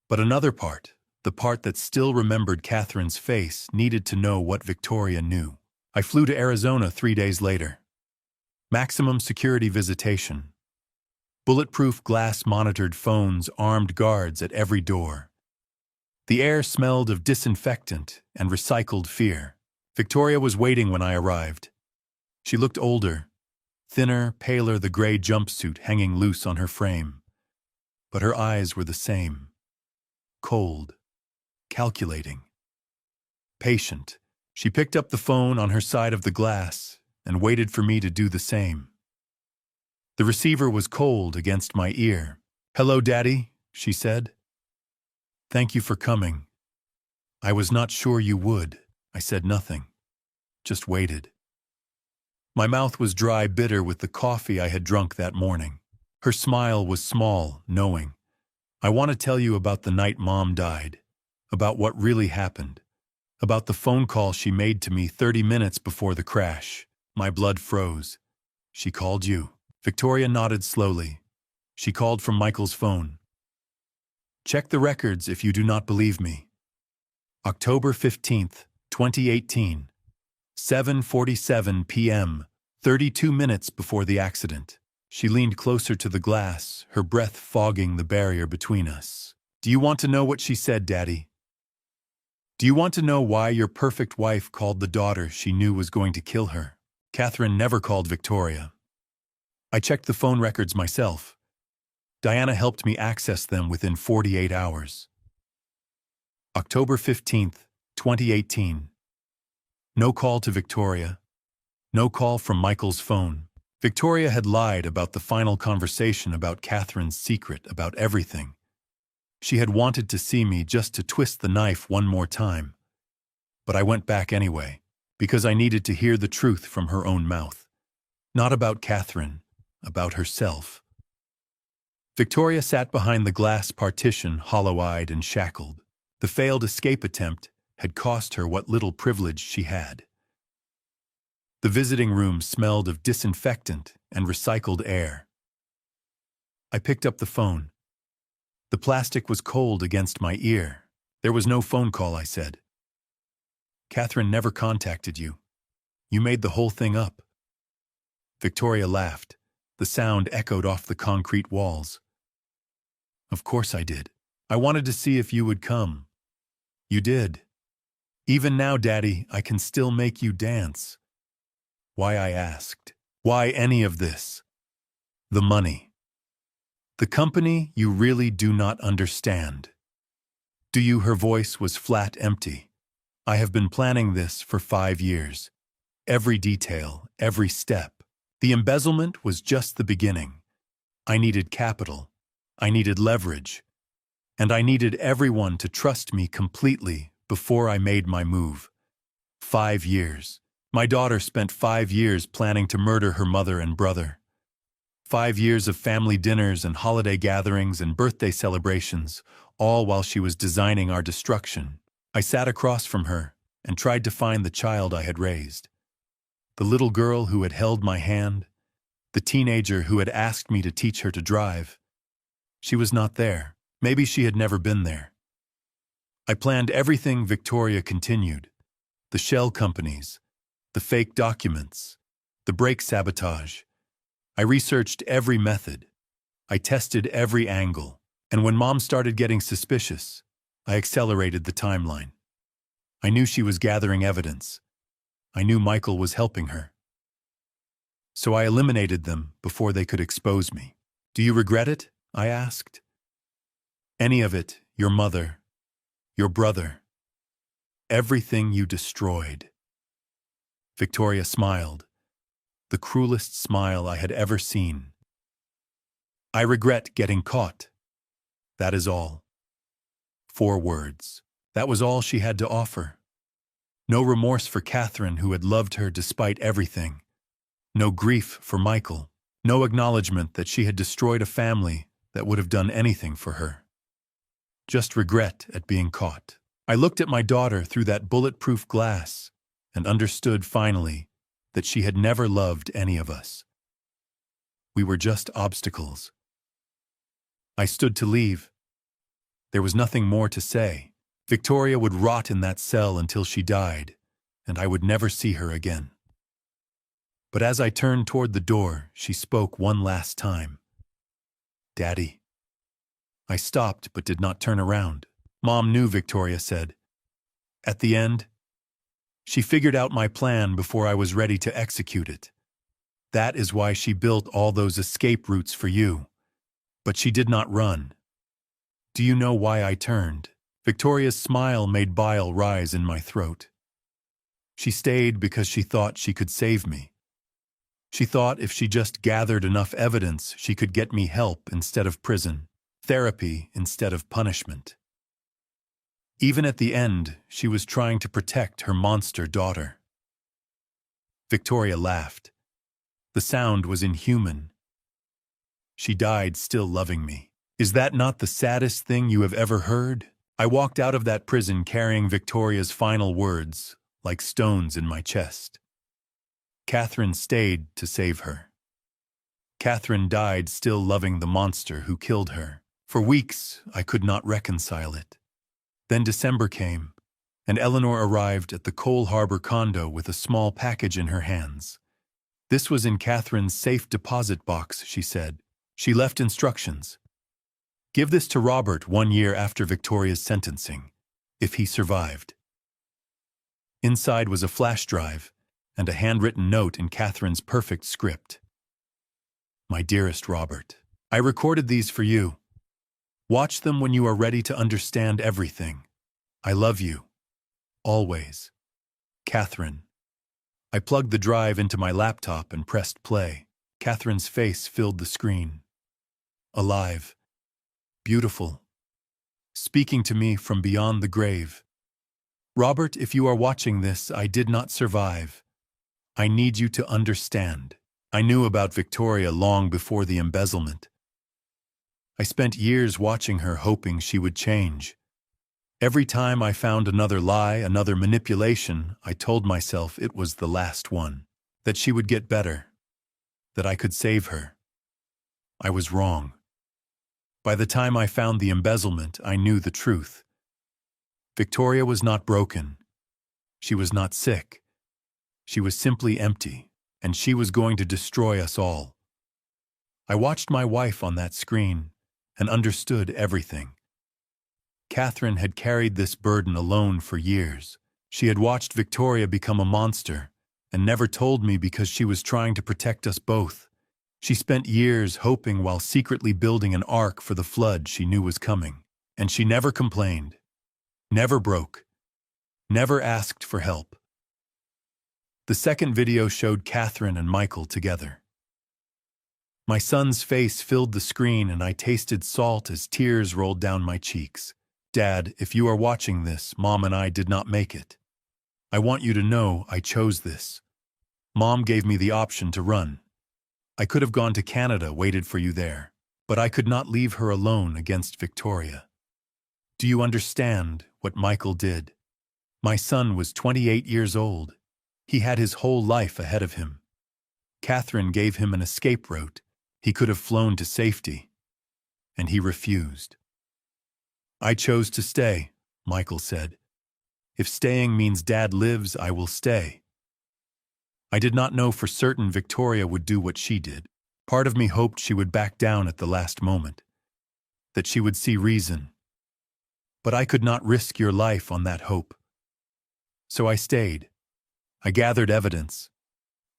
Speaker 1: But another part, the part that still remembered Catherine's face, needed to know what Victoria knew. I flew to Arizona 3 days later. Maximum security visitation. Bulletproof glass-monitored phones, armed guards at every door. The air smelled of disinfectant and recycled fear. Victoria was waiting when I arrived. She looked older, thinner, paler, the gray jumpsuit hanging loose on her frame. But her eyes were the same. Cold, calculating, patient. She picked up the phone on her side of the glass and waited for me to do the same. The receiver was cold against my ear. "Hello, Daddy," she said. "Thank you for coming. I was not sure you would." I said nothing, just waited. My mouth was dry, bitter with the coffee I had drunk that morning. Her smile was small, knowing. "I want to tell you about the night Mom died, about what really happened, about the phone call she made to me 30 minutes before the crash." My blood froze. "She called you?" Victoria nodded slowly. "She called from Michael's phone. Check the records if you do not believe me. October 15th, 2018, 7:47 p.m., 32 minutes before the accident." She leaned closer to the glass, her breath fogging the barrier between us. "Do you want to know what she said, Daddy? Do you want to know why your perfect wife called the daughter she knew was going to kill her? Catherine never called Victoria. I checked the phone records myself. Diana helped me access them within 48 hours. October 15th, 2018. No call to Victoria. No call from Michael's phone. Victoria had lied about the final conversation, about Catherine's secret, about everything. She had wanted to see me just to twist the knife one more time. But I went back anyway, because I needed to hear the truth from her own mouth. Not about Catherine, about herself. Victoria sat behind the glass partition, hollow-eyed and shackled. The failed escape attempt had cost her what little privilege she had. The visiting room smelled of disinfectant and recycled air. I picked up the phone. The plastic was cold against my ear. "There was no phone call," I said. "Catherine never contacted you. You made the whole thing up." Victoria laughed. The sound echoed off the concrete walls. "Of course I did. I wanted to see if you would come. You did. Even now, Daddy, I can still make you dance." Why, I asked. Why any of this? The money. The company you really do not understand. Do you? Her voice was flat empty. "I have been planning this for 5 years. Every detail, every step. The embezzlement was just the beginning. I needed capital. I needed leverage. And I needed everyone to trust me completely before I made my move. 5 years. My daughter spent 5 years planning to murder her mother and brother. 5 years of family dinners and holiday gatherings and birthday celebrations, all while she was designing our destruction. I sat across from her and tried to find the child I had raised. The little girl who had held my hand, the teenager who had asked me to teach her to drive. She was not there. Maybe she had never been there. I planned everything, Victoria continued. The shell companies, the fake documents, the brake sabotage. I researched every method. I tested every angle. And when Mom started getting suspicious, I accelerated the timeline. I knew she was gathering evidence. I knew Michael was helping her. So I eliminated them before they could expose me. Do you regret it? I asked. Any of it, your mother, your brother, everything you destroyed. Victoria smiled, the cruelest smile I had ever seen. I regret getting caught. That is all. 4 words. That was all she had to offer. No remorse for Catherine, who had loved her despite everything. No grief for Michael. No acknowledgement that she had destroyed a family that would have done anything for her. Just regret at being caught. I looked at my daughter through that bulletproof glass and understood finally that she had never loved any of us. We were just obstacles. I stood to leave. There was nothing more to say. Victoria would rot in that cell until she died, and I would never see her again. But as I turned toward the door, she spoke one last time. Daddy. I stopped but did not turn around. Mom knew, Victoria said. At the end, she figured out my plan before I was ready to execute it. That is why she built all those escape routes for you. But she did not run. Do you know why I turned? Victoria's smile made bile rise in my throat. She stayed because she thought she could save me. She thought if she just gathered enough evidence, she could get me help instead of prison, therapy instead of punishment. Even at the end, she was trying to protect her monster daughter. Victoria laughed. The sound was inhuman. She died still loving me. Is that not the saddest thing you have ever heard? I walked out of that prison carrying Victoria's final words, like stones in my chest. Catherine stayed to save her. Catherine died still loving the monster who killed her. For weeks, I could not reconcile it. Then December came, and Eleanor arrived at the Cole Harbor condo with a small package in her hands. This was in Catherine's safe deposit box, she said. She left instructions. Give this to Robert 1 year after Victoria's sentencing, if he survived. Inside was a flash drive and a handwritten note in Catherine's perfect script. My dearest Robert, I recorded these for you. Watch them when you are ready to understand everything. I love you. Always. Catherine. I plugged the drive into my laptop and pressed play. Catherine's face filled the screen. Alive. Beautiful. Speaking to me from beyond the grave. Robert, if you are watching this, I did not survive. I need you to understand. I knew about Victoria long before the embezzlement. I spent years watching her, hoping she would change. Every time I found another lie, another manipulation, I told myself it was the last one, that she would get better, that I could save her. I was wrong. By the time I found the embezzlement, I knew the truth. Victoria was not broken. She was not sick. She was simply empty, and she was going to destroy us all. I watched my wife on that screen and understood everything. Catherine had carried this burden alone for years. She had watched Victoria become a monster and never told me because she was trying to protect us both. She spent years hoping while secretly building an ark for the flood she knew was coming. And she never complained, never broke, never asked for help. The second video showed Catherine and Michael together. My son's face filled the screen and I tasted salt as tears rolled down my cheeks. Dad, if you are watching this, Mom and I did not make it. I want you to know I chose this. Mom gave me the option to run. I could have gone to Canada, waited for you there, but I could not leave her alone against Victoria. Do you understand what Michael did? My son was 28 years old. He had his whole life ahead of him. Catherine gave him an escape route. He could have flown to safety, and he refused. "I chose to stay," Michael said. "If staying means Dad lives, I will stay." I did not know for certain Victoria would do what she did. Part of me hoped she would back down at the last moment, that she would see reason. But I could not risk your life on that hope. So I stayed. I gathered evidence.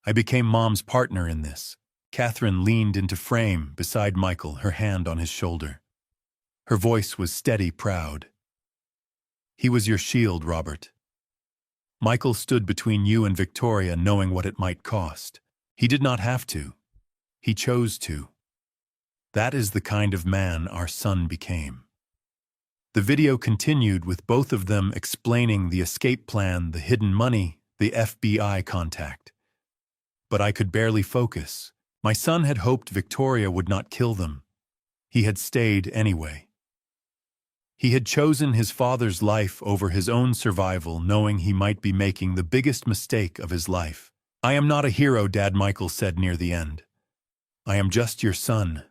Speaker 1: I became Mom's partner in this. Catherine leaned into frame beside Michael, her hand on his shoulder. Her voice was steady, proud. "He was your shield, Robert. Michael stood between you and Victoria, knowing what it might cost. He did not have to. He chose to. That is the kind of man our son became." The video continued with both of them explaining the escape plan, the hidden money, the FBI contact. But I could barely focus. My son had hoped Victoria would not kill them. He had stayed anyway. He had chosen his father's life over his own survival, knowing he might be making the biggest mistake of his life. "I am not a hero," Dad Michael said near the end. "I am just your son.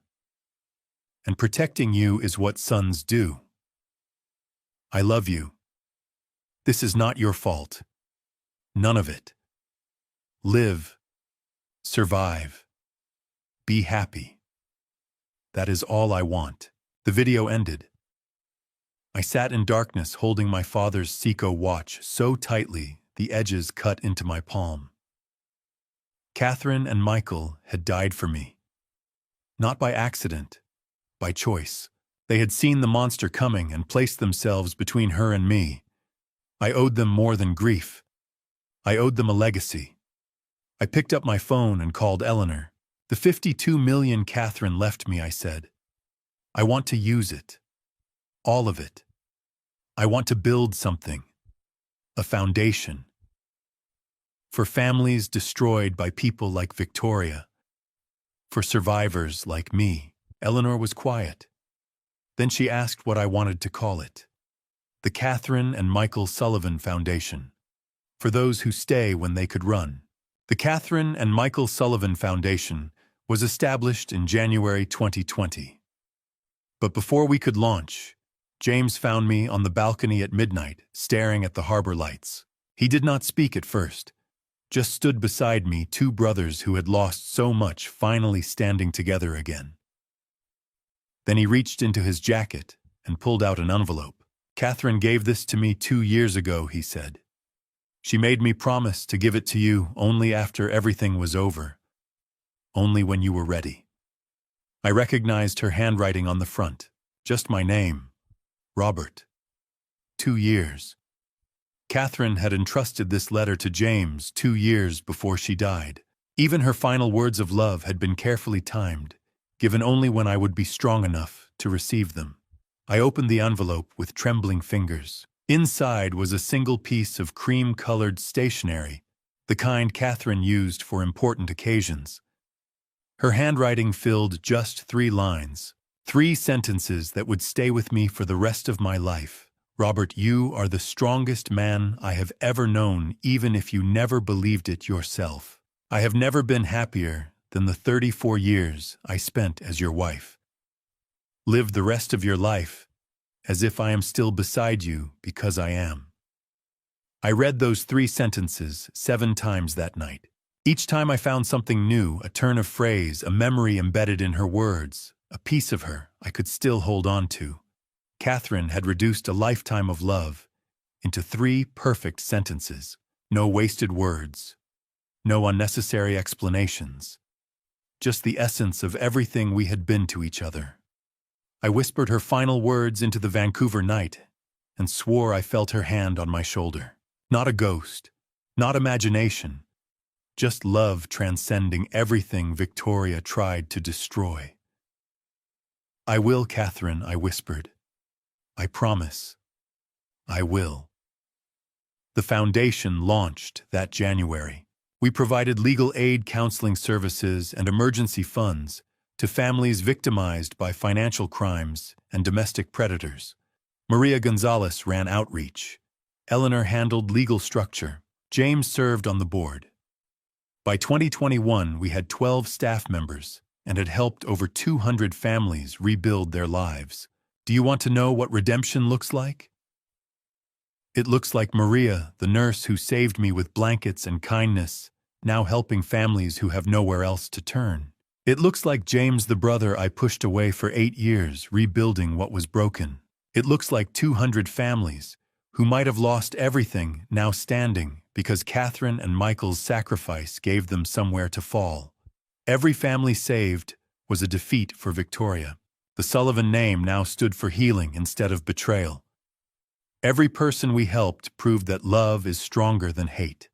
Speaker 1: And protecting you is what sons do. I love you. This is not your fault. None of it. Live. Survive. Be happy. That is all I want." The video ended. I sat in darkness holding my father's Seiko watch so tightly the edges cut into my palm. Catherine and Michael had died for me. Not by accident, by choice. They had seen the monster coming and placed themselves between her and me. I owed them more than grief. I owed them a legacy. I picked up my phone and called Eleanor. "The $52 million Catherine left me," I said. "I want to use it. All of it. I want to build something. A foundation. For families destroyed by people like Victoria. For survivors like me." Eleanor was quiet. Then she asked what I wanted to call it. "The Catherine and Michael Sullivan Foundation. For those who stay when they could run." The Catherine and Michael Sullivan Foundation was established in January 2020. But before we could launch, James found me on the balcony at midnight, staring at the harbor lights. He did not speak at first, just stood beside me, two brothers who had lost so much finally standing together again. Then he reached into his jacket and pulled out an envelope. "Catherine gave this to me 2 years ago," he said. "She made me promise to give it to you only after everything was over, only when you were ready." I recognized her handwriting on the front, just my name. Robert. 2 years. Catherine had entrusted this letter to James 2 years before she died. Even her final words of love had been carefully timed, given only when I would be strong enough to receive them. I opened the envelope with trembling fingers. Inside was a single piece of cream-colored stationery, the kind Catherine used for important occasions. Her handwriting filled just 3 lines. 3 sentences that would stay with me for the rest of my life. "Robert, you are the strongest man I have ever known, even if you never believed it yourself. I have never been happier than the 34 years I spent as your wife. Live the rest of your life as if I am still beside you, because I am." I read those 3 sentences 7 times that night. Each time I found something new, a turn of phrase, a memory embedded in her words. A piece of her I could still hold on to. Catherine had reduced a lifetime of love into 3 perfect sentences. No wasted words. No unnecessary explanations. Just the essence of everything we had been to each other. I whispered her final words into the Vancouver night and swore I felt her hand on my shoulder. Not a ghost, not imagination, just love transcending everything Victoria tried to destroy. "I will, Catherine," I whispered. "I promise. I will." The foundation launched that January. We provided legal aid, counseling services, and emergency funds to families victimized by financial crimes and domestic predators. Maria Gonzalez ran outreach. Eleanor handled legal structure. James served on the board. By 2021, we had 12 staff members and had helped over 200 families rebuild their lives. Do you want to know what redemption looks like? It looks like Maria, the nurse who saved me with blankets and kindness, now helping families who have nowhere else to turn. It looks like James, the brother I pushed away for 8 years, rebuilding what was broken. It looks like 200 families who might have lost everything now standing because Catherine and Michael's sacrifice gave them somewhere to fall. Every family saved was a defeat for Victoria. The Sullivan name now stood for healing instead of betrayal. Every person we helped proved that love is stronger than hate.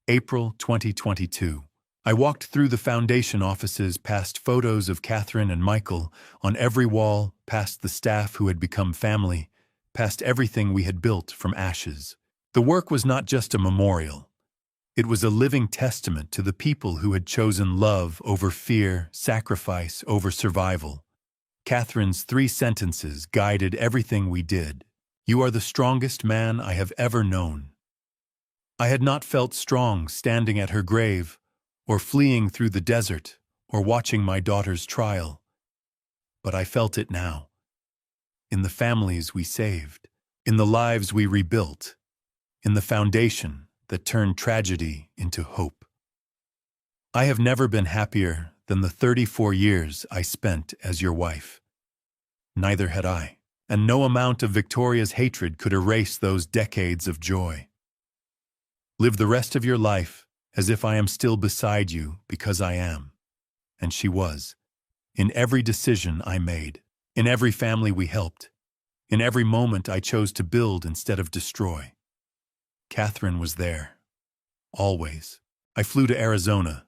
Speaker 1: April 2022. I walked through the foundation offices past photos of Catherine and Michael on every wall, past the staff who had become family, past everything we had built from ashes. The work was not just a memorial. It was a living testament to the people who had chosen love over fear, sacrifice over survival. Catherine's 3 sentences guided everything we did. You are the strongest man I have ever known. I had not felt strong standing at her grave, or fleeing through the desert, or watching my daughter's trial. But I felt it now. In the families we saved, in the lives we rebuilt, in the foundation that turned tragedy into hope. I have never been happier than the 34 years I spent as your wife. Neither had I, and no amount of Victoria's hatred could erase those decades of joy. Live the rest of your life as if I am still beside you, because I am. And she was. In every decision I made, in every family we helped, in every moment I chose to build instead of destroy. Catherine was there. Always. I flew to Arizona.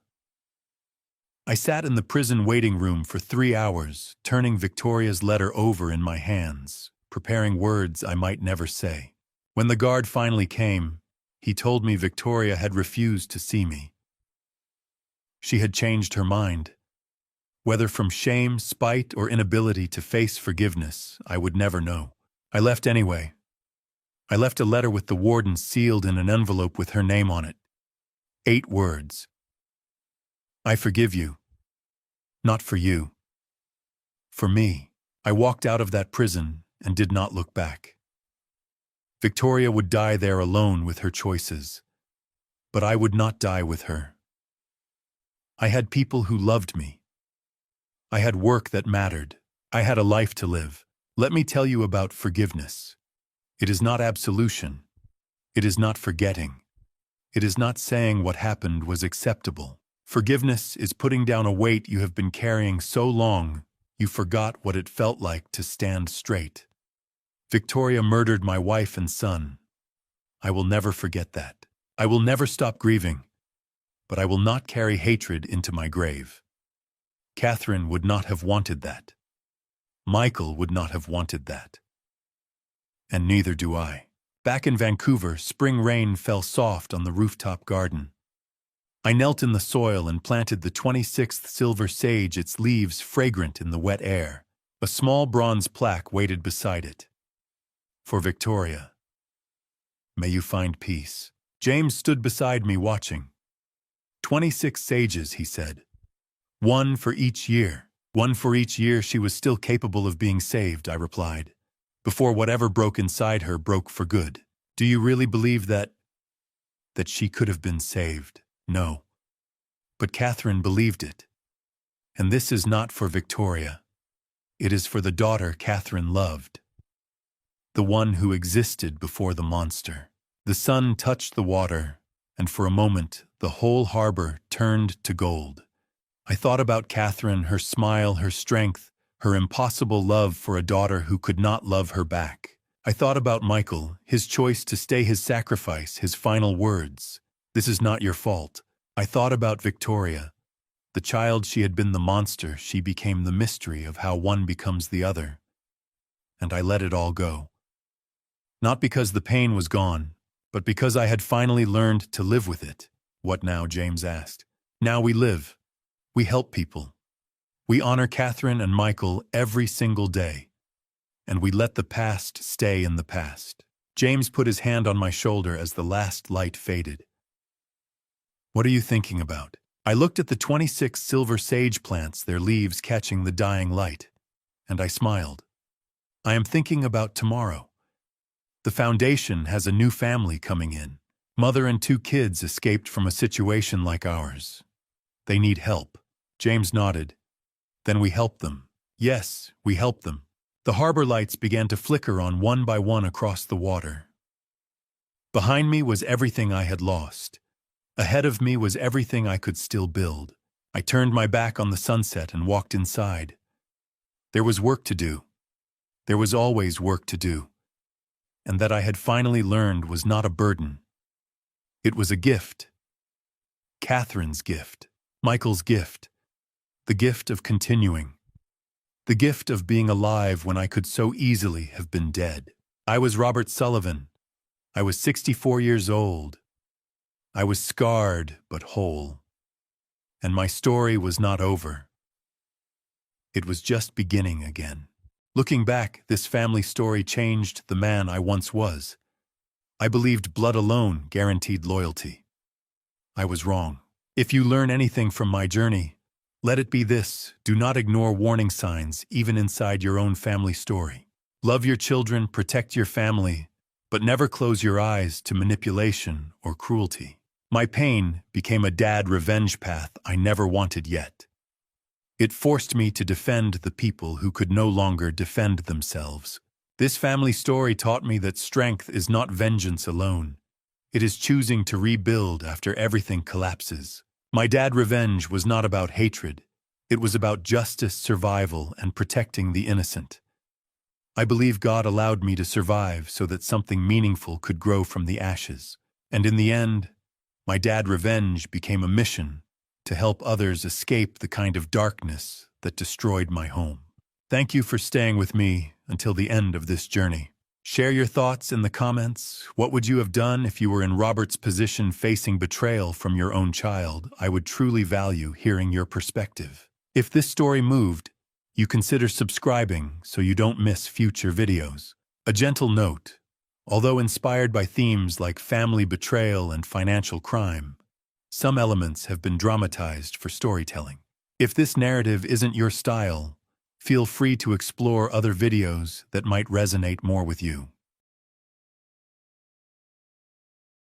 Speaker 1: I sat in the prison waiting room for 3 hours, turning Victoria's letter over in my hands, preparing words I might never say. When the guard finally came, he told me Victoria had refused to see me. She had changed her mind. Whether from shame, spite, or inability to face forgiveness, I would never know. I left anyway. I left a letter with the warden sealed in an envelope with her name on it. 8 words. I forgive you. Not for you. For me. I walked out of that prison and did not look back. Victoria would die there alone with her choices, but I would not die with her. I had people who loved me. I had work that mattered. I had a life to live. Let me tell you about forgiveness. It is not absolution. It is not forgetting. It is not saying what happened was acceptable. Forgiveness is putting down a weight you have been carrying so long you forgot what it felt like to stand straight. Victoria murdered my wife and son. I will never forget that. I will never stop grieving, but I will not carry hatred into my grave. Catherine would not have wanted that. Michael would not have wanted that. And neither do I. Back in Vancouver, spring rain fell soft on the rooftop garden. I knelt in the soil and planted the 26th silver sage, its leaves fragrant in the wet air. A small bronze plaque waited beside it. For Victoria. May you find peace. James stood beside me watching. 26 sages, he said. 1 for each year. 1 for each year she was still capable of being saved, I replied. Before whatever broke inside her broke for good. Do you really believe that she could have been saved? No. But Catherine believed it. And this is not for Victoria. It is for the daughter Catherine loved. The one who existed before the monster. The sun touched the water, and for a moment the whole harbor turned to gold. I thought about Catherine, her smile, her strength, her impossible love for a daughter who could not love her back. I thought about Michael, his choice to stay, his sacrifice, his final words. This is not your fault. I thought about Victoria. The child she had been, the monster, she became the mystery of how one becomes the other. And I let it all go. Not because the pain was gone, but because I had finally learned to live with it. What now? James asked. Now we live. We help people. We honor Catherine and Michael every single day. And we let the past stay in the past. James put his hand on my shoulder as the last light faded. "What are you thinking about?" I looked at the 26 silver sage plants, their leaves catching the dying light, and I smiled. "I am thinking about tomorrow. The foundation has a new family coming in. Mother and 2 kids escaped from a situation like ours. They need help." James nodded. "Then we helped them." "Yes, we helped them." The harbor lights began to flicker on one by one across the water. Behind me was everything I had lost. Ahead of me was everything I could still build. I turned my back on the sunset and walked inside. There was work to do. There was always work to do. And that I had finally learned was not a burden. It was a gift. Catherine's gift. Michael's gift. The gift of continuing. The gift of being alive when I could so easily have been dead. I was Robert Sullivan. I was 64 years old. I was scarred but whole. And my story was not over. It was just beginning again. Looking back, this family story changed the man I once was. I believed blood alone guaranteed loyalty. I was wrong. If you learn anything from my journey, let it be this: do not ignore warning signs even inside your own family story. Love your children, protect your family, but never close your eyes to manipulation or cruelty. My pain became a dad revenge path I never wanted yet. It forced me to defend the people who could no longer defend themselves. This family story taught me that strength is not vengeance alone. It is choosing to rebuild after everything collapses. My dad revenge was not about hatred. It was about justice, survival, and protecting the innocent. I believe God allowed me to survive so that something meaningful could grow from the ashes. And in the end, my dad revenge became a mission to help others escape the kind of darkness that destroyed my home. Thank you for staying with me until the end of this journey. Share your thoughts in the comments. What would you have done if you were in Robert's position facing betrayal from your own child? I would truly value hearing your perspective. If this story moved, you consider subscribing so you don't miss future videos. A gentle note: although inspired by themes like family betrayal and financial crime, some elements have been dramatized for storytelling. If this narrative isn't your style, feel free to explore other videos that might resonate more with you.